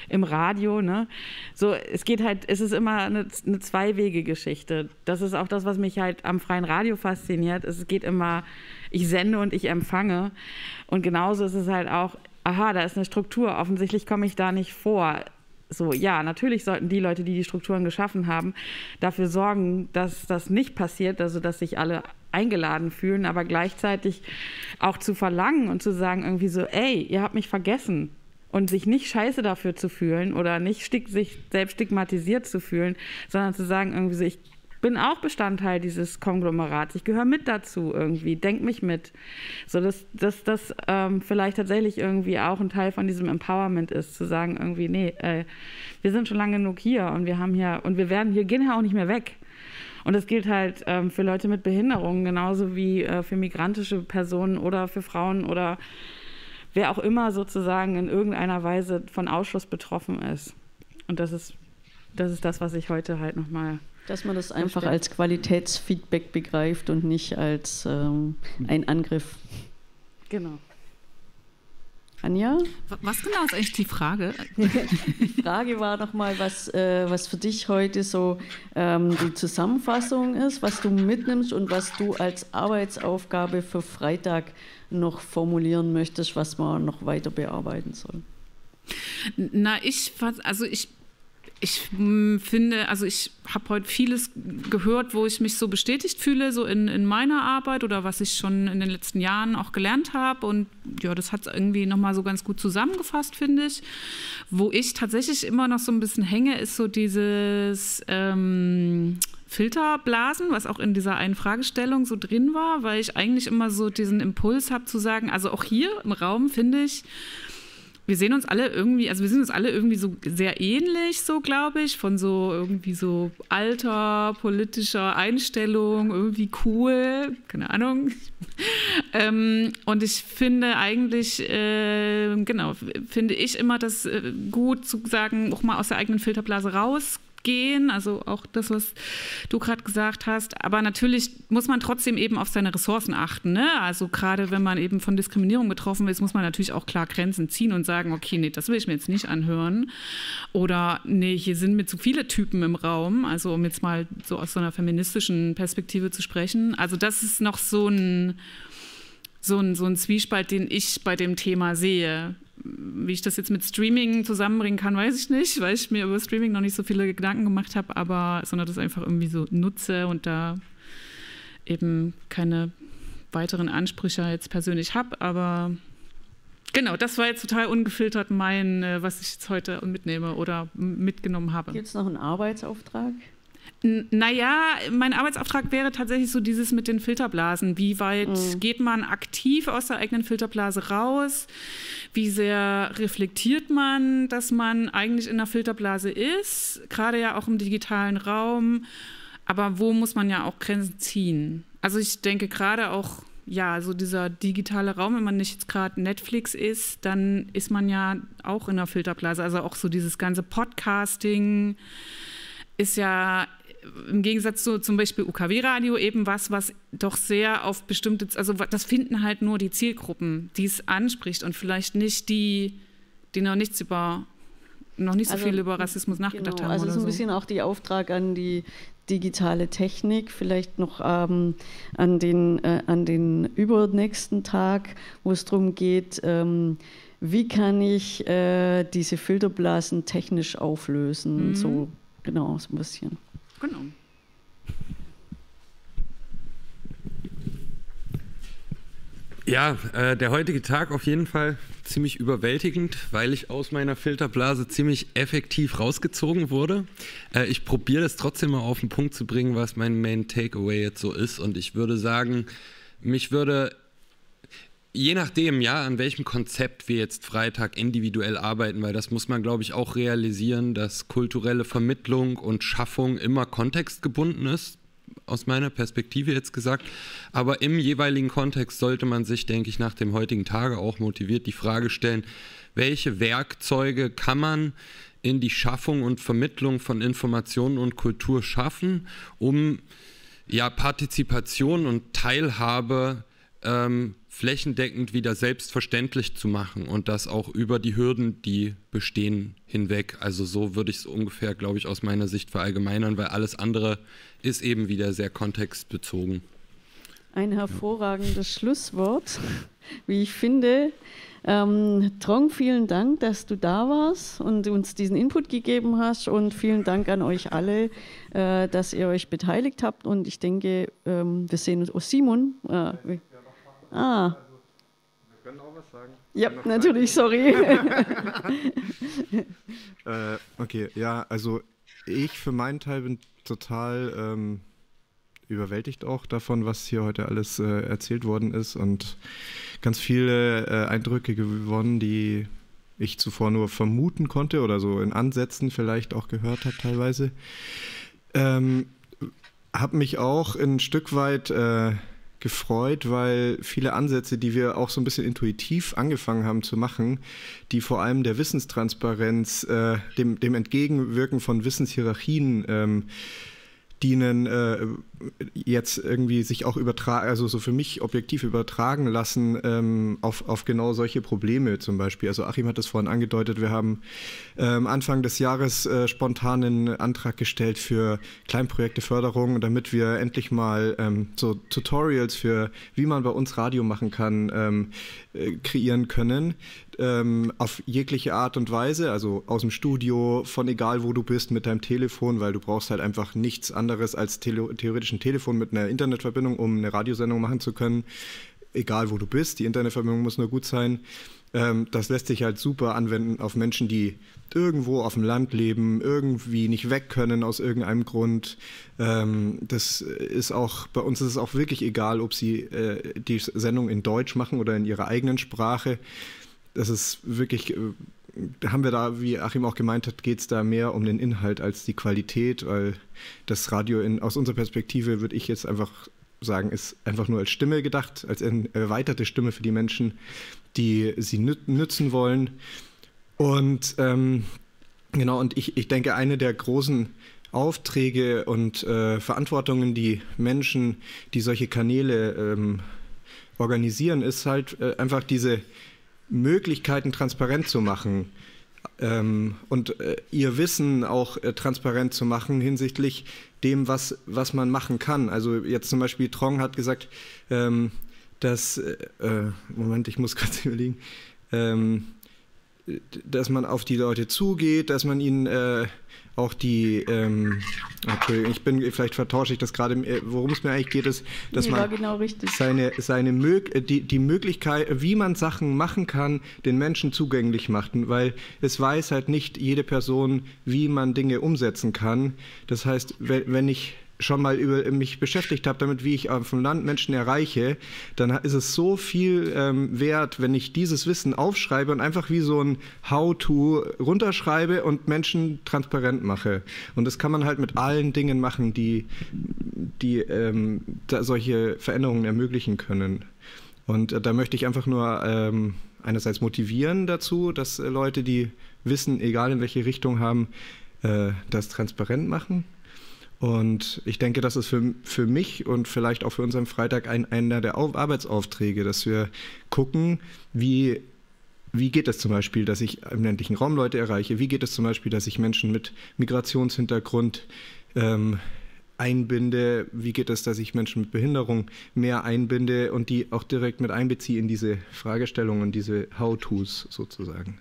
D: im Radio, ne? So, es ist immer eine Zwei-Wege-Geschichte. Das ist auch das, was mich halt am freien Radio fasziniert. Es geht immer, ich sende und ich empfange und genauso ist es halt auch, aha, da ist eine Struktur, offensichtlich komme ich da nicht vor. So, ja, natürlich sollten die Leute, die die Strukturen geschaffen haben, dafür sorgen, dass das nicht passiert, also dass sich alle eingeladen fühlen, aber gleichzeitig auch zu verlangen und zu sagen irgendwie so, ey, ihr habt mich vergessen und sich nicht scheiße dafür zu fühlen oder nicht sich selbst stigmatisiert zu fühlen, sondern zu sagen irgendwie so, ich bin auch Bestandteil dieses Konglomerats, ich gehöre mit dazu irgendwie, denk mich mit. So, dass das vielleicht tatsächlich irgendwie auch ein Teil von diesem Empowerment ist, zu sagen irgendwie, nee, wir sind schon lange genug hier und wir haben hier, und wir gehen ja auch nicht mehr weg. Und das gilt halt für Leute mit Behinderungen, genauso wie für migrantische Personen oder für Frauen oder wer auch immer sozusagen in irgendeiner Weise von Ausschluss betroffen ist. Und das ist das, was ich heute halt nochmal...
B: Dass man das einfach als Qualitätsfeedback begreift und nicht als ein Angriff.
D: Genau.
B: Anja?
G: Was genau ist eigentlich die Frage?
B: Die Frage war nochmal, was für dich heute so die Zusammenfassung ist, was du mitnimmst und was du als Arbeitsaufgabe für Freitag noch formulieren möchtest, was man noch weiter bearbeiten soll.
G: Na, Ich finde, also ich habe heute vieles gehört, wo ich mich so bestätigt fühle, so in meiner Arbeit oder was ich schon in den letzten Jahren auch gelernt habe. Und ja, das hat es irgendwie nochmal so ganz gut zusammengefasst, finde ich. Wo ich tatsächlich immer noch so ein bisschen hänge, ist so dieses Filterblasen, was auch in dieser einen Fragestellung so drin war, weil ich eigentlich immer so diesen Impuls habe zu sagen, also auch hier im Raum finde ich, wir sehen uns alle irgendwie, also wir sind uns alle irgendwie so sehr ähnlich, so glaube ich, von so irgendwie so alter politischer Einstellung, irgendwie cool, keine Ahnung. Und ich finde eigentlich, genau, finde ich immer das gut zu sagen, auch mal aus der eigenen Filterblase rausgehen, also auch das, was du gerade gesagt hast. Aber natürlich muss man trotzdem eben auf seine Ressourcen achten, ne? Also gerade wenn man eben von Diskriminierung betroffen ist, muss man natürlich auch klar Grenzen ziehen und sagen, okay, nee, das will ich mir jetzt nicht anhören. Oder nee, hier sind mir zu viele Typen im Raum, also um jetzt mal so aus so einer feministischen Perspektive zu sprechen. Also das ist noch so ein Zwiespalt, den ich bei dem Thema sehe. Wie ich das jetzt mit Streaming zusammenbringen kann, weiß ich nicht, weil ich mir über Streaming noch nicht so viele Gedanken gemacht habe, sondern das einfach irgendwie so nutze und da eben keine weiteren Ansprüche jetzt persönlich habe. Aber genau, das war jetzt total ungefiltert was ich jetzt heute mitnehme oder mitgenommen habe.
B: Gibt es noch einen Arbeitsauftrag?
G: Naja, mein Arbeitsauftrag wäre tatsächlich so dieses mit den Filterblasen. Wie weit geht man aktiv aus der eigenen Filterblase raus? Wie sehr reflektiert man, dass man eigentlich in der Filterblase ist? Gerade ja auch im digitalen Raum. Aber wo muss man ja auch Grenzen ziehen? Also ich denke gerade auch, ja, so dieser digitale Raum, wenn man nicht jetzt gerade Netflix ist, dann ist man ja auch in der Filterblase. Also auch so dieses ganze Podcasting ist ja im Gegensatz zu zum Beispiel UKW-Radio eben was doch sehr auf bestimmte, also das finden halt nur die Zielgruppen, die es anspricht und vielleicht nicht die noch nicht so viel über Rassismus nachgedacht haben.
B: Also so ein bisschen auch die Auftrag an die digitale Technik, vielleicht noch an den übernächsten Tag, wo es darum geht, wie kann ich diese Filterblasen technisch auflösen, so genau, so ein bisschen.
G: Genau.
I: Ja, der heutige Tag auf jeden Fall ziemlich überwältigend, weil ich aus meiner Filterblase ziemlich effektiv rausgezogen wurde. Ich probiere das trotzdem mal auf den Punkt zu bringen, was mein Main Takeaway jetzt so ist. Und ich würde sagen, je nachdem, ja, an welchem Konzept wir jetzt Freitag individuell arbeiten, weil das muss man, glaube ich, auch realisieren, dass kulturelle Vermittlung und Schaffung immer kontextgebunden ist, aus meiner Perspektive jetzt gesagt. Aber im jeweiligen Kontext sollte man sich, denke ich, nach dem heutigen Tage auch motiviert die Frage stellen, welche Werkzeuge kann man in die Schaffung und Vermittlung von Informationen und Kultur schaffen, um ja, Partizipation und Teilhabe flächendeckend wieder selbstverständlich zu machen und das auch über die Hürden, die bestehen, hinweg. Also so würde ich es ungefähr, glaube ich, aus meiner Sicht verallgemeinern, weil alles andere ist eben wieder sehr kontextbezogen.
B: Ein hervorragendes Schlusswort, wie ich finde. Trong, vielen Dank, dass du da warst und uns diesen Input gegeben hast und vielen Dank an euch alle, dass ihr euch beteiligt habt und ich denke, wir sehen uns. Oh, Simon. Wir
L: können auch was sagen.
B: Ja, natürlich, sorry.
L: Okay, ja, also ich für meinen Teil bin total überwältigt auch davon, was hier heute alles erzählt worden ist und ganz viele Eindrücke gewonnen, die ich zuvor nur vermuten konnte oder so in Ansätzen vielleicht auch gehört habe teilweise. Habe mich auch ein Stück weit gefreut, weil viele Ansätze, die wir auch so ein bisschen intuitiv angefangen haben zu machen, die vor allem der Wissenstransparenz, dem Entgegenwirken von Wissenshierarchien dienen, jetzt irgendwie sich auch übertragen, also so für mich objektiv übertragen lassen auf genau solche Probleme zum Beispiel. Also Achim hat es vorhin angedeutet, wir haben Anfang des Jahres spontan einen Antrag gestellt für Kleinprojekteförderung, damit wir endlich mal so Tutorials für, wie man bei uns Radio machen kann, kreieren können. auf jegliche Art und Weise, also aus dem Studio, von egal wo du bist, mit deinem Telefon, weil du brauchst halt einfach nichts anderes als theoretisch ein Telefon mit einer Internetverbindung, um eine Radiosendung machen zu können, egal wo du bist, die Internetverbindung muss nur gut sein. Das lässt sich halt super anwenden auf Menschen, die irgendwo auf dem Land leben, irgendwie nicht weg können aus irgendeinem Grund. Das ist auch, bei uns ist es auch wirklich egal, ob sie die Sendung in Deutsch machen oder in ihrer eigenen Sprache. Das ist wirklich, haben wir da, wie Achim auch gemeint hat, geht es da mehr um den Inhalt als die Qualität, weil das Radio aus unserer Perspektive, würde ich jetzt einfach sagen, ist einfach nur als Stimme gedacht, als eine erweiterte Stimme für die Menschen, die sie nützen wollen. Und genau, und ich denke, eine der großen Aufträge und Verantwortungen, die Menschen, die solche Kanäle organisieren, ist halt einfach diese Möglichkeiten transparent zu machen und ihr Wissen auch transparent zu machen hinsichtlich dem, was man machen kann. Also jetzt zum Beispiel Trong hat gesagt, dass, Moment, ich muss kurz überlegen, dass man auf die Leute zugeht, dass man ihnen auch die, Entschuldigung, vielleicht vertausche ich das gerade, worum es mir eigentlich geht, ist, dass man
B: genau
L: die Möglichkeit, wie man Sachen machen kann, den Menschen zugänglich macht, weil es weiß halt nicht jede Person, wie man Dinge umsetzen kann. Das heißt, wenn ich schon mal mich beschäftigt habe damit, wie ich vom Land Menschen erreiche, dann ist es so viel wert, wenn ich dieses Wissen aufschreibe und einfach wie so ein How-to runterschreibe und Menschen transparent mache. Und das kann man halt mit allen Dingen machen, die solche Veränderungen ermöglichen können. Und da möchte ich einfach nur einerseits motivieren dazu, dass Leute, die Wissen, egal in welche Richtung haben, das transparent machen. Und ich denke, das ist für mich und vielleicht auch für uns am Freitag einer der Arbeitsaufträge, dass wir gucken, wie geht es zum Beispiel, dass ich im ländlichen Raum Leute erreiche, wie geht es zum Beispiel, dass ich Menschen mit Migrationshintergrund einbinde, wie geht es, dass ich Menschen mit Behinderung mehr einbinde und die auch direkt mit einbeziehe in diese Fragestellungen und diese How-Tos sozusagen.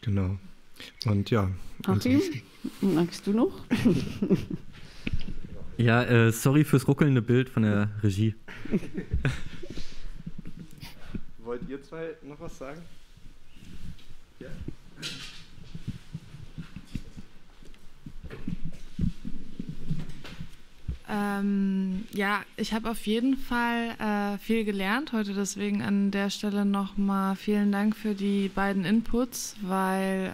L: Genau. Und ja.
B: Achim, magst du noch?
K: Ja, sorry fürs ruckelnde Bild von der Regie.
L: Wollt ihr zwei noch was sagen? Ja.
M: Ja, ich habe auf jeden Fall viel gelernt heute, deswegen an der Stelle nochmal vielen Dank für die beiden Inputs, weil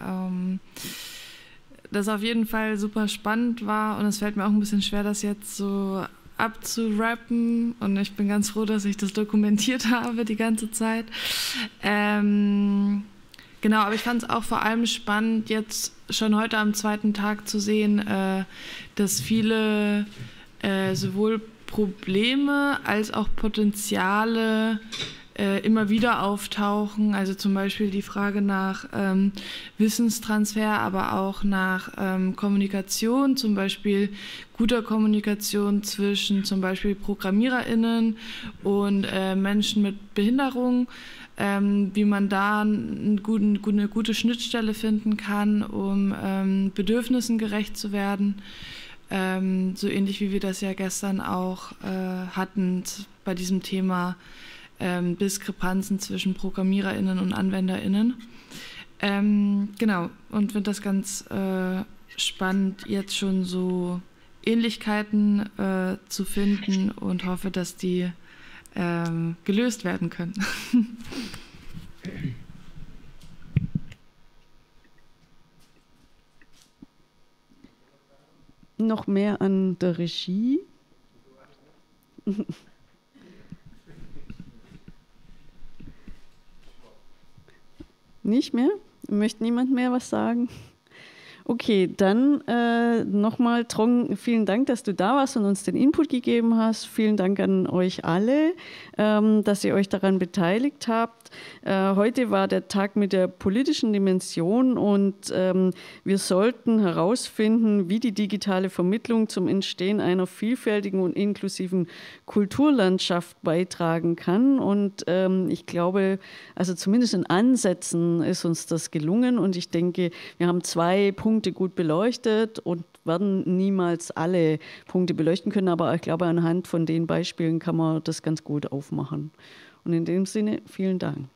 M: das auf jeden Fall super spannend war und es fällt mir auch ein bisschen schwer, das jetzt so abzurappen und ich bin ganz froh, dass ich das dokumentiert habe die ganze Zeit. Genau, aber ich fand es auch vor allem spannend, jetzt schon heute am zweiten Tag zu sehen, dass viele sowohl Probleme als auch Potenziale immer wieder auftauchen. Also zum Beispiel die Frage nach Wissenstransfer, aber auch nach Kommunikation, zum Beispiel guter Kommunikation zwischen zum Beispiel ProgrammiererInnen und Menschen mit Behinderung, wie man da eine gute Schnittstelle finden kann, um Bedürfnissen gerecht zu werden. So ähnlich wie wir das ja gestern auch hatten bei diesem Thema Diskrepanzen zwischen ProgrammiererInnen und AnwenderInnen. Genau, und finde das ganz spannend, jetzt schon so Ähnlichkeiten zu finden und hoffe, dass die gelöst werden können.
B: Noch mehr an der Regie. Nicht mehr? Möchte niemand mehr was sagen? Okay, dann nochmal, Trong, vielen Dank, dass du da warst und uns den Input gegeben hast. Vielen Dank an euch alle, dass ihr euch daran beteiligt habt. Heute war der Tag mit der politischen Dimension und wir sollten herausfinden, wie die digitale Vermittlung zum Entstehen einer vielfältigen und inklusiven Kulturlandschaft beitragen kann. Und ich glaube, also zumindest in Ansätzen ist uns das gelungen und ich denke, wir haben 2 Punkte gut beleuchtet und werden niemals alle Punkte beleuchten können, aber ich glaube, anhand von den Beispielen kann man das ganz gut aufmachen. Und in dem Sinne, vielen Dank.